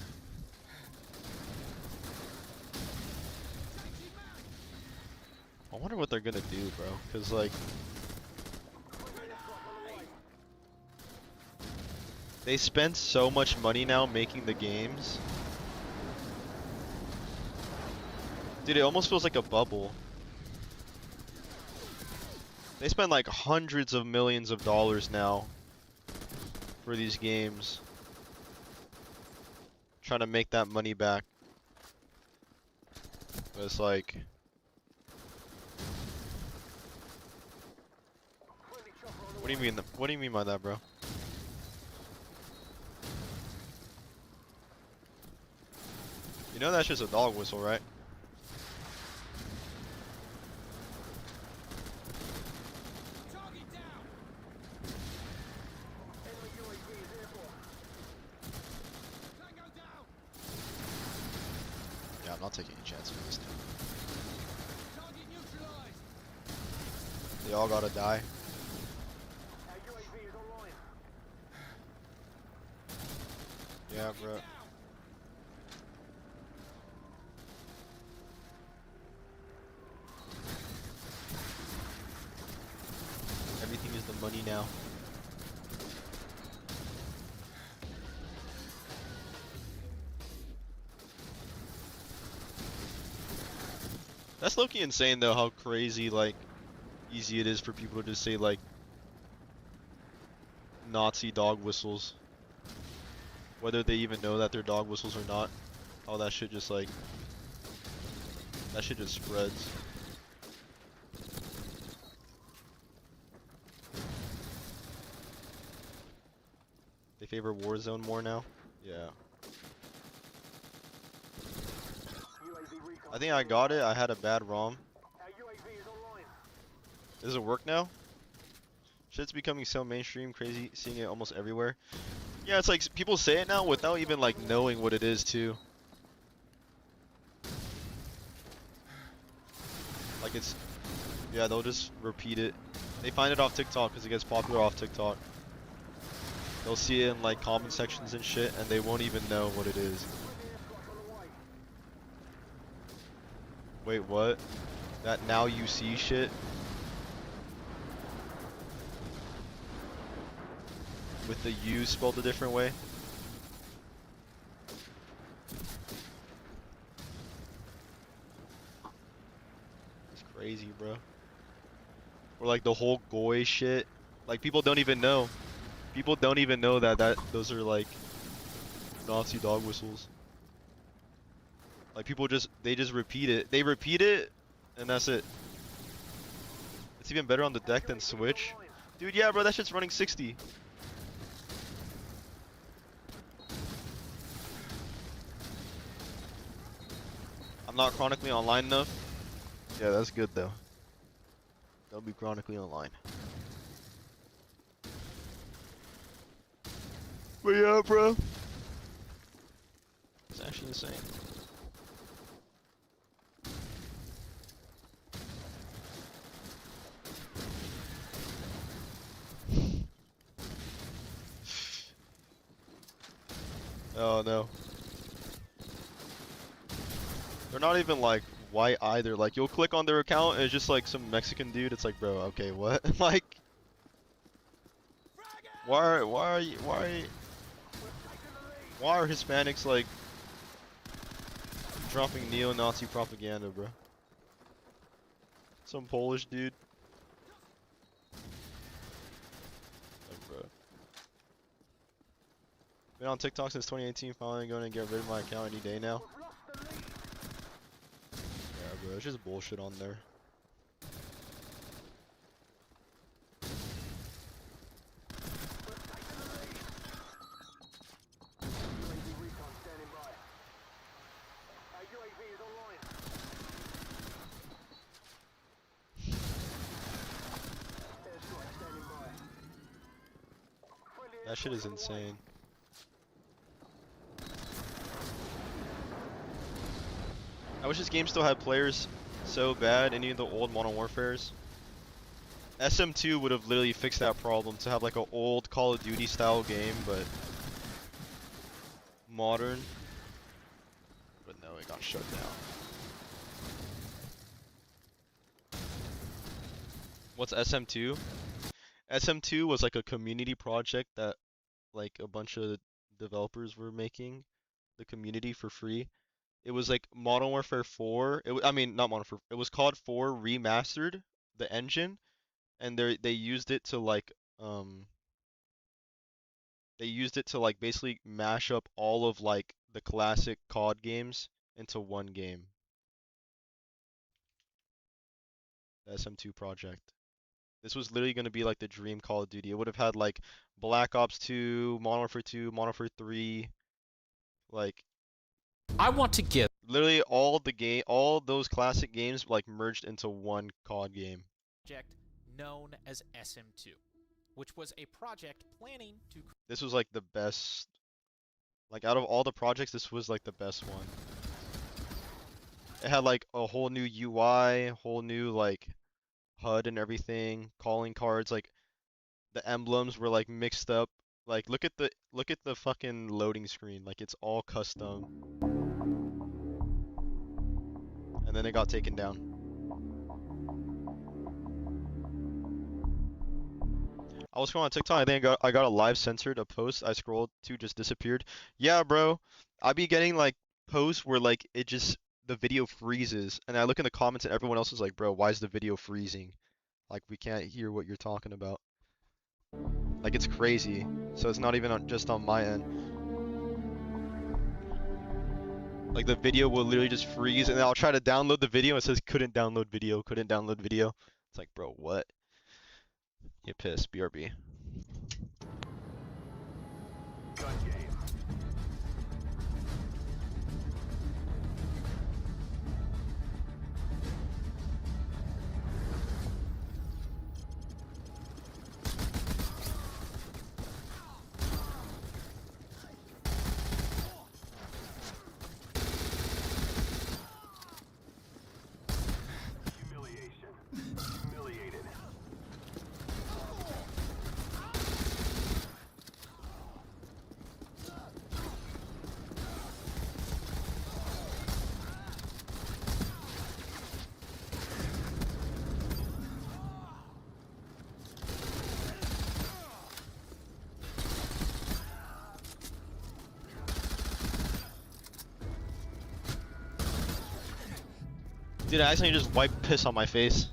Speaker 1: wonder what they're gonna do, bro. Cause like they spend so much money now making the games. Dude, it almost feels like a bubble. They spend like hundreds of millions of dollars now for these games. Trying to make that money back. But it's like what do you mean what do you mean by that, bro? You know that's just a dog whistle, right? Yeah, I'm not taking a chance for this time. They all gotta die. Yeah, bro. Everything is the money now. That's low-key insane though, how crazy like easy it is for people to just say like Nazi dog whistles. Whether they even know that they're dog whistles or not. How that shit just like that shit just spreads. They favor Warzone more now? Yeah. I think I got it. I had a bad ROM. Does it work now? Shit's becoming so mainstream, crazy, seeing it almost everywhere. Yeah, it's like people say it now without even like knowing what it is too. Like it's, yeah, they'll just repeat it. They find it off TikTok because it gets popular off TikTok. They'll see it in like comment sections and shit, and they won't even know what it is. Wait, what? That now you see shit? With the U spelled a different way? It's crazy, bro. Or like the whole goy shit. Like people don't even know. People don't even know that those are like Nazi dog whistles. Like people they just repeat it. They repeat it and that's it. It's even better on the deck than Switch. Dude, yeah, bro, that shit's running 60. I'm not chronically online enough. Yeah, that's good though. Don't be chronically online. But yeah, bro. It's actually insane. Oh no. They're not even like white either. Like you'll click on their account and it's just like some Mexican dude. It's like, bro, okay, what? Like why are Hispanics like dropping neo-Nazi propaganda, bro? Some Polish dude. Like, bro. Been on TikTok since 2018, finally going to get rid of my account any day now. Yeah, bro, it's just bullshit on there. That shit is insane. I wish this game still had players so bad, any of the old Modern Warfares. SM2 would have literally fixed that problem to have like an old Call of Duty style game, but modern. But no, it got shut down. What's SM2? SM2 was like a community project that like a bunch of developers were making the community for free. It was like Modern Warfare 4. I mean, not Modern Warfare. It was COD 4 remastered, the engine, and they used it to like basically mash up all of like the classic COD games into one game. The SM2 project. This was literally going to be like the dream Call of Duty. It would have had like Black Ops 2, Modern Warfare 2, Modern Warfare 3, like
Speaker 7: I want to give
Speaker 1: literally all those classic games like merged into one COD game.
Speaker 7: project known as SM2, which was a project planning to.
Speaker 1: This was like the best. Like out of all the projects, this was like the best one. It had like a whole new UI, whole new like HUD and everything, calling cards, like the emblems were like mixed up. Like look at the fucking loading screen, like it's all custom. And then it got taken down. I was scrolling on TikTok, I think I got a live censored, a post I scrolled to just disappeared. Yeah, bro. I be getting like posts where like the video freezes and I look in the comments and everyone else is like, bro, why is the video freezing? Like we can't hear what you're talking about. Like it's crazy. So it's not even just on my end. Like the video will literally just freeze and then I'll try to download the video and it says couldn't download video, couldn't download video. It's like, bro, what? Get pissed, BRB. Dude, I accidentally just wiped piss on my face.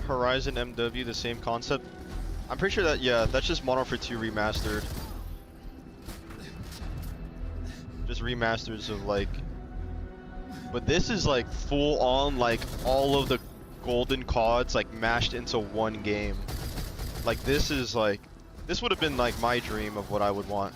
Speaker 1: Horizon MW, the same concept. I'm pretty sure that, yeah, that's just Modern Warfare 2 remastered. Just remasters of like, but this is like full on like all of the golden CODs like mashed into one game. Like this is like, this would have been like my dream of what I would want.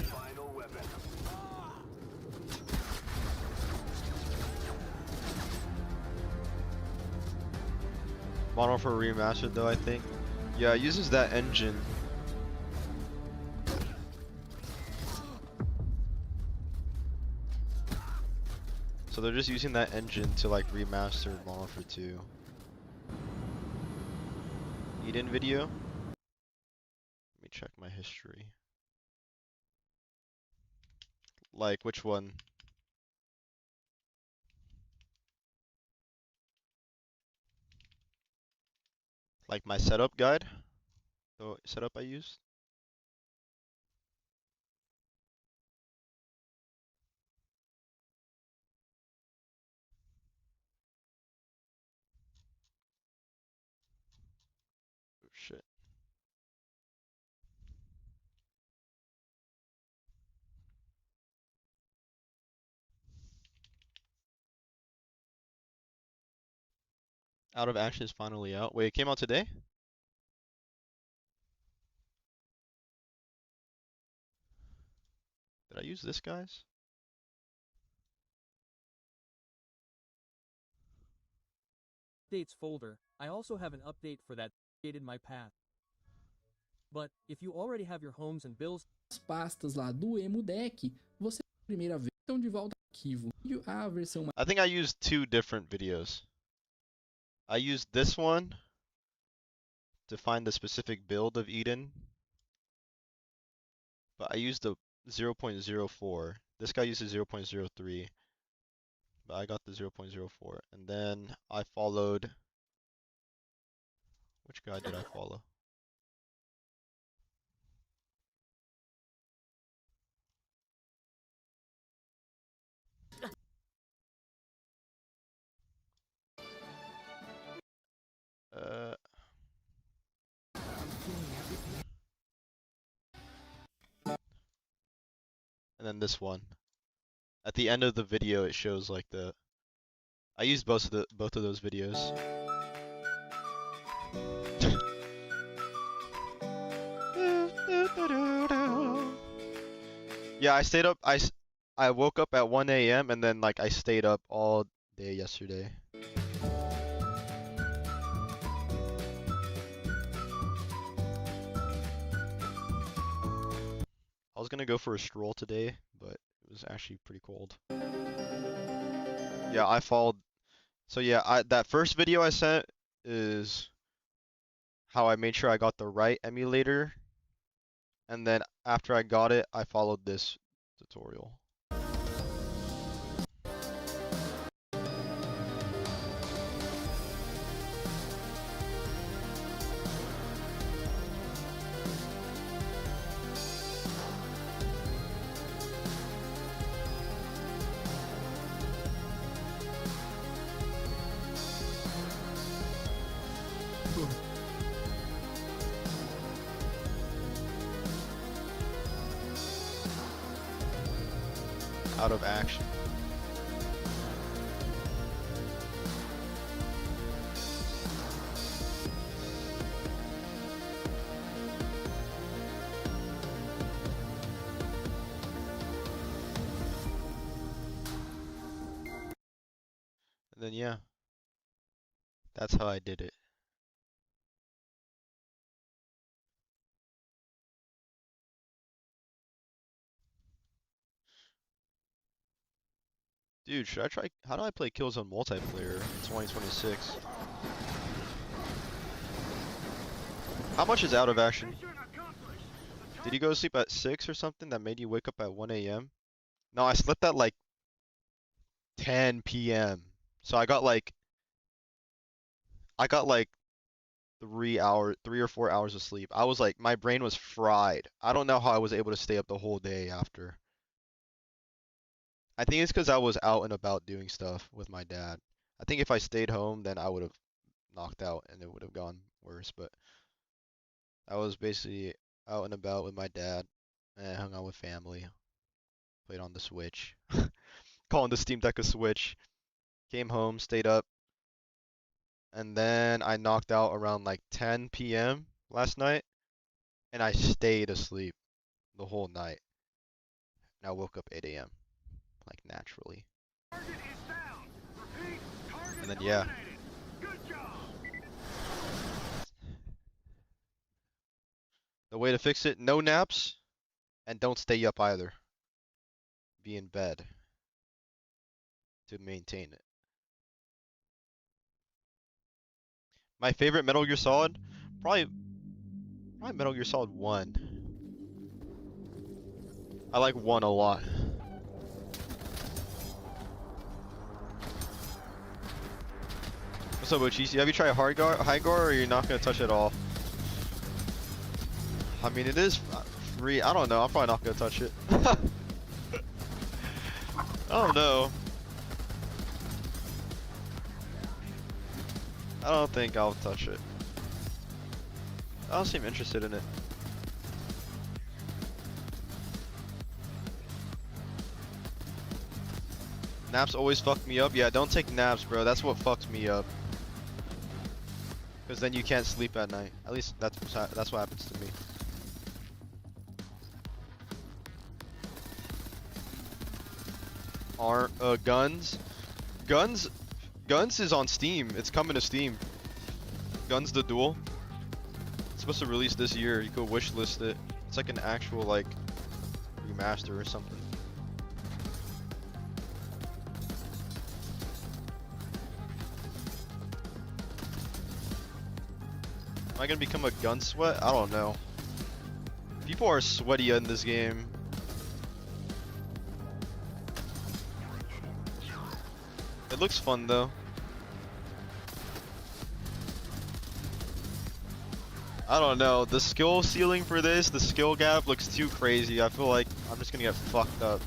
Speaker 11: Final weapon.
Speaker 1: Modern Warfare remastered though, I think. Yeah, it uses that engine. So they're just using that engine to like remaster Modern Warfare 2. Eden video? Let me check my history. Like which one? Like my setup guide? The setup I used? Oh shit. Out of Action is finally out. Wait, it came out today? Did I use this, guys?
Speaker 8: Updates folder. I also have an update for that updated my path. But if you already have your homes and bills,
Speaker 13: As pastas lá do Emo Deck, você primeira vez estão de volta ao arquivo. E a versão
Speaker 1: I think I used two different videos. I used this one to find the specific build of Eden. But I used the 0.04. This guy uses 0.03. But I got the 0.04. And then I followed... Which guy did I follow? And then this one. At the end of the video, it shows like the. I used both of those videos. Yeah, I stayed up. I woke up at 1 a.m. and then like I stayed up all day yesterday. I was gonna go for a stroll today, but it was actually pretty cold. Yeah, I followed. So yeah, that first video I sent is how I made sure I got the right emulator, and then after I got it, I followed this tutorial. Out of Action. And then yeah. That's how I did it. Dude, should I try? How do I play Killzone multiplayer in 2026? How much is out of action? Did you go to sleep at 6 or something that made you wake up at 1 a.m.? No, I slept at like 10 p.m. So I got like 3 or 4 hours of sleep. I was like, my brain was fried. I don't know how I was able to stay up the whole day after. I think it's because I was out and about doing stuff with my dad. I think if I stayed home, then I would have knocked out and it would have gone worse. But I was basically out and about with my dad and I hung out with family. Played on the Switch. Calling the Steam Deck a Switch. Came home, stayed up. And then I knocked out around like 10 p.m. last night. And I stayed asleep the whole night. And I woke up 8 a.m. like naturally. And then yeah. The way to fix it, no naps and don't stay up either. Be in bed to maintain it. My favorite Metal Gear Solid, probably Metal Gear Solid 1. I like 1 a lot. What's up, Ochisi? Have you tried High Gore, or you're not gonna touch it at all? I mean, it is free. I don't know. I'm probably not gonna touch it. I don't know. I don't think I'll touch it. I don't seem interested in it. Naps always fuck me up. Yeah, don't take naps, bro. That's what fucks me up. Because then you can't sleep at night. At least that's what happens to me. Guns? Guns is on Steam. It's coming to Steam. Guns the Duel. It's supposed to release this year. You could wishlist it. It's like an actual like remaster or something. Am I gonna become a gun sweat? I don't know. People are sweaty in this game. It looks fun though. I don't know. The skill ceiling for this, the skill gap looks too crazy. I feel like I'm just gonna get fucked up.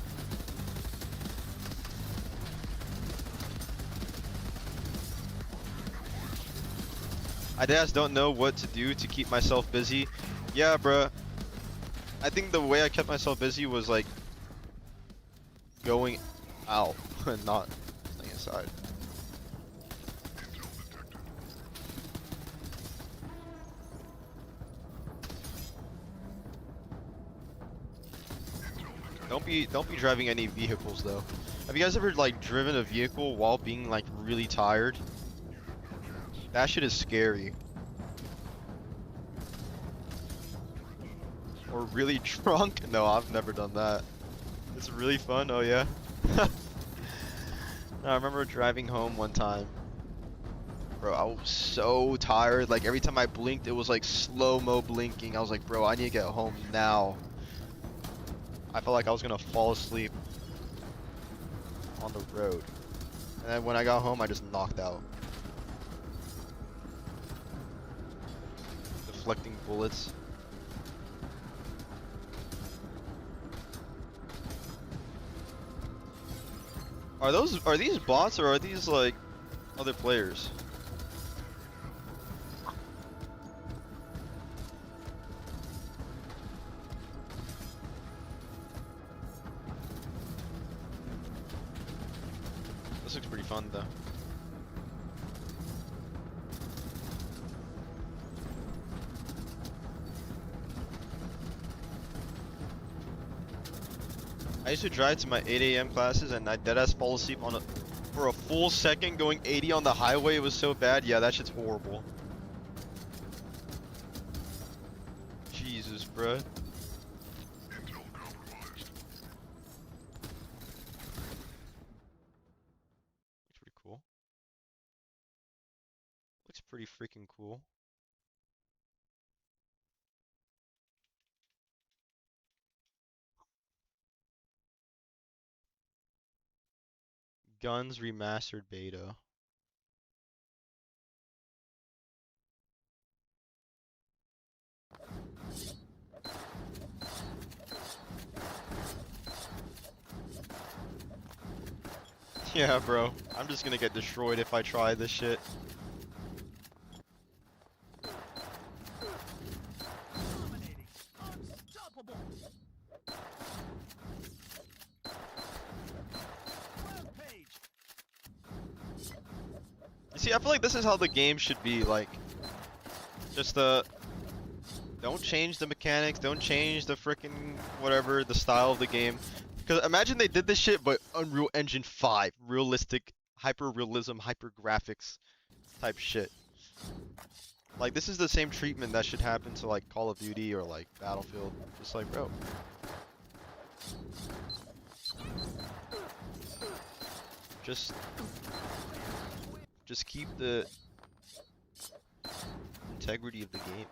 Speaker 1: I just don't know what to do to keep myself busy. Yeah, bruh. I think the way I kept myself busy was like going out and not staying inside. Don't be driving any vehicles though. Have you guys ever like driven a vehicle while being like really tired? That shit is scary. Or really drunk? No, I've never done that. It's really fun, oh yeah? No, I remember driving home one time. Bro, I was so tired. Like every time I blinked, it was like slow-mo blinking. I was like, bro, I need to get home now. I felt like I was gonna fall asleep on the road. And then when I got home, I just knocked out. Deflecting bullets. Are these bots or are these like other players? This looks pretty fun though. I used to drive to my 8 a.m. classes and I deadass fall asleep on for a full second going 80 on the highway, it was so bad. Yeah, that shit's horrible. Jesus, bruh. Looks pretty cool. Looks pretty freaking cool. Guns remastered beta. Yeah, bro. I'm just gonna get destroyed if I try this shit. You see, I feel like this is how the game should be, like, just don't change the mechanics, don't change the frickin' whatever, the style of the game. Because imagine they did this shit, but Unreal Engine 5, realistic, hyper-realism, hyper-graphics type shit. Like, this is the same treatment that should happen to, like, Call of Duty or, like, Battlefield. Just like, bro. Just keep the integrity of the game.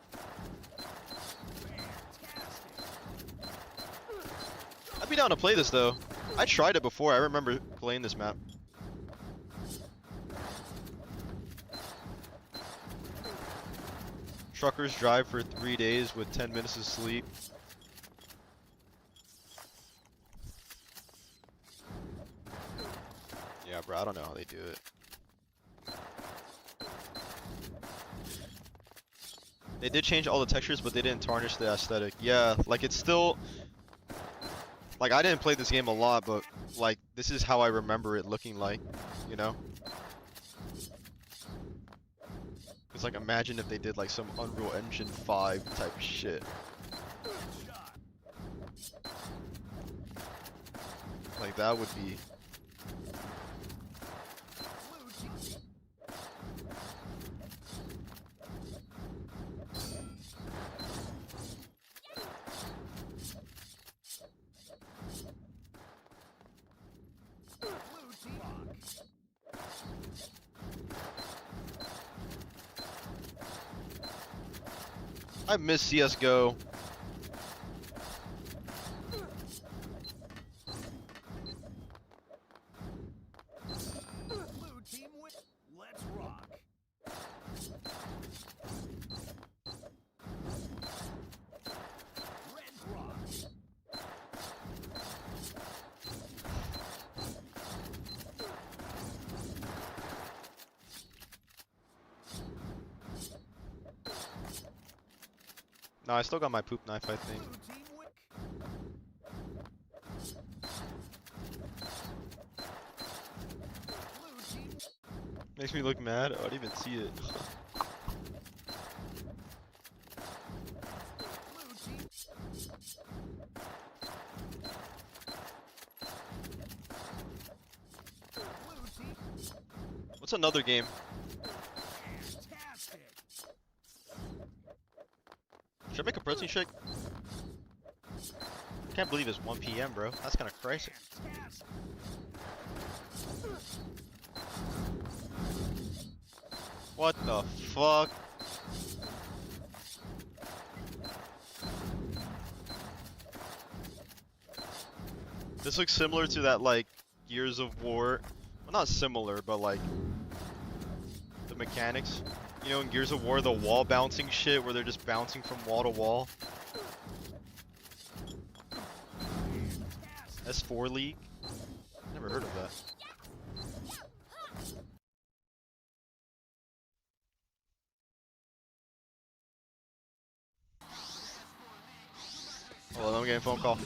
Speaker 1: I'd be down to play this though. I tried it before. I remember playing this map. Truckers drive for 3 days with 10 minutes of sleep. Yeah, bro, I don't know how they do it. They did change all the textures, but they didn't tarnish the aesthetic. Yeah, like it's still... Like, I didn't play this game a lot, but, like, this is how I remember it looking like, you know? It's like, imagine if they did, like, some Unreal Engine 5 type shit. Like, that would be... I miss CSGO.
Speaker 11: Blue team win. Let's rock. Red rock.
Speaker 1: No, I still got my poop knife, I think. Makes me look mad. I didn't even see it. What's another game? Should I make a protein shake? Can't believe it's 1 PM, bro. That's kind of crazy. What the fuck? This looks similar to that, like, Gears of War. Well, not similar, but, like, the mechanics. You know, in Gears of War, the wall bouncing shit, where they're just bouncing from wall to wall. S4 League? Never heard of that. Hold on, I'm getting a phone call.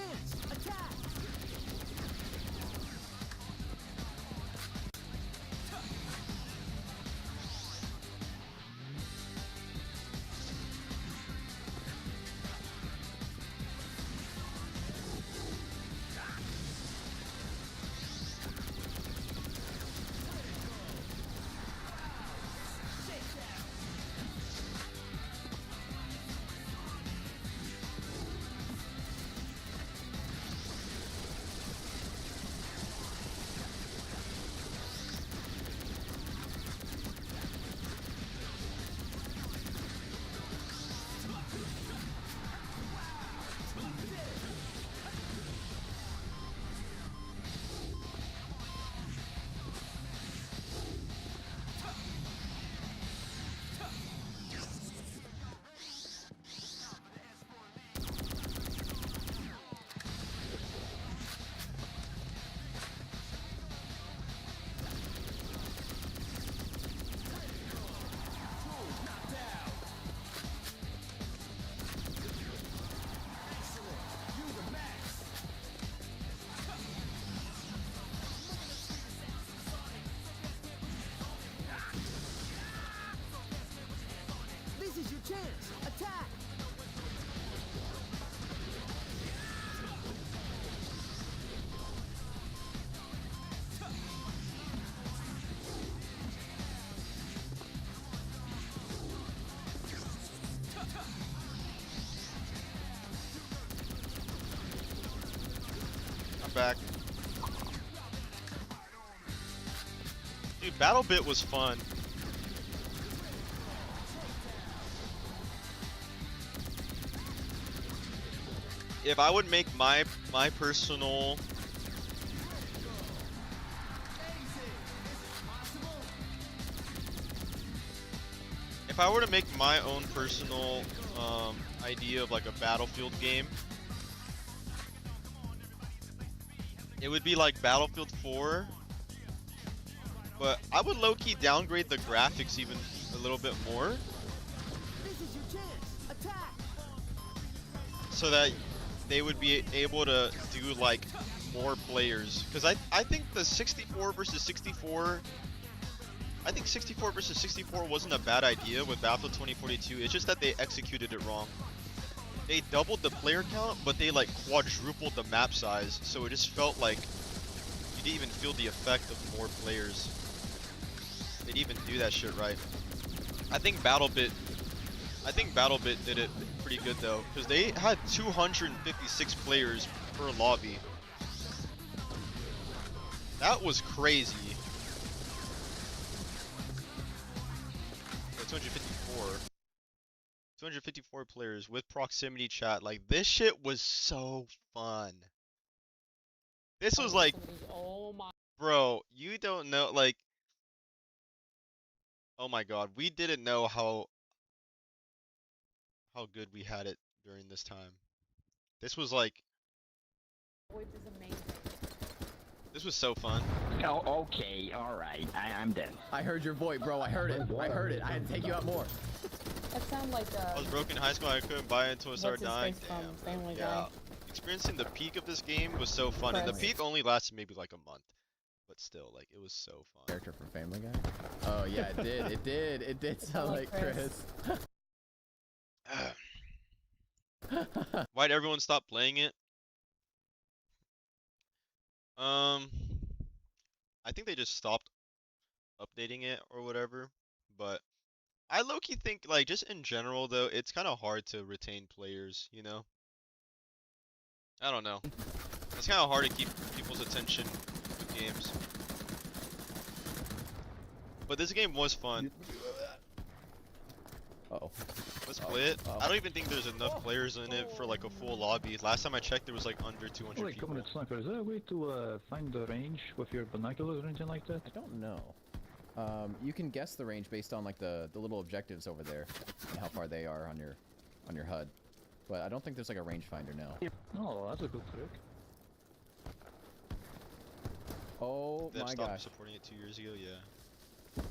Speaker 5: chance. Attack. This is your chance. Attack.
Speaker 3: I'm back. Dude, Battle Bit was fun. If I would make my personal if I were to make my own personal idea of like a Battlefield game, it would be like Battlefield 4, but I would low-key downgrade the graphics even a little bit more
Speaker 5: This is your chance. Attack.
Speaker 3: so that they would be able to do like more players, because I think the 64 versus 64, I think 64 versus 64 wasn't a bad idea with Battlefield 2042. It's just that they executed it wrong. They doubled the player count, but they like quadrupled the map size, so it just felt like you didn't even feel the effect of more players. They didn't even do that shit right. I think BattleBit did it pretty good though, because they had 256 players per lobby. That was crazy. Yeah, 254 players with proximity chat. Like, this shit was so fun. This was like, bro, you don't know, like, oh my god, we didn't know how good we had it during this time. This was like, this was so fun.
Speaker 14: Oh, okay, alright, I'm dead.
Speaker 23: I heard your voice, bro. I heard it. I heard it. I had to take you out more.
Speaker 24: That sounds like
Speaker 3: I was broke in high school. I couldn't buy it until I started dying.
Speaker 24: What's his face from Family
Speaker 3: Yeah.
Speaker 24: Guy?
Speaker 3: Experiencing the peak of this game was so fun, and the peak only lasted maybe like a month, but still, like, it was so fun.
Speaker 23: Character from Family Guy? Oh yeah, it did. It did. It did sound like Chris.
Speaker 3: Why'd everyone stop playing it? I think they just stopped updating it or whatever, but I low-key think, like, just in general though, it's kind of hard to retain players, you know? I don't know. It's kind of hard to keep people's attention with games. But this game was fun.
Speaker 23: Uh-oh.
Speaker 3: Let's play it. I don't even think there's enough players in it for like a full lobby. Last time I checked, there was like under 200
Speaker 25: Wait,
Speaker 3: people.
Speaker 25: come on, sniper. Is there a way to find the range with your binoculars or anything like that?
Speaker 23: I don't know. You can guess the range based on like the little objectives over there and how far they are on your HUD. But I don't think there's like a rangefinder now.
Speaker 25: Oh, that's a good trick.
Speaker 23: Oh
Speaker 3: They
Speaker 23: my
Speaker 3: stopped
Speaker 23: gosh.
Speaker 3: supporting it 2 years ago, yeah.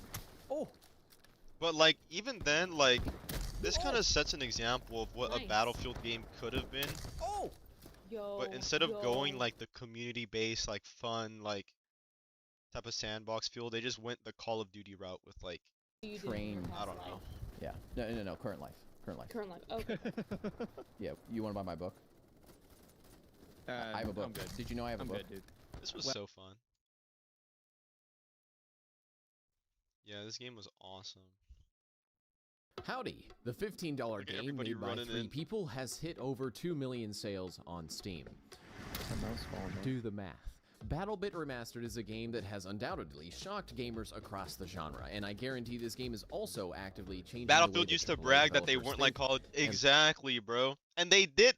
Speaker 23: Oh.
Speaker 3: But like even then, like this kind of sets an example of what a Battlefield game could have been.
Speaker 23: Oh.
Speaker 3: But instead of going like the community-based, like fun, like type of sandbox feel, they just went the Call of Duty route with like
Speaker 23: Train.
Speaker 3: I don't know.
Speaker 23: Yeah. No. Current life.
Speaker 24: Current life. Okay.
Speaker 23: Yeah. You want to buy my book? I have a book.
Speaker 12: I'm good.
Speaker 23: Did you know I have a book?
Speaker 12: Good, dude.
Speaker 3: This was so fun. Yeah, this game was awesome.
Speaker 15: Howdy! The $15
Speaker 3: Look at
Speaker 15: game
Speaker 3: everybody
Speaker 15: made by
Speaker 3: running
Speaker 15: 3
Speaker 3: in.
Speaker 15: people has hit over 2 million sales on Steam. Do the math. BattleBit Remastered is a game that has undoubtedly shocked gamers across the genre, and I guarantee this game is also actively changing
Speaker 3: Battlefield
Speaker 15: the way
Speaker 3: used to
Speaker 15: that
Speaker 3: brag that they
Speaker 15: developers
Speaker 3: weren't like
Speaker 15: think
Speaker 3: Call of
Speaker 15: and
Speaker 3: exactly, bro. And they did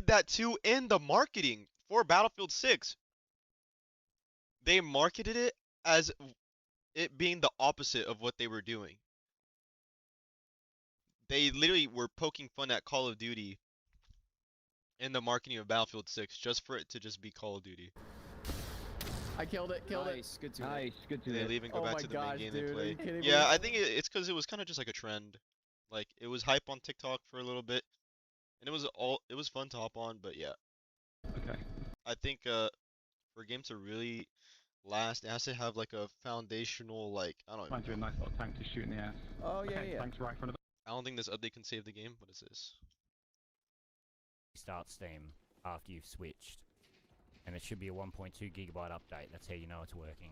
Speaker 3: that too in the marketing for Battlefield 6. They marketed it as it being the opposite of what they were doing. They literally were poking fun at Call of Duty in the marketing of Battlefield 6 just for it to just be Call of Duty.
Speaker 23: I killed it.
Speaker 12: Nice. Good to
Speaker 25: Nice, good to
Speaker 3: They
Speaker 25: hear.
Speaker 3: leave and go
Speaker 23: Oh
Speaker 3: back
Speaker 23: my
Speaker 3: to the
Speaker 23: gosh,
Speaker 3: main game
Speaker 23: dude,
Speaker 3: they
Speaker 23: are you
Speaker 3: play.
Speaker 23: kidding
Speaker 3: Yeah,
Speaker 23: me?
Speaker 3: I think it's because it was kind of just like a trend. Like it was hype on TikTok for a little bit, and it was fun to hop on. But yeah,
Speaker 25: Okay.
Speaker 3: I think for a game to really last, it has to have like a foundational like I don't
Speaker 25: Find you a
Speaker 3: even know.
Speaker 25: nice little tank to shoot in the air.
Speaker 23: Oh
Speaker 25: Okay,
Speaker 23: yeah.
Speaker 25: thanks right in front of
Speaker 3: I don't think this update can save the game. What is this?
Speaker 16: Start Steam after you've switched, and it should be a 1.2 gigabyte update. That's how you know it's working.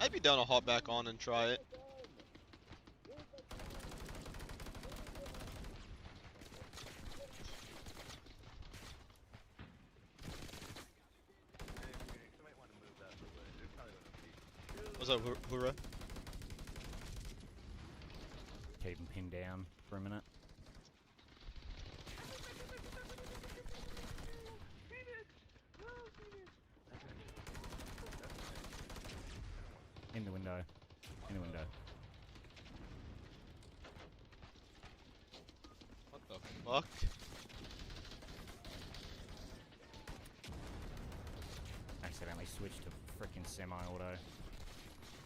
Speaker 3: I'd be down to hop back on and try it. What's up, Hura?
Speaker 16: Keep them pinned down for a minute. In the window. In the window.
Speaker 3: What the fuck?
Speaker 16: Accidentally switched to frickin' semi-auto.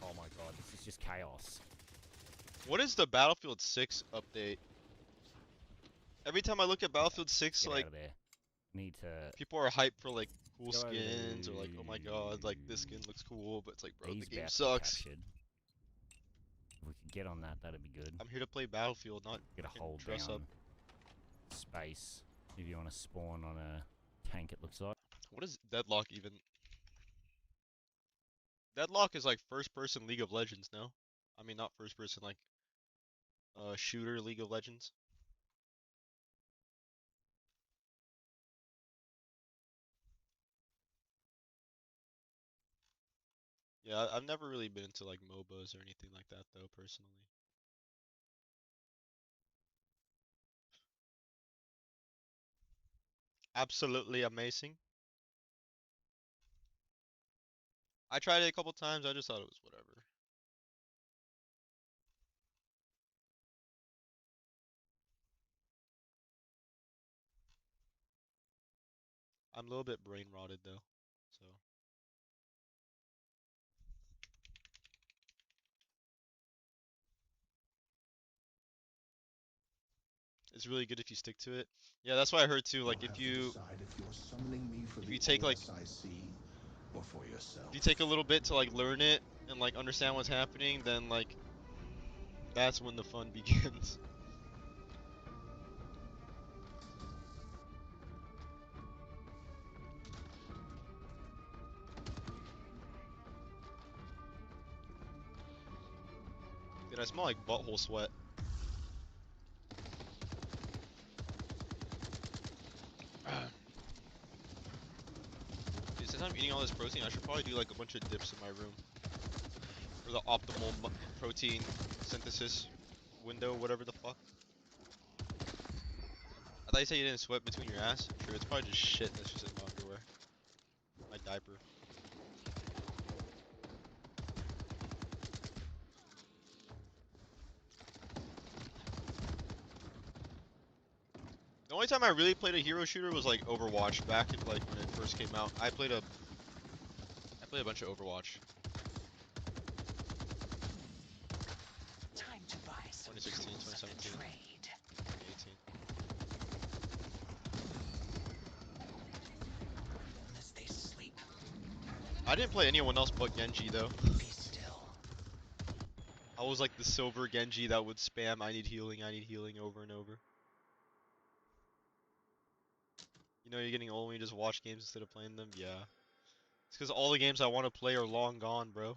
Speaker 16: Oh my god, this is just chaos.
Speaker 3: What is the Battlefield 6 update? Every time I look at Battlefield 6,
Speaker 16: Get
Speaker 3: like
Speaker 16: out of there. Need to.
Speaker 3: people are hyped for like cool
Speaker 16: Go over
Speaker 3: skins or like, oh my god, like this skin looks cool, but it's like, bro,
Speaker 16: He's
Speaker 3: the game
Speaker 16: about to be
Speaker 3: sucks.
Speaker 16: captured. If we could get on that, that'd be good.
Speaker 3: I'm here to play Battlefield, not
Speaker 16: Get a
Speaker 3: fucking
Speaker 16: hold
Speaker 3: dress
Speaker 16: down
Speaker 3: up.
Speaker 16: space if you want to spawn on a tank. It looks like.
Speaker 3: What is Deadlock even? Deadlock is like first person League of Legends, no? I mean not first person, like shooter League of Legends. Yeah, I've never really been into like MOBAs or anything like that though, personally. Absolutely amazing. I tried it a couple times, I just thought it was whatever. I'm a little bit brain rotted though, so. It's really good if you stick to it. Yeah, that's what I heard too. Like if you take like if you take a little bit to like learn it and like understand what's happening, then like that's when the fun begins. Dude, I smell like butthole sweat. Dude, since I'm eating all this protein, I should probably do like a bunch of dips in my room. For the optimal protein synthesis window, whatever the fuck. I thought you said you didn't sweat between your ass. True, it's probably just shit that's just in my underwear. My diaper. The only time I really played a hero shooter was like Overwatch back in like when it first came out. I played a bunch of Overwatch.
Speaker 2: Time to buy some
Speaker 3: 2016,
Speaker 2: tools of the
Speaker 3: 2017.
Speaker 2: trade.
Speaker 3: I didn't play anyone else but Genji though. I was like the silver Genji that would spam I need healing over and over. You know you're getting old when you just watch games instead of playing them? Yeah. It's because all the games I want to play are long gone, bro.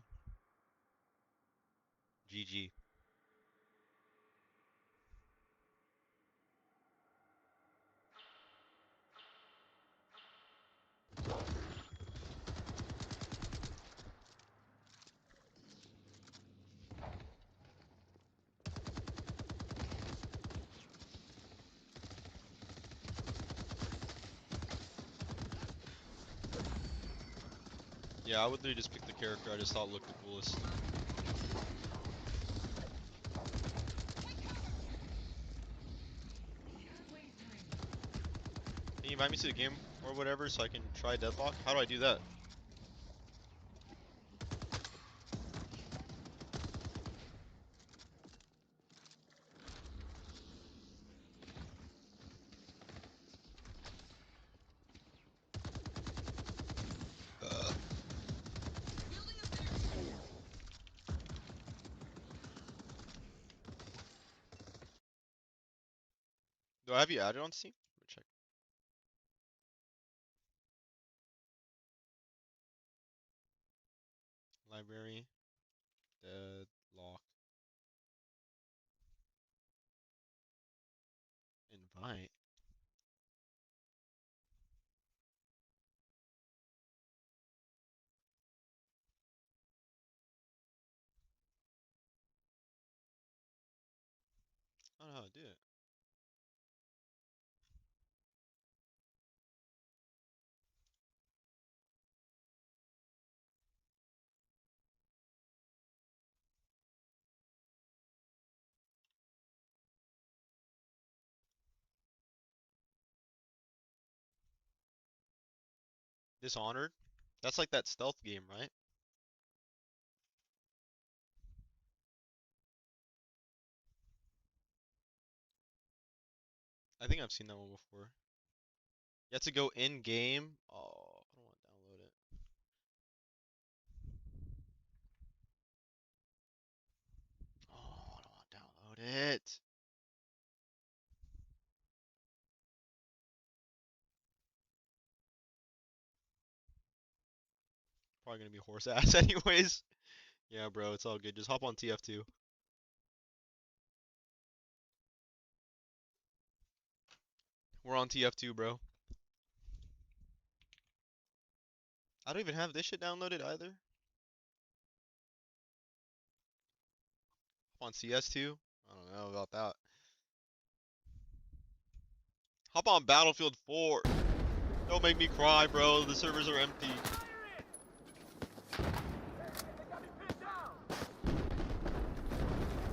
Speaker 3: GG. Yeah, I would literally just pick the character I just thought looked the coolest. Can you invite me to the game or whatever so I can try Deadlock? How do I do that? Do I have you added on Steam? Let me check. Library. Deadlock. Invite. I don't know how to do it. Dishonored? That's like that stealth game, right? I think I've seen that one before. You have to go in game. Oh, I don't want to download it. Oh, I don't want to download it. Probably gonna be horse ass anyways. Yeah, bro, it's all good. Just hop on TF2. We're on TF2, bro. I don't even have this shit downloaded either. Hop on CS2. I don't know about that. Hop on Battlefield 4. Don't make me cry, bro. The servers are empty.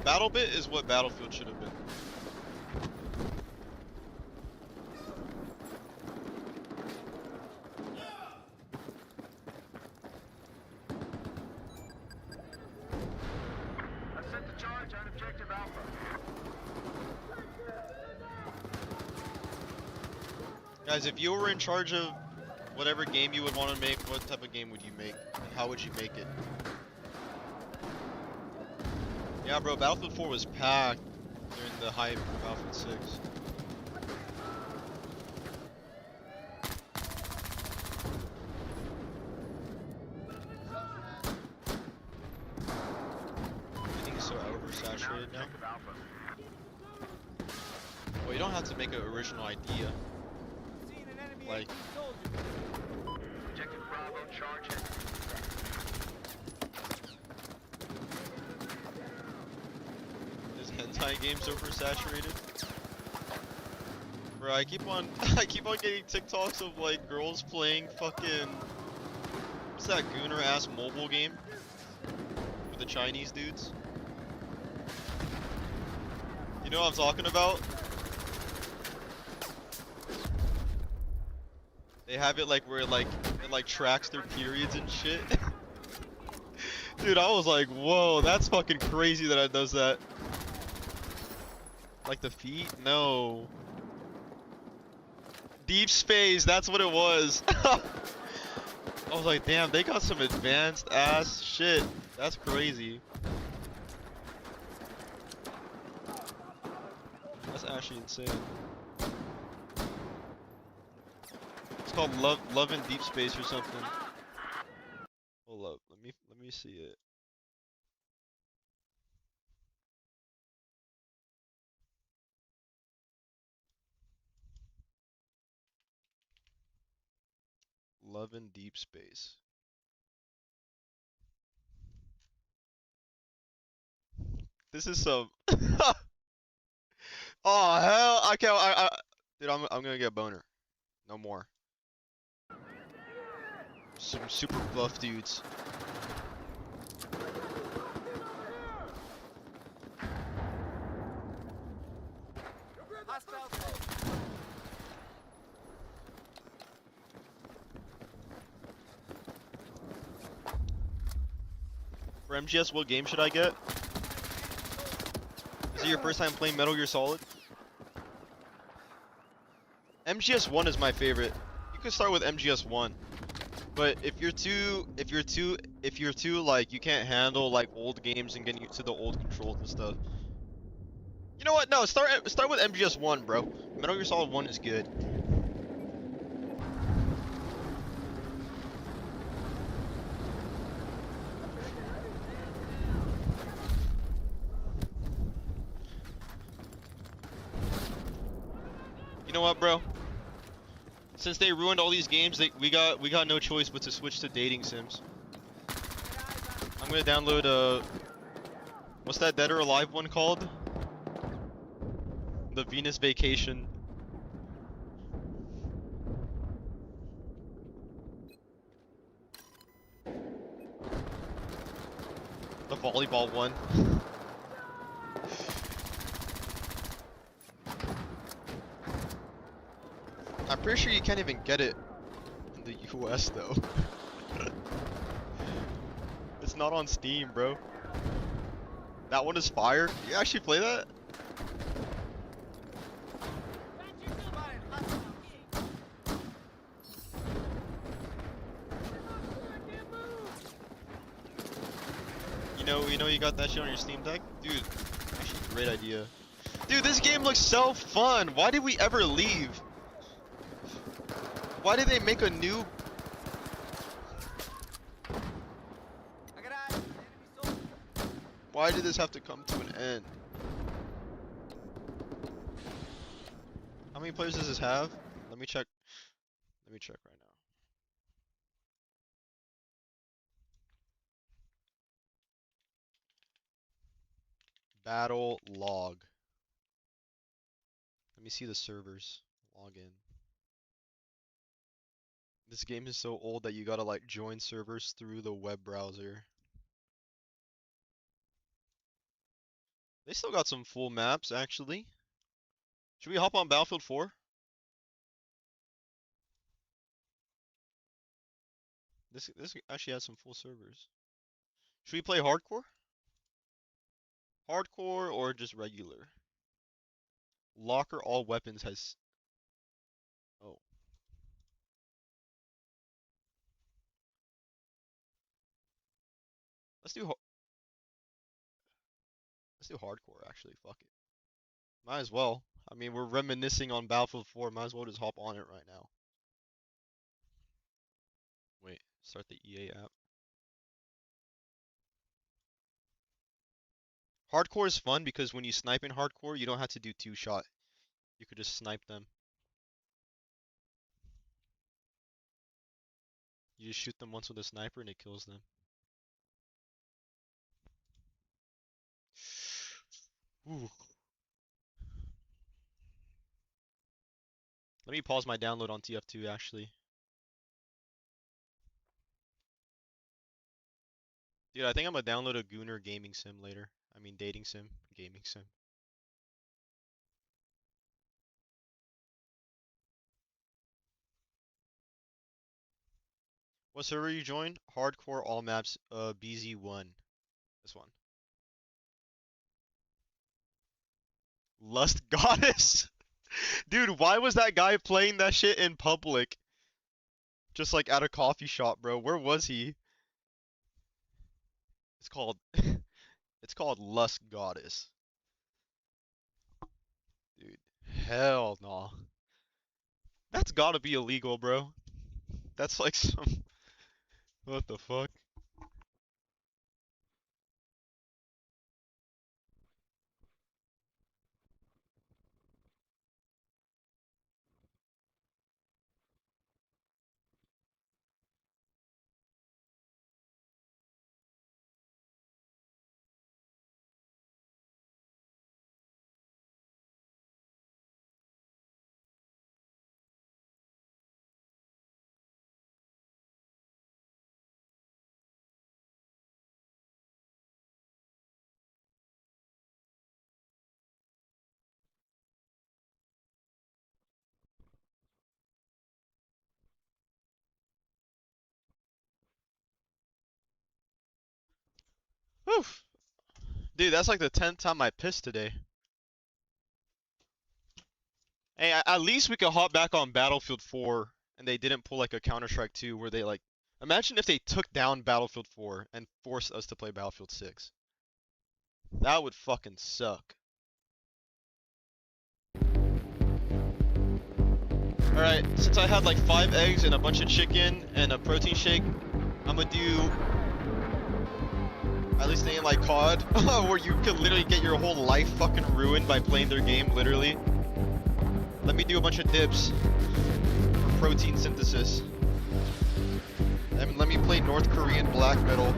Speaker 3: BattleBit is what Battlefield should have been.
Speaker 11: I've sent the charge on objective Alpha.
Speaker 3: Guys, if you were in charge of whatever game you would want to make, what type of game would you make? And how would you make it? Yeah, bro, Battlefield 4 was packed during the hype of Battlefield 6. Everything's so oversaturated now. Well, you don't have to make an original idea. Like,
Speaker 11: Objective Bravo charge has
Speaker 3: is hentai games oversaturated? Bro, I keep on getting TikToks of like girls playing fucking what's that gooner ass mobile game with the Chinese dudes? You know what I'm talking about? They have it like where it tracks their periods and shit. Dude, I was like, whoa, that's fucking crazy that it does that. Like the feet? No. Deep space, that's what it was. I was like, damn, they got some advanced ass shit. That's crazy. That's actually insane. It's called Love in Deep Space or something. Hold up, let me see it. Love in Deep Space. This is some. Oh hell! I can't. Dude, I'm gonna get a boner. No more. Some super buff dudes. For MGS, what game should I get? Is it your first time playing Metal Gear Solid? MGS 1 is my favorite. You can start with MGS 1. But if you're too like you can't handle like old games and getting used to the old controls and stuff. You know what? No, start with MGS 1, bro. Metal Gear Solid 1 is good. You know what, bro? Since they ruined all these games, we got no choice but to switch to dating sims. I'm gonna download what's that Dead or Alive one called? The Venus Vacation. The volleyball one. I'm pretty sure you can't even get it in the US though. It's not on Steam, bro. That one is fire. You actually play that? You know you got that shit on your Steam Deck? Dude, actually great idea. Dude, this game looks so fun. Why did we ever leave? Why did they make a new... Why did this have to come to an end? How many players does this have? Let me check. Let me check right now. Battle log. Let me see the servers. Log in. This game is so old that you gotta like join servers through the web browser. They still got some full maps actually. Should we hop on Battlefield 4? This actually has some full servers. Should we play hardcore? Hardcore or just regular? Locker all weapons has... Oh. Let's do hardcore actually, fuck it. Might as well. I mean, we're reminiscing on Battlefield 4, might as well just hop on it right now. Wait, start the EA app. Hardcore is fun because when you snipe in hardcore, you don't have to do two shot. You could just snipe them. You just shoot them once with a sniper and it kills them. Ooh. Let me pause my download on TF2 actually. Dude, I think I'm gonna download a Gooner gaming sim later. I mean dating sim, gaming sim. What server you join? Hardcore all maps BZ1. This one. Lust Goddess? Dude, why was that guy playing that shit in public? Just like at a coffee shop, bro. Where was he? It's called it's called Lust Goddess. Dude, hell no. That's gotta be illegal, bro. That's like some what the fuck? Whew. Dude, that's like the 10th time I pissed today. Hey, at least we could hop back on Battlefield 4 and they didn't pull like a Counter-Strike 2 where they like imagine if they took down Battlefield 4 and forced us to play Battlefield 6. That would fucking suck. Alright, since I had like 5 eggs and a bunch of chicken and a protein shake, I'm gonna do at least they ain't like COD, where you could literally get your whole life fucking ruined by playing their game, literally. Let me do a bunch of dips for protein synthesis. And let me play North Korean black metal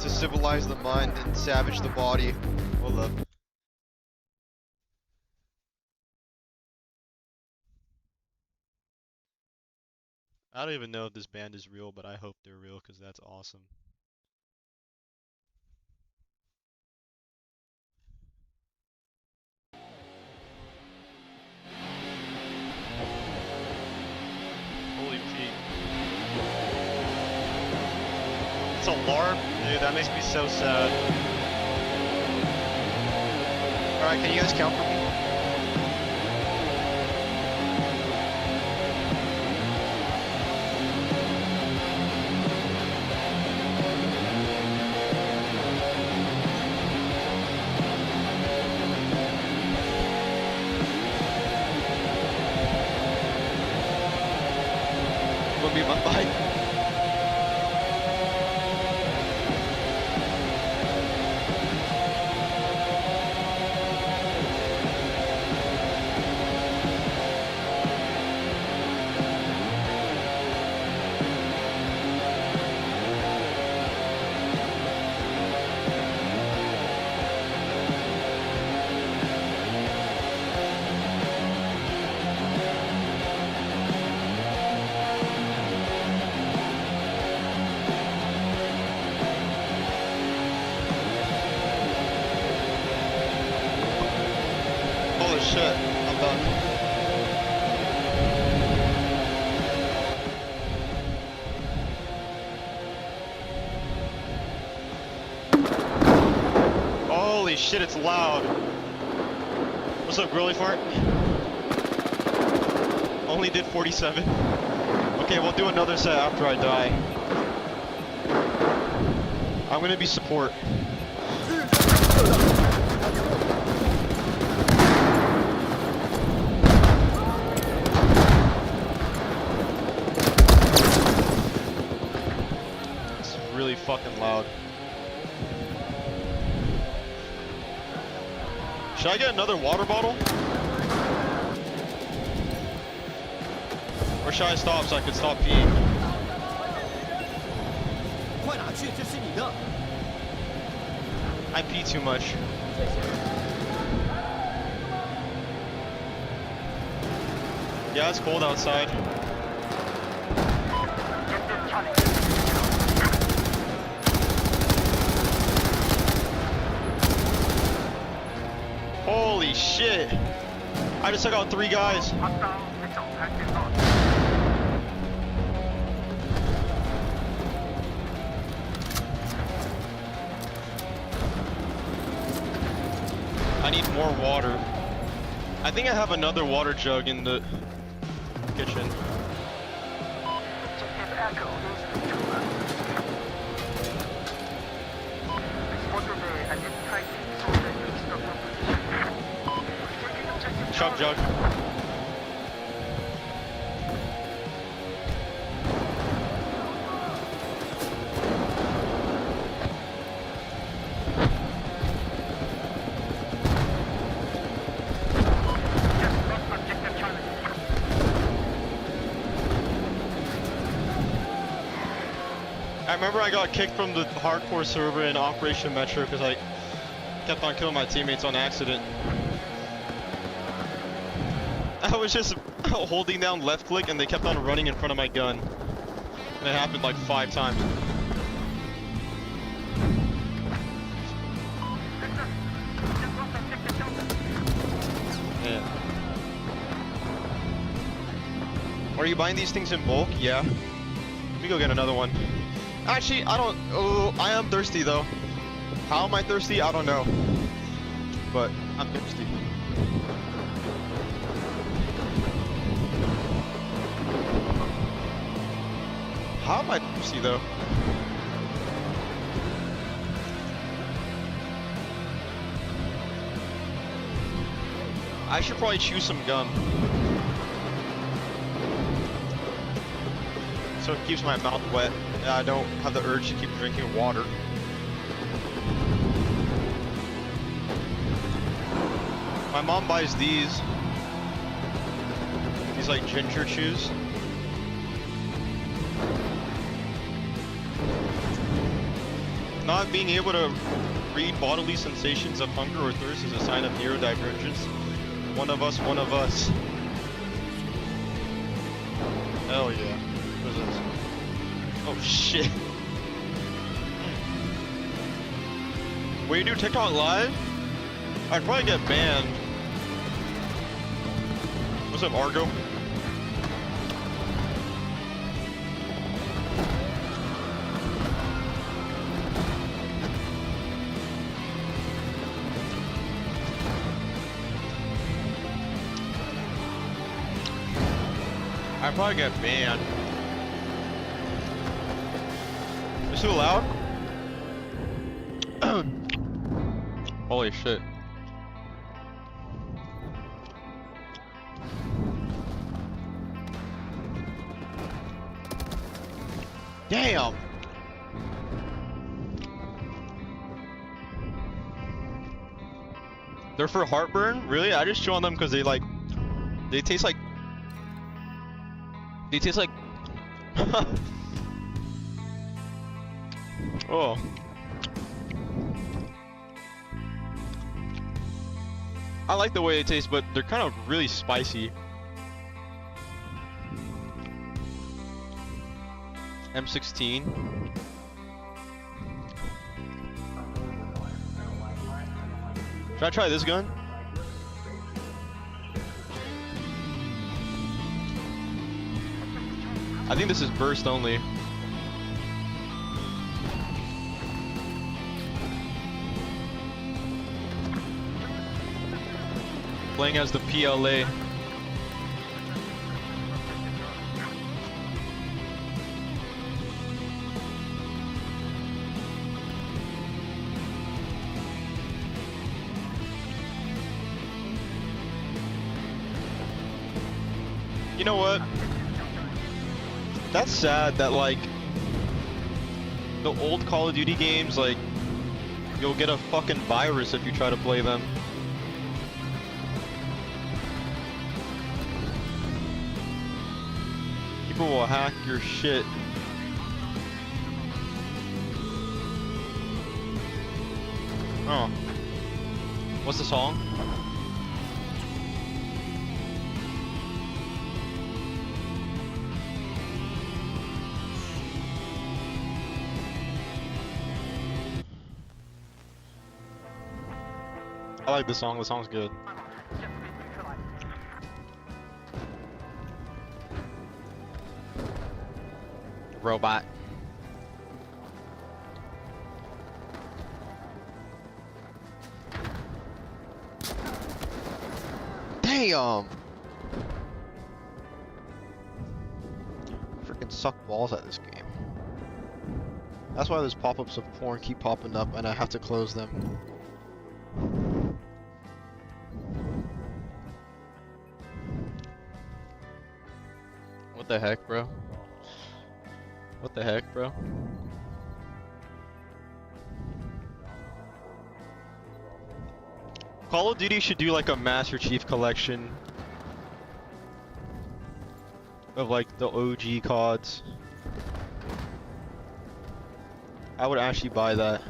Speaker 3: to civilize the mind and savage the body. Hold up. I don't even know if this band is real, but I hope they're real because that's awesome. Holy feet. It's a LARP? Dude, that makes me so sad. Alright, can you guys count for me? Will be my bike. Holy shit, I'm done. Holy shit, it's loud. What's up, Grilly Fart? Only did 47. Okay, we'll do another set after I die. I'm gonna be support. It's really fucking loud. Should I get another water bottle? Or should I stop so I can stop peeing? I pee too much. Yeah, it's cold outside. Holy shit! I just took out 3 guys. I need more water. I think I have another water jug in the kitchen. Chug jug. I remember I got kicked from the hardcore server in Operation Metro because I kept on killing my teammates on accident. I was just holding down left click and they kept on running in front of my gun. And it happened like 5 times. Yeah. Are you buying these things in bulk? Yeah. Let me go get another one. Actually, I don't. Oh, I am thirsty though. How am I thirsty? I don't know. But I'm thirsty. How am I thirsty though? I should probably chew some gum. So it keeps my mouth wet and I don't have the urge to keep drinking water. My mom buys these like ginger chews. Not being able to read bodily sensations of hunger or thirst is a sign of neurodivergence. One of us, one of us. Hell yeah. What is this? Oh shit. When you do TikTok live, I'd probably get banned. What's up, Argo? I'd probably get banned. It's too loud? Holy shit. Damn! They're for heartburn? Really? I just chew on them because they taste like oh. I like the way they taste, but they're kind of really spicy. M16. Should I try this gun? I think this is burst only. Playing as the PLA. You know what? That's sad that like the old Call of Duty games, like you'll get a fucking virus if you try to play them. People will hack your shit. Oh. What's the song? I like this song. The song's good. Robot. Damn. Freaking
Speaker 1: would suck balls at this game. That's why those pop-ups of porn keep popping up and I have to close them. What the heck, bro? What the heck, bro? Call of Duty should do like a Master Chief collection of like the OG CODs. I would actually buy that.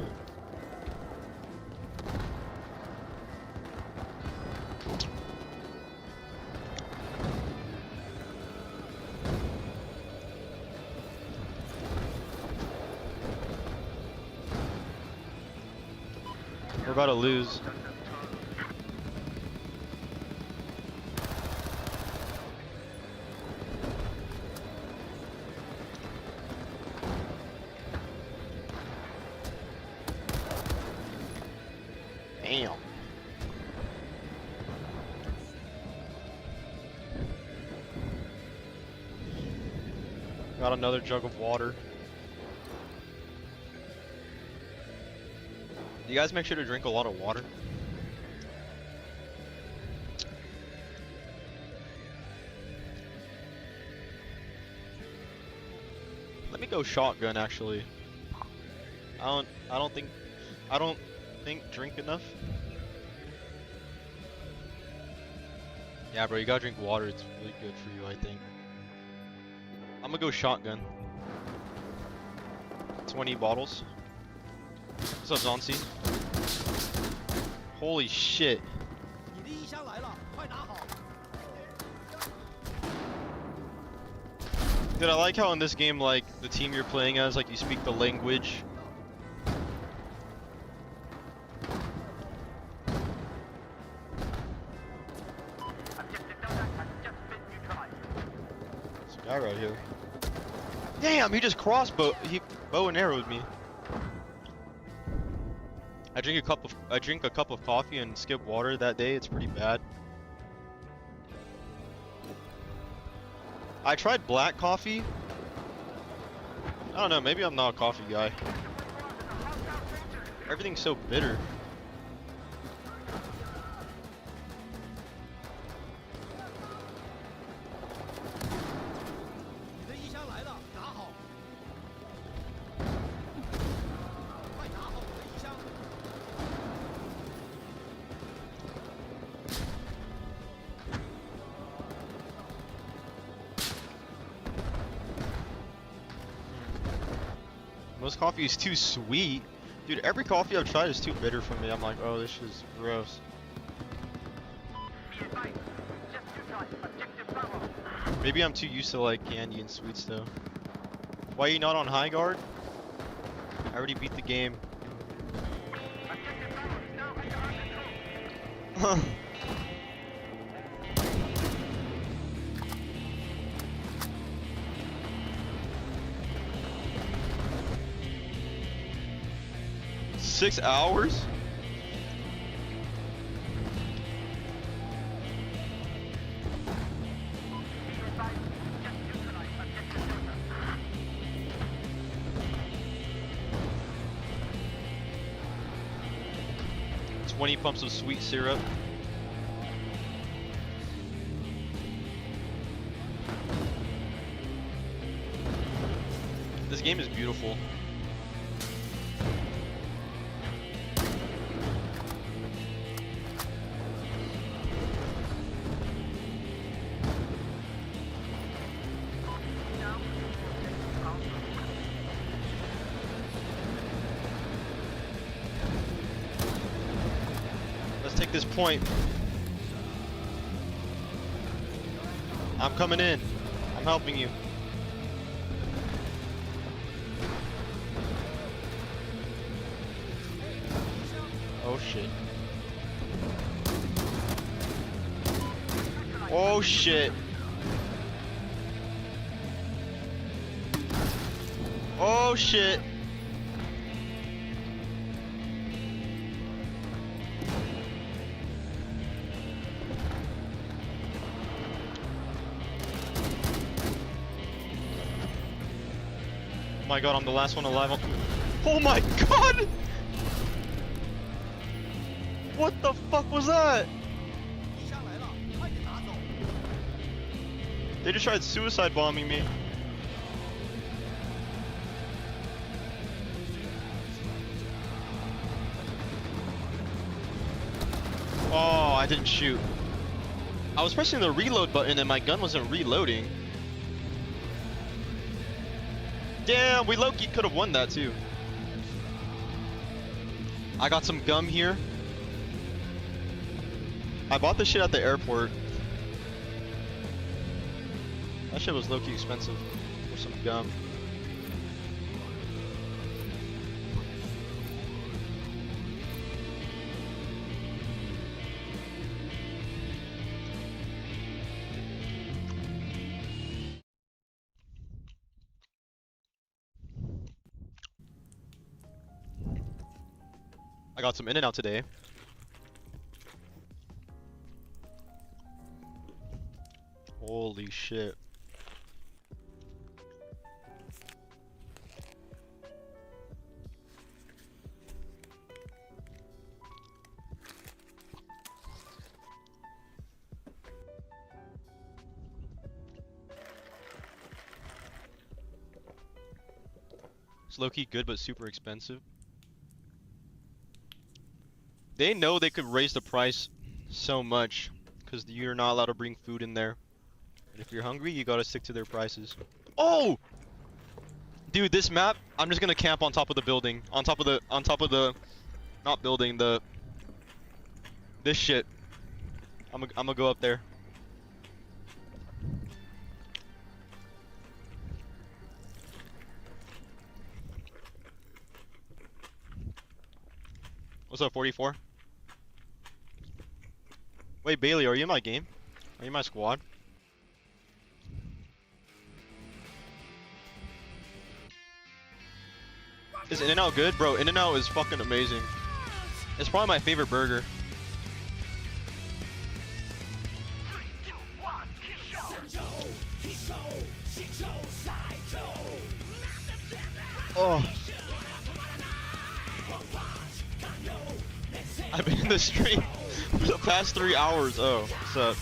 Speaker 1: We're about to lose. Damn. Got another jug of water. You guys make sure to drink a lot of water. Let me go shotgun actually. I don't think drink enough. Yeah, bro, you gotta drink water. It's really good for you, I think. I'm gonna go shotgun. 20 bottles. What's up, Zonsi? Holy shit. Dude, I like how in this game, like, the team you're playing as, like, you speak the language. There's a guy right here. Damn, he just he bow and arrowed me. I drink a cup of coffee and skip water that day. It's pretty bad. I tried black coffee. I don't know, maybe I'm not a coffee guy. Everything's so bitter. Most coffee is too sweet. Dude, every coffee I've tried is too bitter for me. I'm like, oh, this is gross. Maybe I'm too used to like candy and sweet stuff. Why are you not on high guard? I already beat the game. Six hours? "20 pumps of sweet syrup." This game is beautiful. Take this point. I'm coming in. I'm helping you. Oh shit. Oh shit. Oh shit.
Speaker 3: my god, I'm the last one alive. Oh my god! What the fuck was that? They just tried suicide bombing me. Oh, I didn't shoot. I was pressing the reload button and my gun wasn't reloading. Damn, we low-key could have won that too. I got some gum here. I bought this shit at the airport. That shit was low-key expensive for some gum. I got some In-N-Out today. Holy shit. It's low-key good but super expensive. They know they could raise the price so much because you're not allowed to bring food in there. And if you're hungry, you gotta stick to their prices. Oh! Dude, this map, I'm just gonna camp on top of the building. On top of the, not building, this shit. I'm gonna go up there. What's up, 44? Wait, Bailey, are you in my game? Are you in my squad? Is In-N-Out good? Bro, In-N-Out is fucking amazing. It's probably my favorite burger. Oh. I've been in the stream for the past 3 hours. Oh, what's up?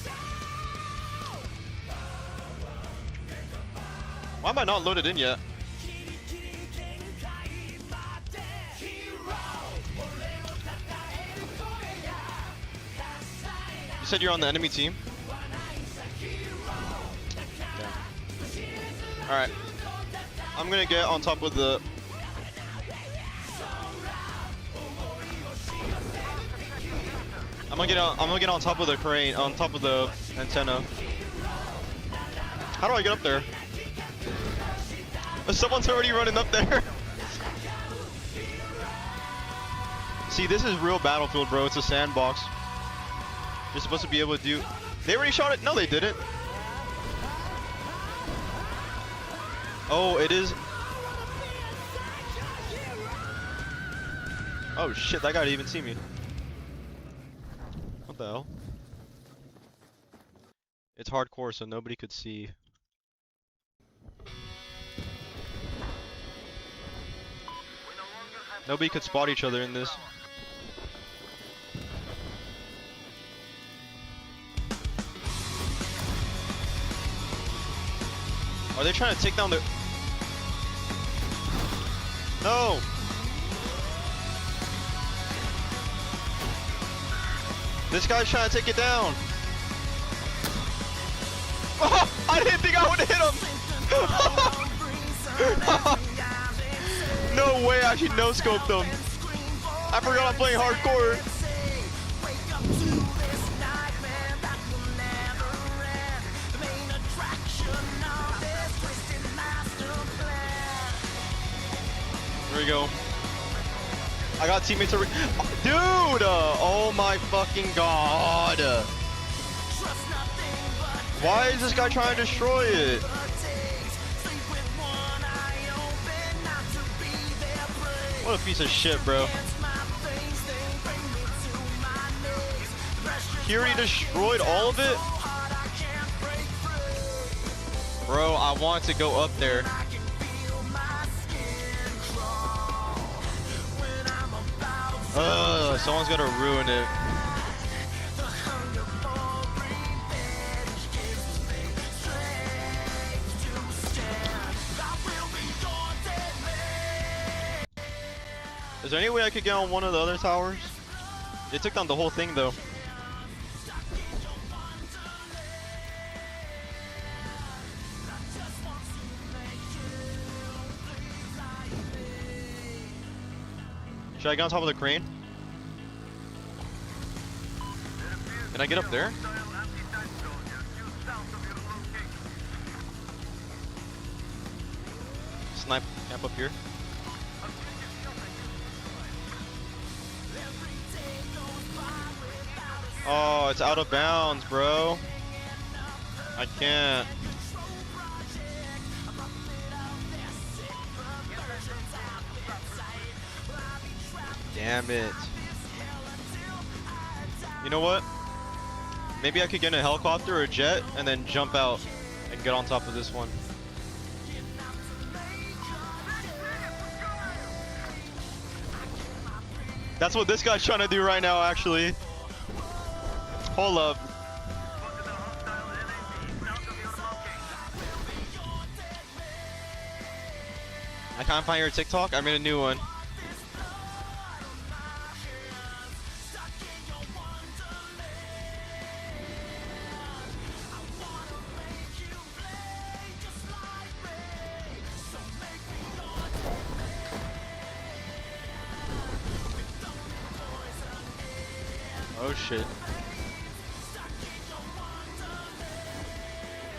Speaker 3: Why am I not loaded in yet? You said you're on the enemy team? Yeah. Alright. I'm gonna get on top of the... I'm gonna get on top of the crane, on top of the antenna. How do I get up there? Someone's already running up there. See, this is real Battlefield, bro. It's a sandbox. You're supposed to be able to do... They already shot it? No, they didn't. Oh, it is... Oh shit, that guy didn't even see me. What the hell? It's hardcore, so nobody could see. Nobody could spot each other in this. Are they trying to take down the... No! This guy's trying to take it down. Oh, I didn't think I would hit him. No way, I actually no-scoped him. I forgot I'm playing hardcore. There we go. I got teammates over. Dude! Oh my fucking god! Why is this guy trying to destroy it? What a piece of shit, bro. He already destroyed all of it? Bro, I want to go up there.
Speaker 1: Someone's gonna ruin it. Is there any way I could get on one of the other towers? They took down the whole thing though. Should I get on top of the crane? Can I get up there? Snipe camp up here. Oh, it's out of bounds, bro. I can't. Damn it. You know what? Maybe I could get in a helicopter or a jet and then jump out and get on top of this one. That's what this guy's trying to do right now, actually. Hold up. I can't find your TikTok. I made a new one. Oh shit.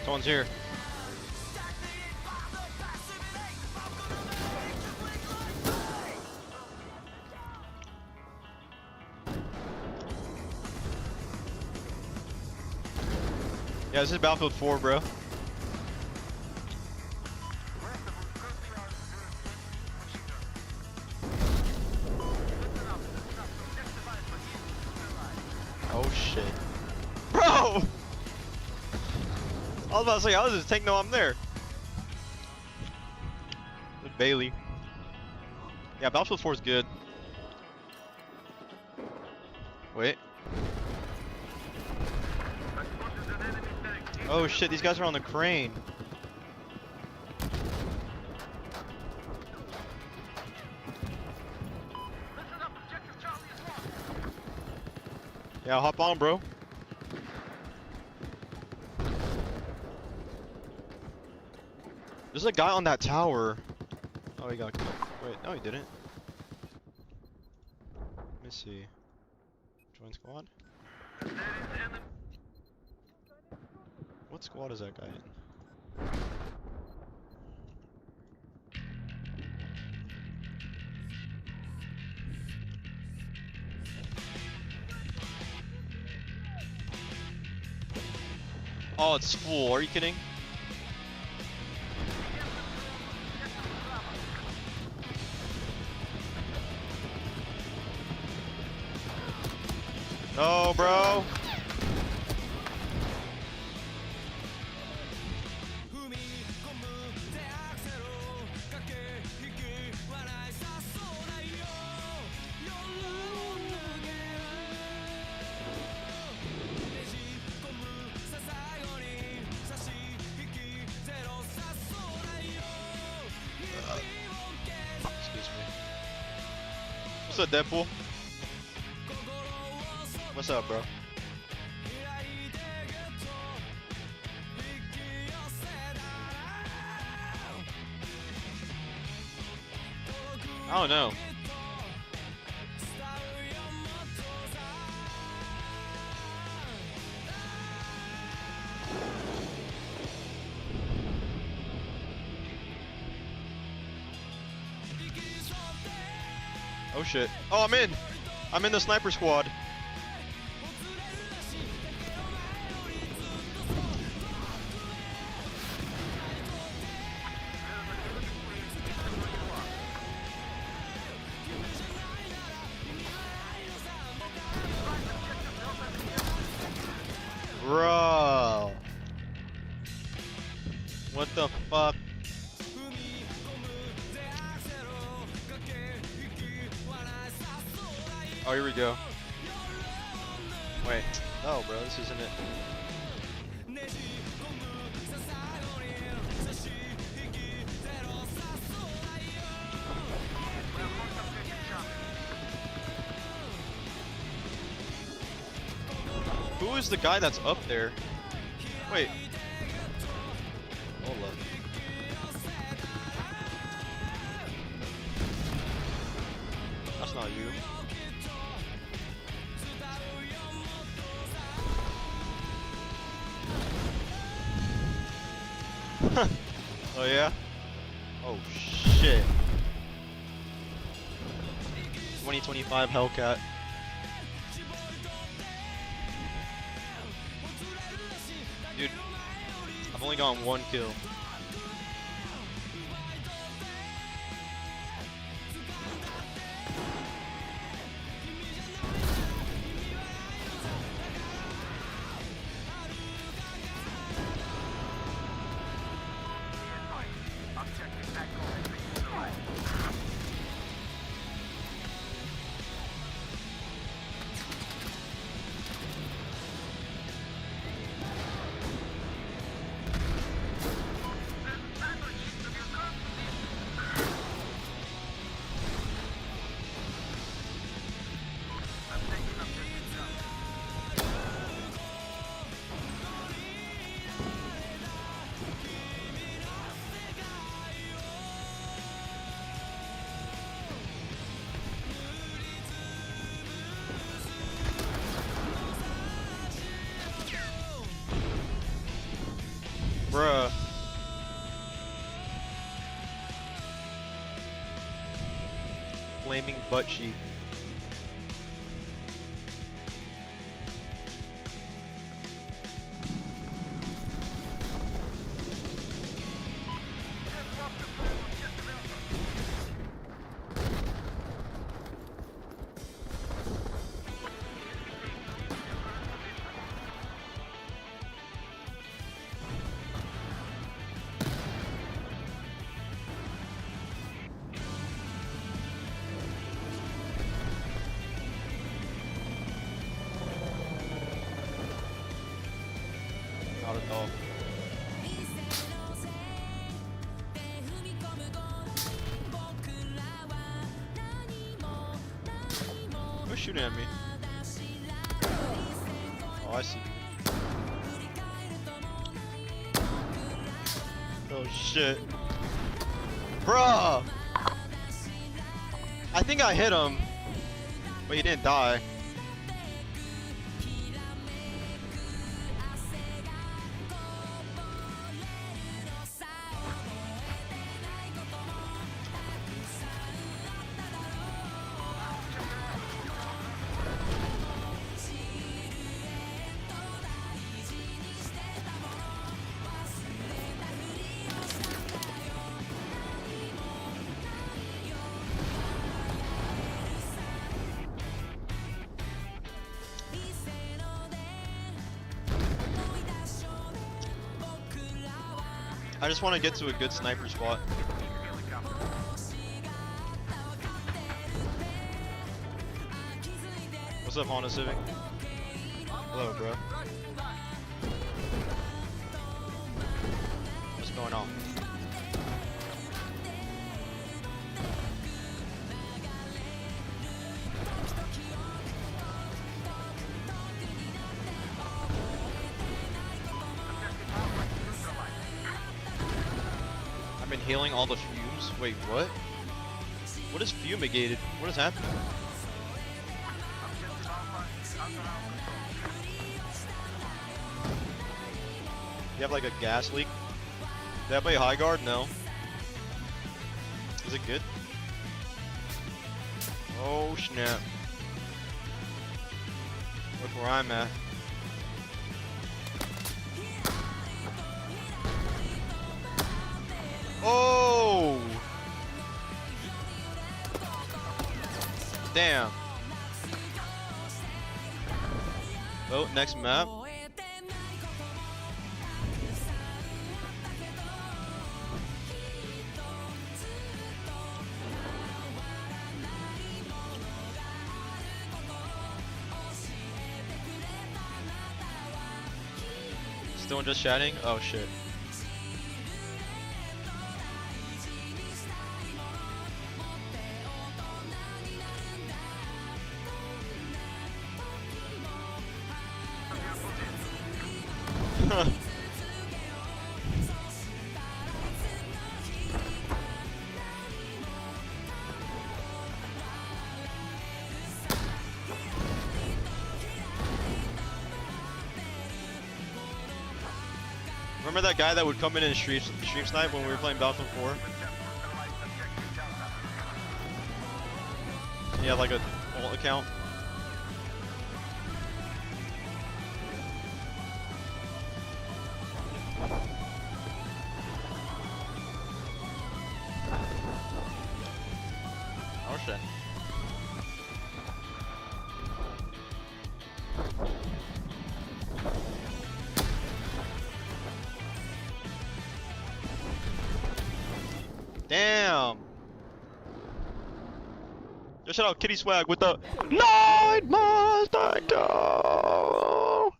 Speaker 1: Someone's here. Yeah, this is Battlefield 4, bro. Oh shit. Bro! I was about to say, I was just taking no, I'm there. With Bailey. Yeah, Battlefield 4 is good. Wait. Oh shit, these guys are on the crane. Yeah, hop on, bro. There's a guy on that tower. Oh, he got killed. Wait, no, he didn't. Let me see. Join squad. What squad is that guy in? Oh, it's full. Are you kidding? No, bro. Excuse me. What's up, Deadpool? What's up, bro? I don't know. Oh shit. Oh, I'm in! I'm in the sniper squad. Bro. What the fuck?
Speaker 3: Oh, here we go. Wait. No, bro, this isn't it. Who is the guy that's up there? Wait. Hold up. That's not you. Oh yeah? Oh shit. 2025 Hellcat. Dude, I've only gotten one kill. Bruh. Flaming butt cheek. Not at all. Who's shooting at me? Oh, I see. Oh shit. Bruh! I think I hit him, but he didn't die. I just want to get to a good sniper spot. What's up, Honda Civic? Hello, bro. What's going on? I've been healing all the fumes. Wait, what? What is fumigated? What is happening? You have like a gas leak? Did I play high guard? No. Is it good? Oh snap. Look where I'm at. Oh! Damn. Oh, next map. Still just chatting? Oh shit. Remember that guy that would come in and stream snipe when we were playing Battlefield 4? He had like a alt account. Oh shit. Damn. Yo, shout out Kitty Swag with the Night Must I Go.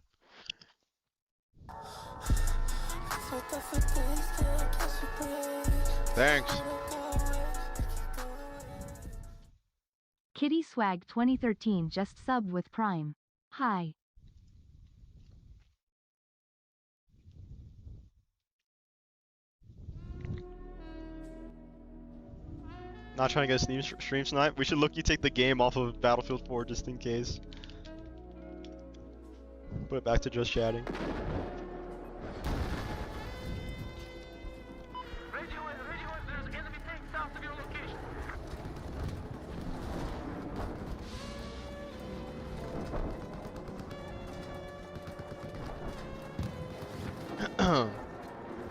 Speaker 3: Thanks.
Speaker 19: Kitty Swag 2013 just subbed with Prime. Hi.
Speaker 3: Not trying to get a stream snipe. We should look-y take the game off of Battlefield 4 just in case. Put it back to just chatting.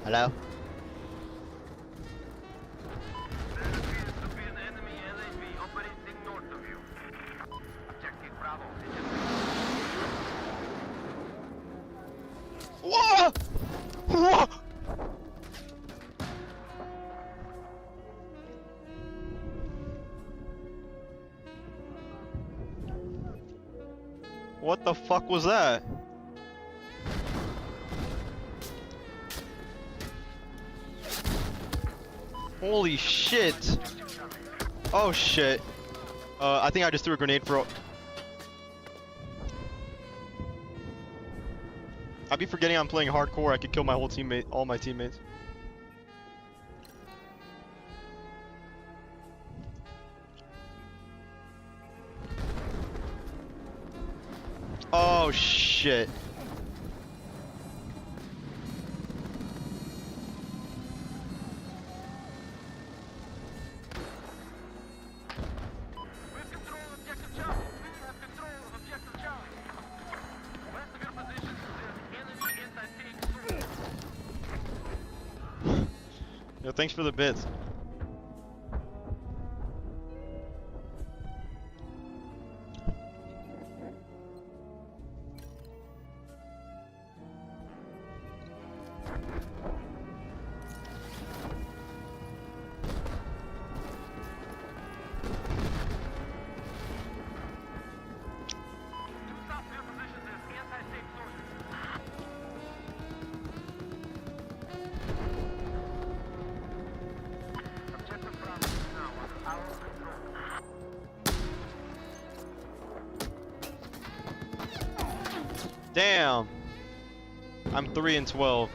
Speaker 3: Hello? Whoa! Whoa! What the fuck was that? Holy shit! Oh shit. I think I just threw a grenade for. I'd be forgetting I'm playing hardcore. I could kill my whole teammate, all my teammates. Oh shit. Yo, thanks for the bits. Damn. I'm 3 and 12.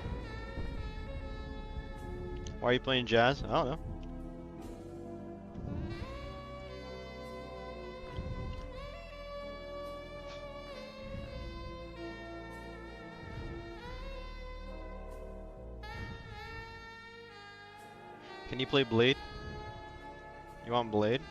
Speaker 3: Why are you playing jazz? I don't know. Can you play Blade? You want Blade?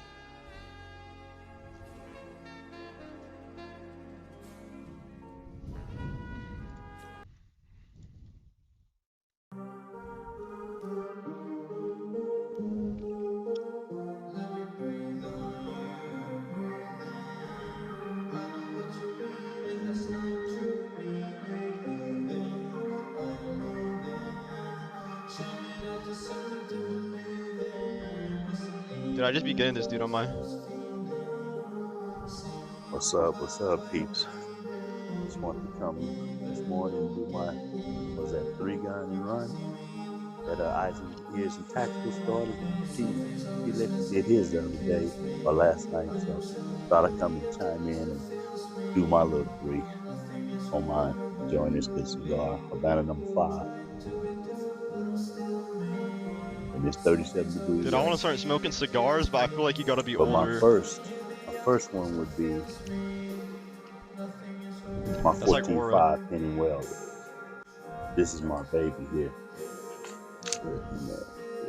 Speaker 3: Dude, I just be getting this dude on my.
Speaker 10: What's up, peeps? just wanted to come this morning and do my, what was that, 3-gun and run that Eyes and Ears and Tactical started. He did his the other day or last night, so thought I'd come and chime in and do my little 3 on mine. Enjoying this good cigar, Havana number 5, and it's 37 degrees.
Speaker 3: Dude, I want to start smoking cigars, but I feel like you gotta be
Speaker 10: But
Speaker 3: older.
Speaker 10: my first one would be my
Speaker 3: That's like
Speaker 10: 14.5 Penny Welder. This is my baby here. Yeah,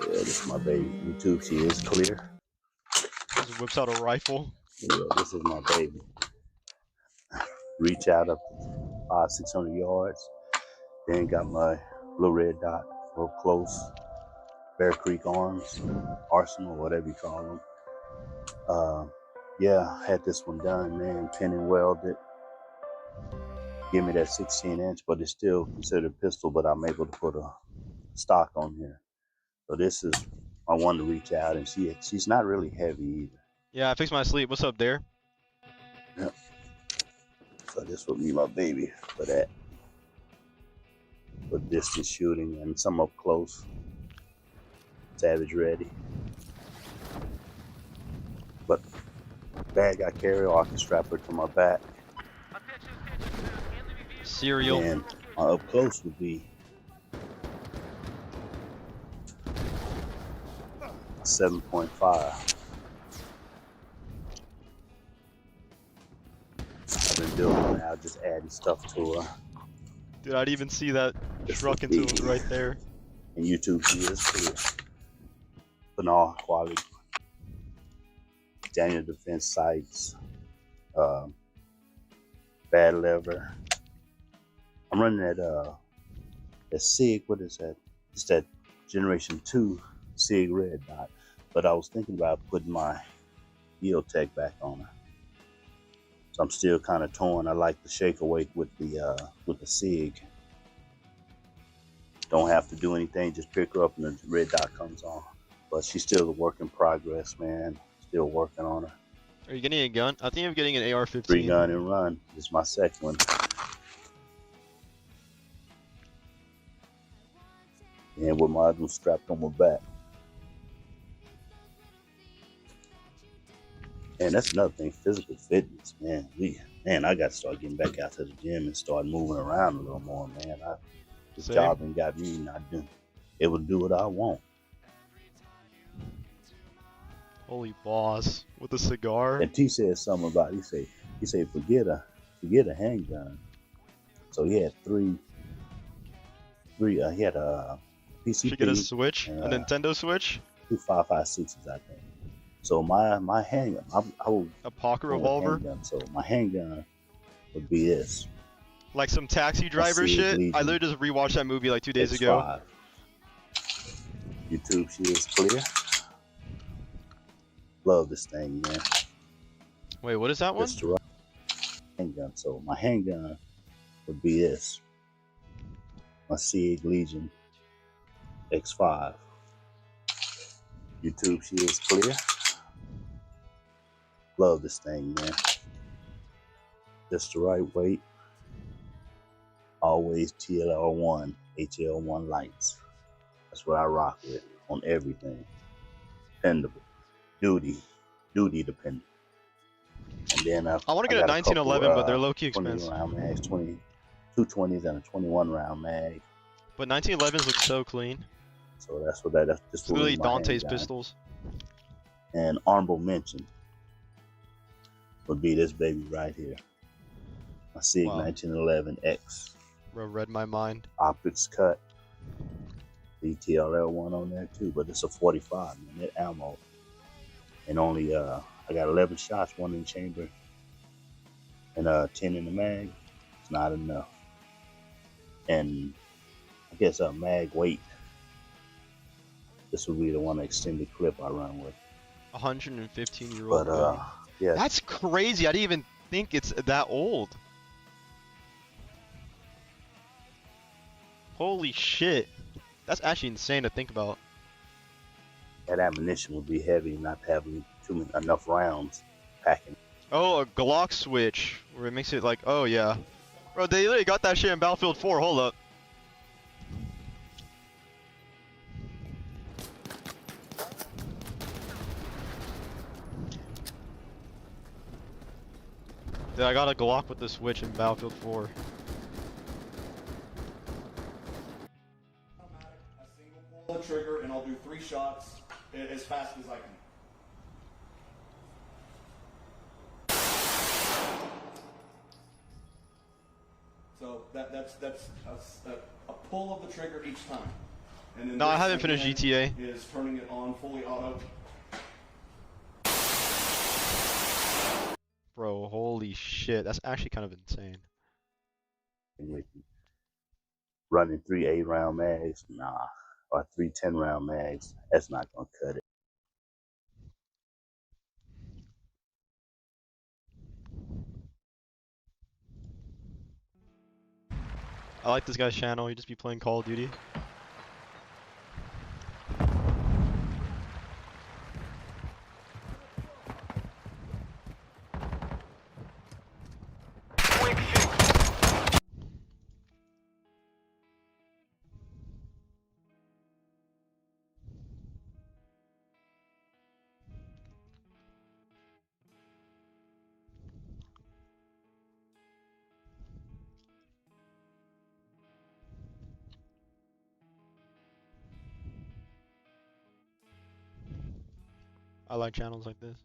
Speaker 10: this is my baby. YouTube, she is clear.
Speaker 3: Just whips out a rifle.
Speaker 10: Yeah, this is my baby. Reach out up to 500-600 yards. Then got my little red dot, real close. Bear Creek Arms, Arsenal, whatever you call them. Yeah, had this one done, man. Pin and welded. Give me that 16-inch, but it's still considered a pistol, but I'm able to put a stock on here. So this is my one to reach out, and she's not really heavy either.
Speaker 3: Yeah, I fixed my sleep. What's up, Dare?
Speaker 10: Yeah. So this would be my baby for that. For distance shooting and some up close. Savage ready. But bag I carry, or I can strap her to my back.
Speaker 3: Cereal.
Speaker 10: And my up close would be 7.5. I've been building now, just adding stuff to her.
Speaker 3: Dude, I'd even see that truck into it right there.
Speaker 10: And YouTube, she is clear. Banal quality. Daniel Defense sights. Bad lever. I'm running that SIG, what is that? It's that Generation 2 SIG red dot. But I was thinking about putting my EOTech back on her. So I'm still kind of torn. I like the shake awake with the SIG. Don't have to do anything, just pick her up and the red dot comes on. But she's still a work in progress, man. Still working on her.
Speaker 3: Are you getting a gun? I think I'm getting an AR-15.
Speaker 10: 3-gun and run is my second one. And with my other one strapped on my back. And that's another thing, physical fitness, man. I got to start getting back out to the gym and start moving around a little more, man. This job ain't got me not able to do what I want.
Speaker 3: Holy boss, with a cigar.
Speaker 10: And T said something about he said forget a handgun. So he had he had a PCP.
Speaker 3: Should get a Switch, a Nintendo Switch.
Speaker 10: 2 5.56s, I think. So my handgun, I will
Speaker 3: a pocket revolver.
Speaker 10: Handgun, so my handgun would be this.
Speaker 3: Like some taxi driver shit. I literally just rewatched that movie like 2 days ago.
Speaker 10: YouTube, she is clear. Love this thing, man.
Speaker 3: Wait, what is that one?
Speaker 10: Handgun. So my handgun would be this. My SIG Legion X5. YouTube, she is clear. Love this thing, man. Just the right weight. Always TLR1, HL1 lights. That's what I rock with on everything. Dependable. Duty dependent. And then
Speaker 3: I want to get a 1911, but they're low-key expensive.
Speaker 10: 20 round mags, 2 20s and a 21 round mag.
Speaker 3: But 1911s look so clean.
Speaker 10: So that's just
Speaker 3: it's literally Dante's pistols.
Speaker 10: And honorable mention would be this baby right here. My SIG 1911X.
Speaker 3: Bro, read my mind.
Speaker 10: Optics cut. DTRL one on there too, but it's a 45, man. That ammo. And only I got 11 shots, 1 in the chamber, and 10 in the mag. It's not enough. And I guess a mag weight. This would be the one extended clip I run with.
Speaker 3: 115-year-old.
Speaker 10: But yeah.
Speaker 3: That's crazy. I didn't even think it's that old. Holy shit. That's actually insane to think about.
Speaker 10: That ammunition would be heavy, not having enough rounds packing.
Speaker 3: Oh, a Glock switch, where it makes it like, oh yeah.
Speaker 1: Bro, they literally got that shit in Battlefield 4. Hold up. Dude, I got a Glock with the switch in Battlefield 4.
Speaker 9: Pull the trigger and I'll do 3 shots as fast as I can. So that's a pull of the trigger each time. And then
Speaker 1: No, I
Speaker 9: this
Speaker 1: haven't finished
Speaker 9: again
Speaker 1: GTA.
Speaker 9: Is turning it on fully auto.
Speaker 1: Bro, holy shit. That's actually kind of insane.
Speaker 10: Running 3 8-round mags, nah, or 3 10-round mags, that's not gonna cut it.
Speaker 1: I like this guy's channel. He just be playing Call of Duty. I like channels like this.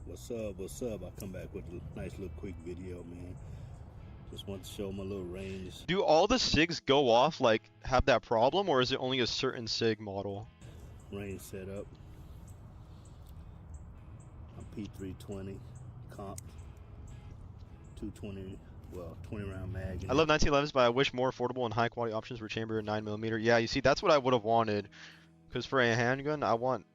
Speaker 10: What's up? What's up? I come back with a nice little quick video, man. Just want to show my little range.
Speaker 1: Do all the SIGs go off, like, have that problem, or is it only a certain SIG model?
Speaker 10: Range setup. I'm P320 comp 220, well, 20 round mag.
Speaker 1: I love 1911s, but I wish more affordable and high quality options were chamber and 9mm. Yeah, you see, that's what I would have wanted. Because for a handgun, I want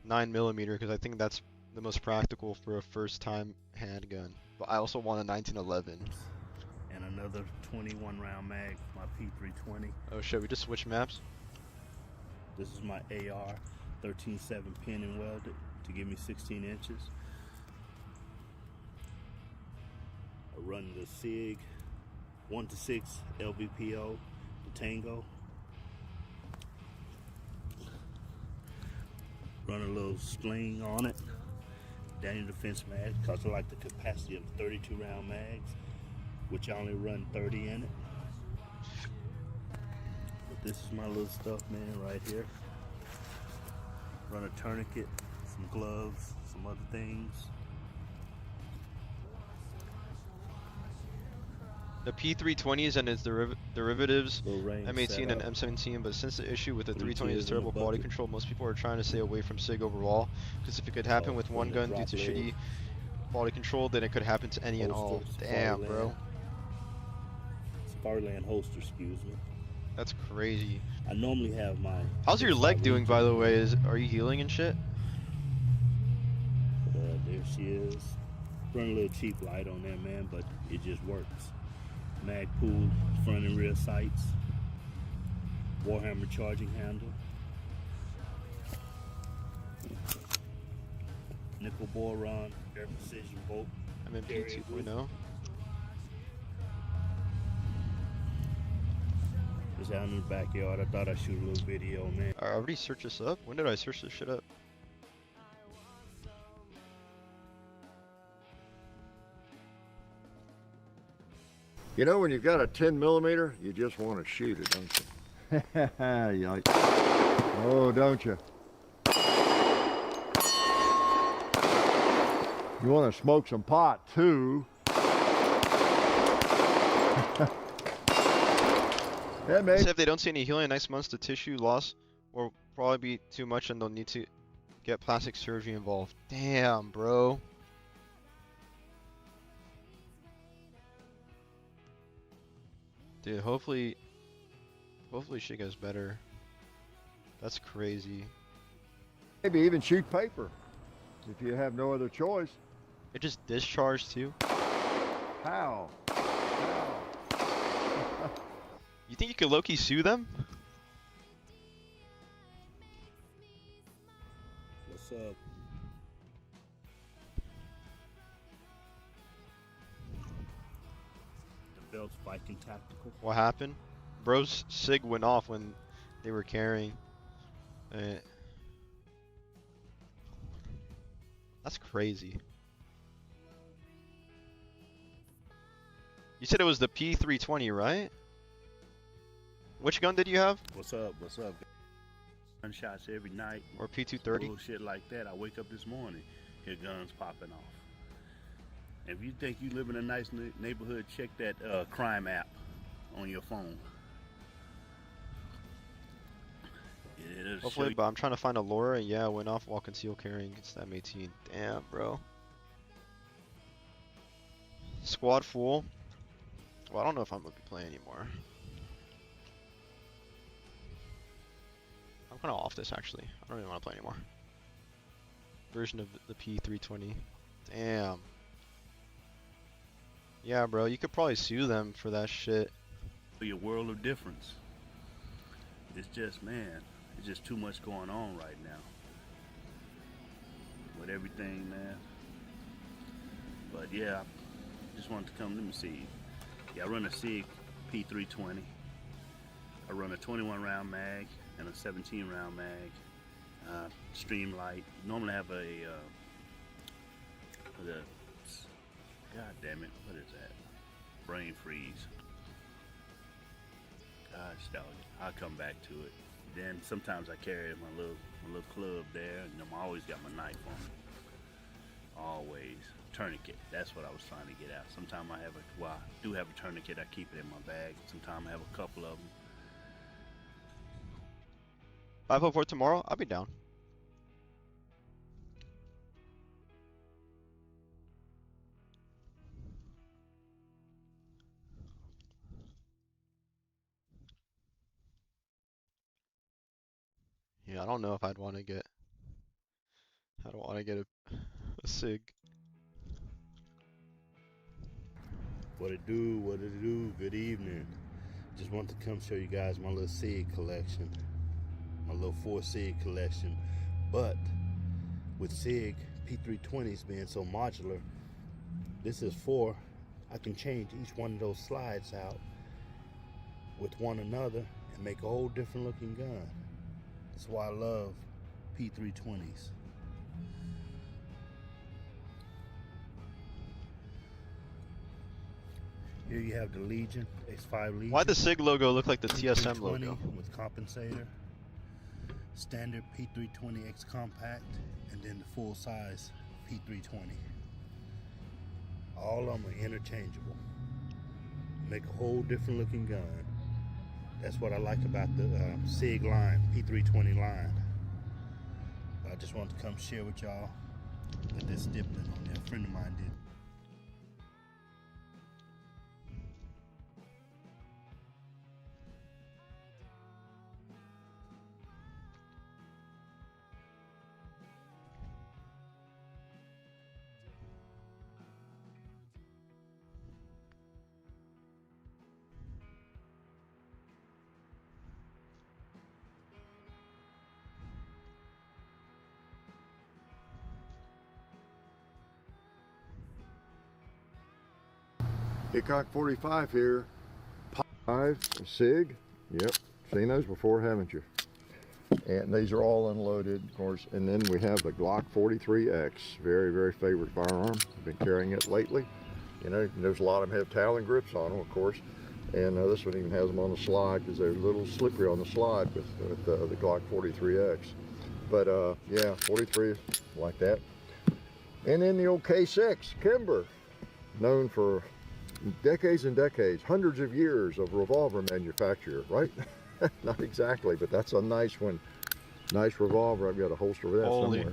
Speaker 1: 9mm because I think that's the most practical for a first time handgun. But I also want a 1911.
Speaker 10: And another 21 round mag, my P320.
Speaker 1: Oh shit, we just switched maps?
Speaker 10: This is my AR 13.7 pin and welded to give me 16 inches. I run the SIG 1-6 LVPO, the Tango. Run a little sling on it. Daniel Defense mag, because I like the capacity of 32 round mags, which I only run 30 in it. But this is my little stuff, man, right here. Run a tourniquet, some gloves, some other things.
Speaker 1: The P320s and its derivatives,
Speaker 10: range
Speaker 1: M18 and
Speaker 10: setup.
Speaker 1: M17, but since the issue with the 320
Speaker 10: tiers
Speaker 1: is
Speaker 10: in
Speaker 1: terrible
Speaker 10: the
Speaker 1: quality
Speaker 10: bucket.
Speaker 1: control, most people are trying to stay away from SIG overall. Because if it could happen with one
Speaker 10: the
Speaker 1: gun due
Speaker 10: drop
Speaker 1: to
Speaker 10: leg.
Speaker 1: shitty quality control, then it could happen to any and all.
Speaker 10: Holster,
Speaker 1: Damn, bro.
Speaker 10: Sparland holster, excuse me.
Speaker 1: That's crazy.
Speaker 10: I normally have my...
Speaker 1: How's your leg doing, by the way? Are you healing and shit?
Speaker 10: There she is. Run a little cheap light on there, man, but it just works. Mag pool, front and rear sights. Warhammer charging handle. Nickel boron, air precision bolt.
Speaker 1: MMP 2.0.
Speaker 10: Just out in the backyard. I thought I'd shoot a little video, man.
Speaker 1: I already searched this up? When did I search this shit up?
Speaker 12: You know, when you've got a 10mm, you just want to shoot it, don't you? Yikes. Oh, don't you? You want to smoke some pot, too. Yeah, mate.
Speaker 1: If they don't see any healing in next months, the tissue loss will probably be too much and they'll need to get plastic surgery involved. Damn, bro. Dude, hopefully shit gets better. That's crazy.
Speaker 12: Maybe even shoot paper if you have no other choice.
Speaker 1: It just discharged too.
Speaker 10: How?
Speaker 1: You think you could low-key sue them?
Speaker 10: What's up? The belt's Viking Tactical.
Speaker 1: What happened? Bro's SIG went off when they were carrying. That's crazy. You said it was the P320, right? Which gun did you have?
Speaker 10: What's up? What's up? Gunshots every night.
Speaker 1: Or P230?
Speaker 10: Bullshit like that. I wake up this morning, hear guns popping off. If you think you live in a nice neighborhood, check that crime app on your phone.
Speaker 1: Hopefully, but I'm trying to find a Laura. Yeah, went off while concealed carrying against the M18. Damn, bro. Squad full. Well, I don't know if I'm gonna be playing anymore. I'm kind of off this actually. I don't even want to play anymore. Version of the P320. Damn. Yeah, bro. You could probably sue them for that shit.
Speaker 10: Your world of difference. It's just, man. It's just too much going on right now. With everything, man. But yeah, I just wanted to come, let me see. Yeah, I run a SIG P320. I run a 21 round mag and a 17 round mag. Streamlight. Normally have a, God damn it, what is that? Brain freeze. Gosh dog it. I'll come back to it. Then sometimes I carry my little club there, and I'm always got my knife on me. Always. Tourniquet. That's what I was trying to get at. Sometimes I have I do have a tourniquet. I keep it in my bag. Sometimes I have a couple of them.
Speaker 1: 504 tomorrow? I'll be down. Yeah, I don't know if I'd want to get. I don't want to get a SIG.
Speaker 10: What it do? What it do? Good evening. Just want to come show you guys my little SIG collection. My little 4 SIG collection. But with SIG P320s being so modular, this is 4. I can change each one of those slides out with one another and make a whole different looking gun. That's why I love P320s. Here you have the Legion, X5 Legion.
Speaker 1: Why the SIG logo look like the TSM logo?
Speaker 10: With compensator, standard P320X compact, and then the full size P320. All of them are interchangeable. Make a whole different looking gun. That's what I like about the SIG line, P320 line. I just wanted to come share with y'all that this stippling on there. A friend of mine did.
Speaker 12: Hickok 45 here. 5 SIG. Yep, seen those before, haven't you? And these are all unloaded, of course. And then we have the Glock 43X. Very, very favorite firearm. I've been carrying it lately. You know, there's a lot of them have Talon grips on them, of course. And this one even has them on the slide because they're a little slippery on the slide with the Glock 43X. But yeah, 43 like that. And then the old K6 Kimber, known for decades and decades, hundreds of years of revolver manufacture, right? Not exactly, but that's a nice one. Nice revolver. I've got a holster with that somewhere.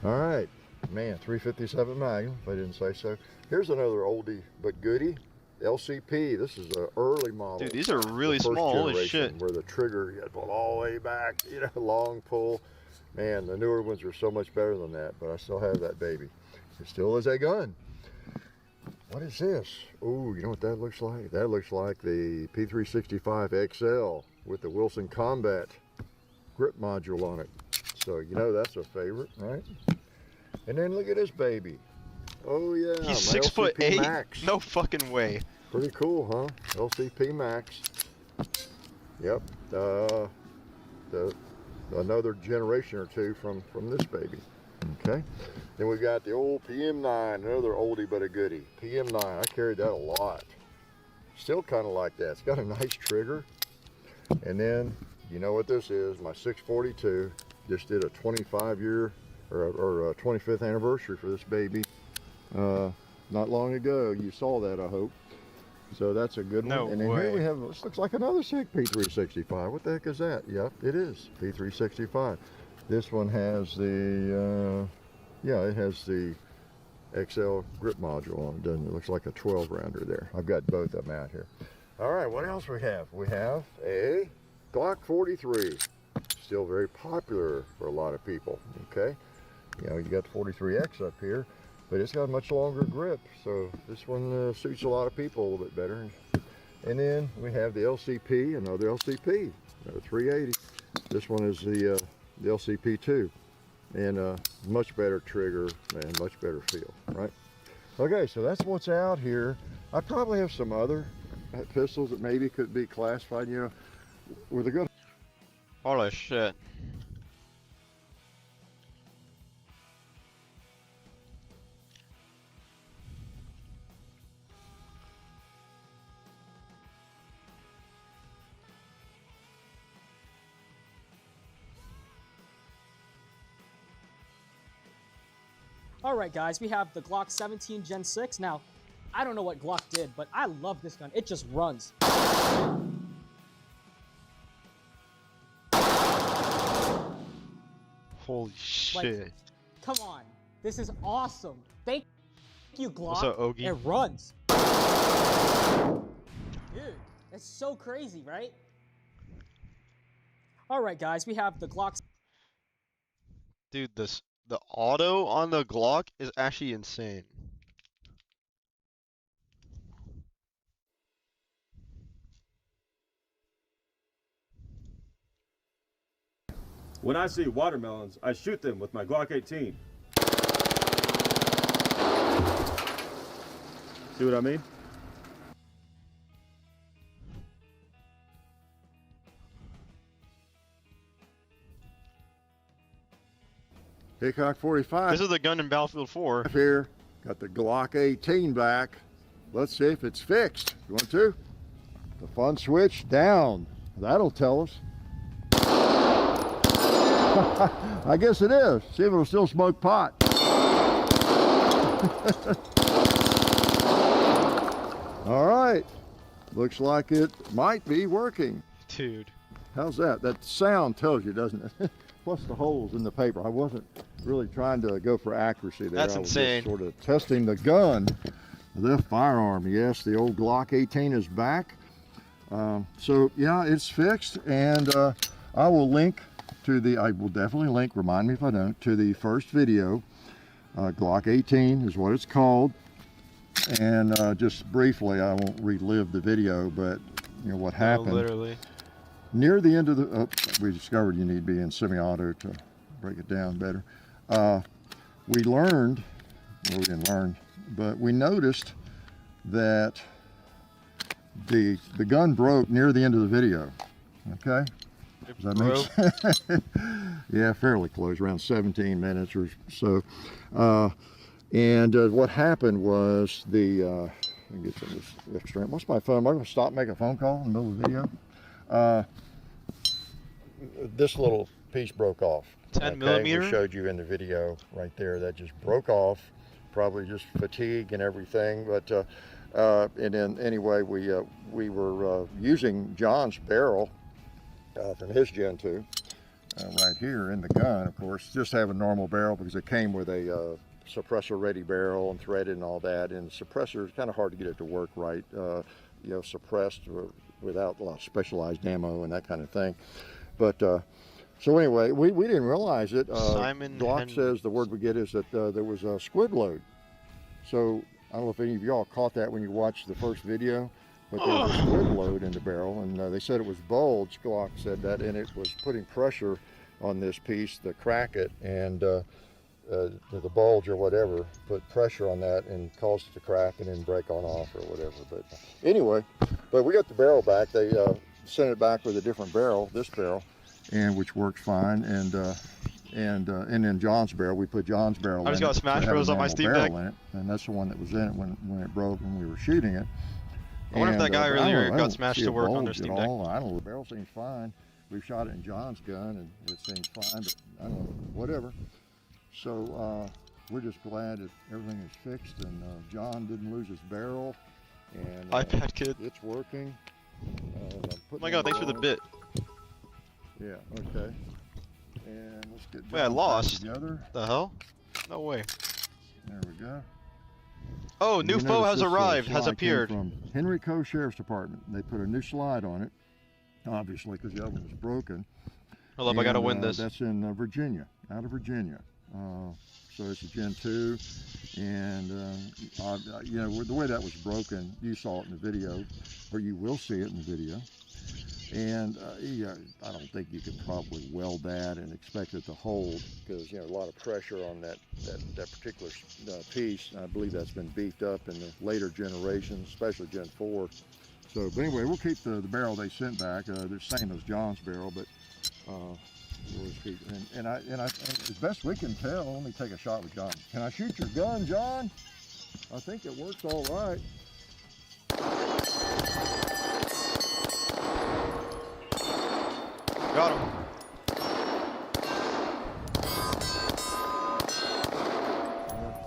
Speaker 12: All right, man, 357 Magnum, if I didn't say so. Here's another oldie but goodie, LCP. This is an early model.
Speaker 1: Dude, these are really small. Holy shit.
Speaker 12: Where the trigger, you got to pull all the way back, you know, long pull. Man, the newer ones are so much better than that, but I still have that baby. It still is a gun. What is this? Oh, you know what that looks like? That looks like the P365 XL with the Wilson Combat grip module on it. So you know that's a favorite, right? And then look at this baby. Oh yeah,
Speaker 1: He's
Speaker 12: my
Speaker 1: 6'8".
Speaker 12: LCP Max.
Speaker 1: No fucking way.
Speaker 12: Pretty cool, huh? LCP Max. Yep. Another generation or two from this baby. Okay. Then we've got the old PM9, another oldie but a goodie. PM9, I carried that a lot. Still kind of like that. It's got a nice trigger. And then, you know what this is, my 642. Just did a 25-year or a 25th anniversary for this baby. Not long ago. You saw that, I hope. So that's a good one.
Speaker 1: No
Speaker 12: And then
Speaker 1: way.
Speaker 12: here we have, this looks like another SIG P365. What the heck is that? Yep, it is P365. This one has the, yeah, it has the XL grip module on it, doesn't it? It looks like a 12 rounder there. I've got both of them out here. All right, what else we have? We have a Glock 43. Still very popular for a lot of people, okay? You know, you got the 43X up here, but it's got a much longer grip, so this one suits a lot of people a little bit better. And then we have the LCP, another LCP, another 380. This one is the LCP2, and much better trigger and much better feel, right? Okay, so that's what's out here. I probably have some other pistols that maybe could be classified, you know, with a good.
Speaker 1: Holy shit.
Speaker 4: Alright guys, we have the Glock 17 Gen 6. Now, I don't know what Glock did, but I love this gun. It just runs.
Speaker 1: Holy shit.
Speaker 4: Come on. This is awesome. Thank you, Glock.
Speaker 1: What's up, Ogie?
Speaker 4: It runs. Dude, that's so crazy, right? Alright guys, we have the Glock.
Speaker 1: Dude, the auto on the Glock is actually insane.
Speaker 17: When I see watermelons, I shoot them with my Glock 18. See what I mean?
Speaker 12: Hickok 45.
Speaker 1: This is the gun in Battlefield 4.
Speaker 12: Here, got the Glock 18 back. Let's see if it's fixed. You want to? The fun switch down. That'll tell us. I guess it is. See if it'll still smoke pot. All right. Looks like it might be working.
Speaker 1: Dude.
Speaker 12: How's that? That sound tells you, doesn't it? Plus the holes in the paper. I wasn't really trying to go for accuracy there.
Speaker 1: That's
Speaker 12: I was
Speaker 1: insane.
Speaker 12: just sort of testing the gun, the firearm. Yes, the old Glock 18 is back. So yeah, it's fixed, and I will link to the, I will definitely link, remind me if I don't, to the first video. Glock 18 is what it's called. And just briefly, I won't relive the video, but you know what happened.
Speaker 1: No, literally.
Speaker 12: Near the end of the, we discovered you need to be in semi-auto to break it down better. We learned, well, we didn't learn, but we noticed that the gun broke near the end of the video. Okay? Does that make sense? Yeah, fairly close, around 17 minutes or so. And what happened was the, let me get some of this extra. What's my phone? Am I going to stop making a phone call in the middle of the video? This little piece broke off.
Speaker 1: 10 millimeter?
Speaker 12: We showed you in the video right there. That just broke off. Probably just fatigue and everything. But and then anyway, we were using John's barrel from his Gen 2 right here in the gun. Of course, just have a normal barrel because it came with a suppressor ready barrel and threaded and all that. And the suppressor is kind of hard to get it to work right. You know, suppressed without a lot of specialized ammo and that kind of thing. But So anyway, we didn't realize it.
Speaker 1: Simon
Speaker 12: Glock
Speaker 1: Henry.
Speaker 12: says the word we get is that there was a squid load. So I don't know if any of y'all caught that when you watched the first video, but there was a squid load in the barrel, and they said it was bulged. Glock said that, and it was putting pressure on this piece to crack it, and the bulge or whatever put pressure on that and caused it to crack and then break on off or whatever. But anyway, but we got the barrel back. They sent it back with a different barrel, this barrel, and which works fine. And then John's barrel, we put John's barrel in it.
Speaker 1: I just got Smash
Speaker 12: to have a
Speaker 1: Bros on my
Speaker 12: normal
Speaker 1: Steam
Speaker 12: barrel
Speaker 1: Deck.
Speaker 12: in it, and that's the one that was in it when it broke when we were shooting it.
Speaker 1: I wonder if that guy
Speaker 12: but
Speaker 1: earlier
Speaker 12: I
Speaker 1: got
Speaker 12: don't
Speaker 1: Smash
Speaker 12: see
Speaker 1: to
Speaker 12: a
Speaker 1: work on their
Speaker 12: bulge
Speaker 1: Steam
Speaker 12: at
Speaker 1: Deck.
Speaker 12: all. I don't know, the barrel seems fine. We shot it in John's gun, and it seems fine, but I don't know, whatever. So we're just glad that everything is fixed, and John didn't lose his barrel, and
Speaker 1: iPad kid.
Speaker 12: It's working.
Speaker 1: Oh my god, thanks for the bit.
Speaker 12: Yeah, okay. And let's get
Speaker 1: Wait, I
Speaker 12: John
Speaker 1: lost.
Speaker 12: together.
Speaker 1: The hell? No way.
Speaker 12: There we go.
Speaker 1: Oh,
Speaker 12: And
Speaker 1: new
Speaker 12: you
Speaker 1: foe
Speaker 12: notice
Speaker 1: has
Speaker 12: this,
Speaker 1: arrived, has
Speaker 12: slide came
Speaker 1: appeared.
Speaker 12: From Henrico Sheriff's Department. They put a new slide on it, obviously, because the other one was broken.
Speaker 1: Hold up, I gotta win this.
Speaker 12: That's in Virginia, out of Virginia. So it's a Gen 2, and you know, the way that was broken, you saw it in the video, or you will see it in the video. And yeah, I don't think you could probably weld that and expect it to hold, because you know, a lot of pressure on that particular piece. I believe that's been beefed up in the later generations, especially Gen 4. So, but anyway, we'll keep the barrel they sent back. They're the same as John's barrel, but we'll keep, and as best we can tell, let me take a shot with John. Can I shoot your gun, John? I think it works all right.
Speaker 1: Got him.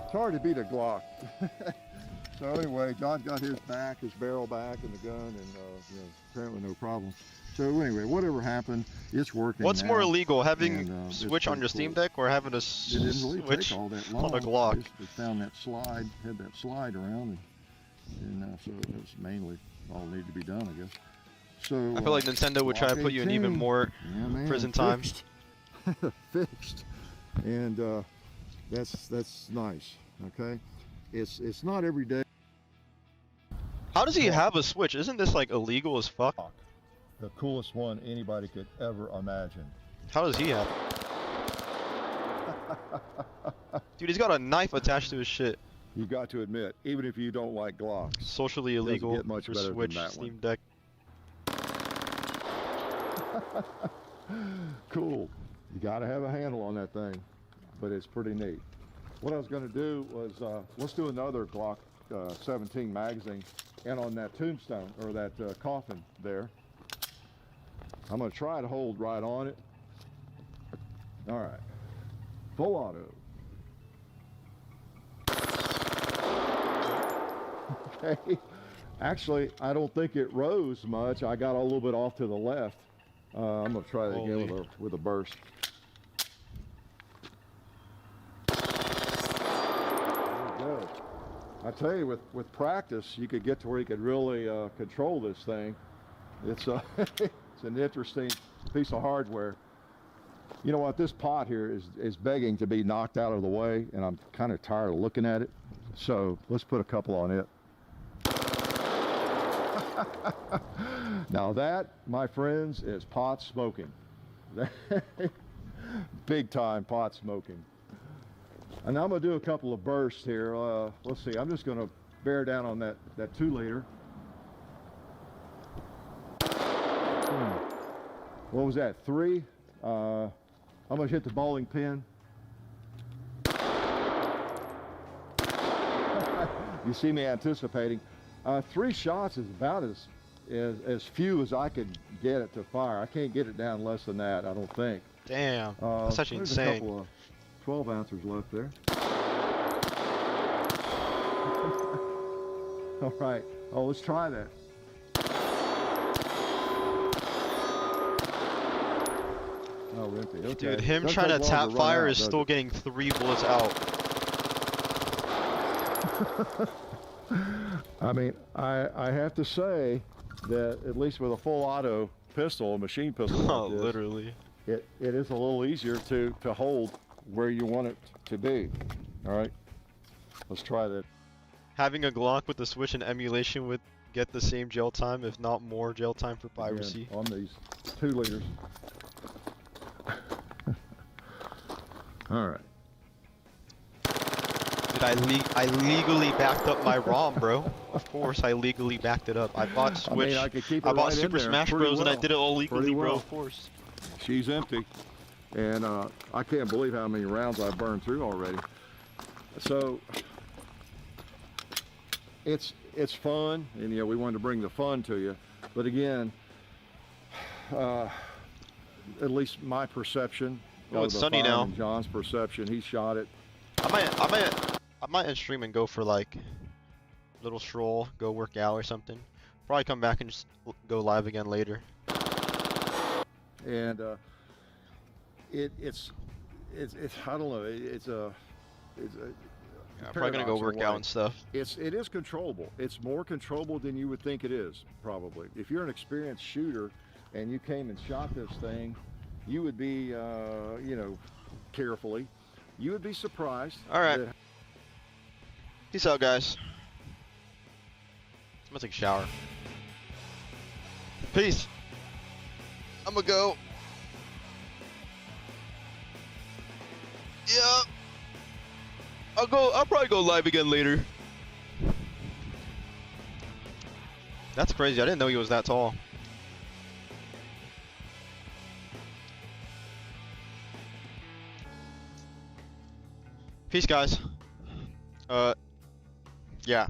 Speaker 12: It's hard to beat a Glock. So anyway, John got his back, his barrel back, and the gun, and you know, apparently no problem. So anyway, whatever happened, it's working.
Speaker 1: What's
Speaker 12: now,
Speaker 1: more illegal, having
Speaker 12: and,
Speaker 1: Switch on your
Speaker 12: pretty
Speaker 1: Steam
Speaker 12: cool.
Speaker 1: Deck or having a
Speaker 12: It didn't really
Speaker 1: Switch
Speaker 12: take all that long.
Speaker 1: on a Glock?
Speaker 12: Just found that slide, had that slide around, and so that's mainly all needed to be done, I guess. So
Speaker 1: I feel like Nintendo would try to
Speaker 12: Glock
Speaker 1: put you in even
Speaker 12: 18.
Speaker 1: more
Speaker 12: Yeah, man,
Speaker 1: prison time.
Speaker 12: fixed. Fixed, and that's nice. Okay, it's not every day.
Speaker 1: How does he have a Switch? Isn't this like illegal as fuck?
Speaker 12: The coolest one anybody could ever imagine.
Speaker 1: How does he have it? Dude, he's got a knife attached to his shit.
Speaker 12: You got to admit, even if you don't like Glocks,
Speaker 1: Socially
Speaker 12: doesn't
Speaker 1: illegal
Speaker 12: get much
Speaker 1: for
Speaker 12: better than
Speaker 1: Switch,
Speaker 12: that
Speaker 1: Steam
Speaker 12: one.
Speaker 1: Deck.
Speaker 12: Cool. You got to have a handle on that thing, but it's pretty neat. What I was going to do was let's do another Glock 17 magazine, and on that tombstone or that coffin there, I'm going to try to hold right on it. All right, full auto. Okay. Actually, I don't think it rose much. I got a little bit off to the left. I'm going to try that again with a burst. There we go. I tell you, with practice, you could get to where you could really control this thing. It's it's an interesting piece of hardware. You know what? This pot here is begging to be knocked out of the way, and I'm kind of tired of looking at it. So let's put a couple on it. Now that, my friends, is pot smoking. Big time pot smoking. And I'm going to do a couple of bursts here. Let's see, I'm just going to bear down on that 2 liter. What was that, 3? I'm going to hit the bowling pin. You see me anticipating. 3 shots is about as few as I could get it to fire. I can't get it down less than that, I don't think.
Speaker 1: Damn, that's actually
Speaker 12: there's
Speaker 1: insane.
Speaker 12: A couple of 12 ounces left there. All right. Oh, let's try that. Oh, empty. Okay.
Speaker 1: Dude, him
Speaker 12: Doesn't
Speaker 1: trying to
Speaker 12: take long
Speaker 1: tap
Speaker 12: run
Speaker 1: fire
Speaker 12: out,
Speaker 1: is
Speaker 12: does
Speaker 1: still
Speaker 12: it?
Speaker 1: getting 3 bullets out.
Speaker 12: I mean, I have to say that at least with a full auto pistol, a machine pistol like this,
Speaker 1: Literally.
Speaker 12: it is a little easier to hold where you want it to be. All right, let's try that.
Speaker 1: Having a Glock with the Switch and emulation would get the same jail time, if not more jail time for piracy.
Speaker 12: Again, on these 2 liters. All right.
Speaker 1: Dude, I legally backed up my ROM, bro. Of course, I legally backed it up. I bought Switch.
Speaker 12: I could keep it
Speaker 1: I bought
Speaker 12: right in
Speaker 1: Super
Speaker 12: there
Speaker 1: Smash
Speaker 12: pretty
Speaker 1: Bros. And I
Speaker 12: well.
Speaker 1: did it all legally,
Speaker 12: Pretty
Speaker 1: bro.
Speaker 12: well.
Speaker 1: Of course.
Speaker 12: She's empty, and I can't believe how many rounds I've burned through already. So it's fun, and you know we wanted to bring the fun to you. But again, at least my perception.
Speaker 1: Well, it's
Speaker 12: of the
Speaker 1: sunny
Speaker 12: fire
Speaker 1: now.
Speaker 12: and John's perception, he shot it.
Speaker 1: I might end stream and go for like little stroll, go work out or something. Probably come back and just go live again later.
Speaker 12: And it's I don't know, it's a
Speaker 1: I'm probably gonna go work out and stuff.
Speaker 12: It is controllable. It's more controllable than you would think it is, probably. If you're an experienced shooter and you came and shot this thing, you would be, you know, carefully. You would be surprised.
Speaker 1: All right. Peace out, guys. I'm gonna take a shower. Peace. I'm gonna go. Yeah. I'll probably go live again later. That's crazy. I didn't know he was that tall. Peace, guys. Yeah.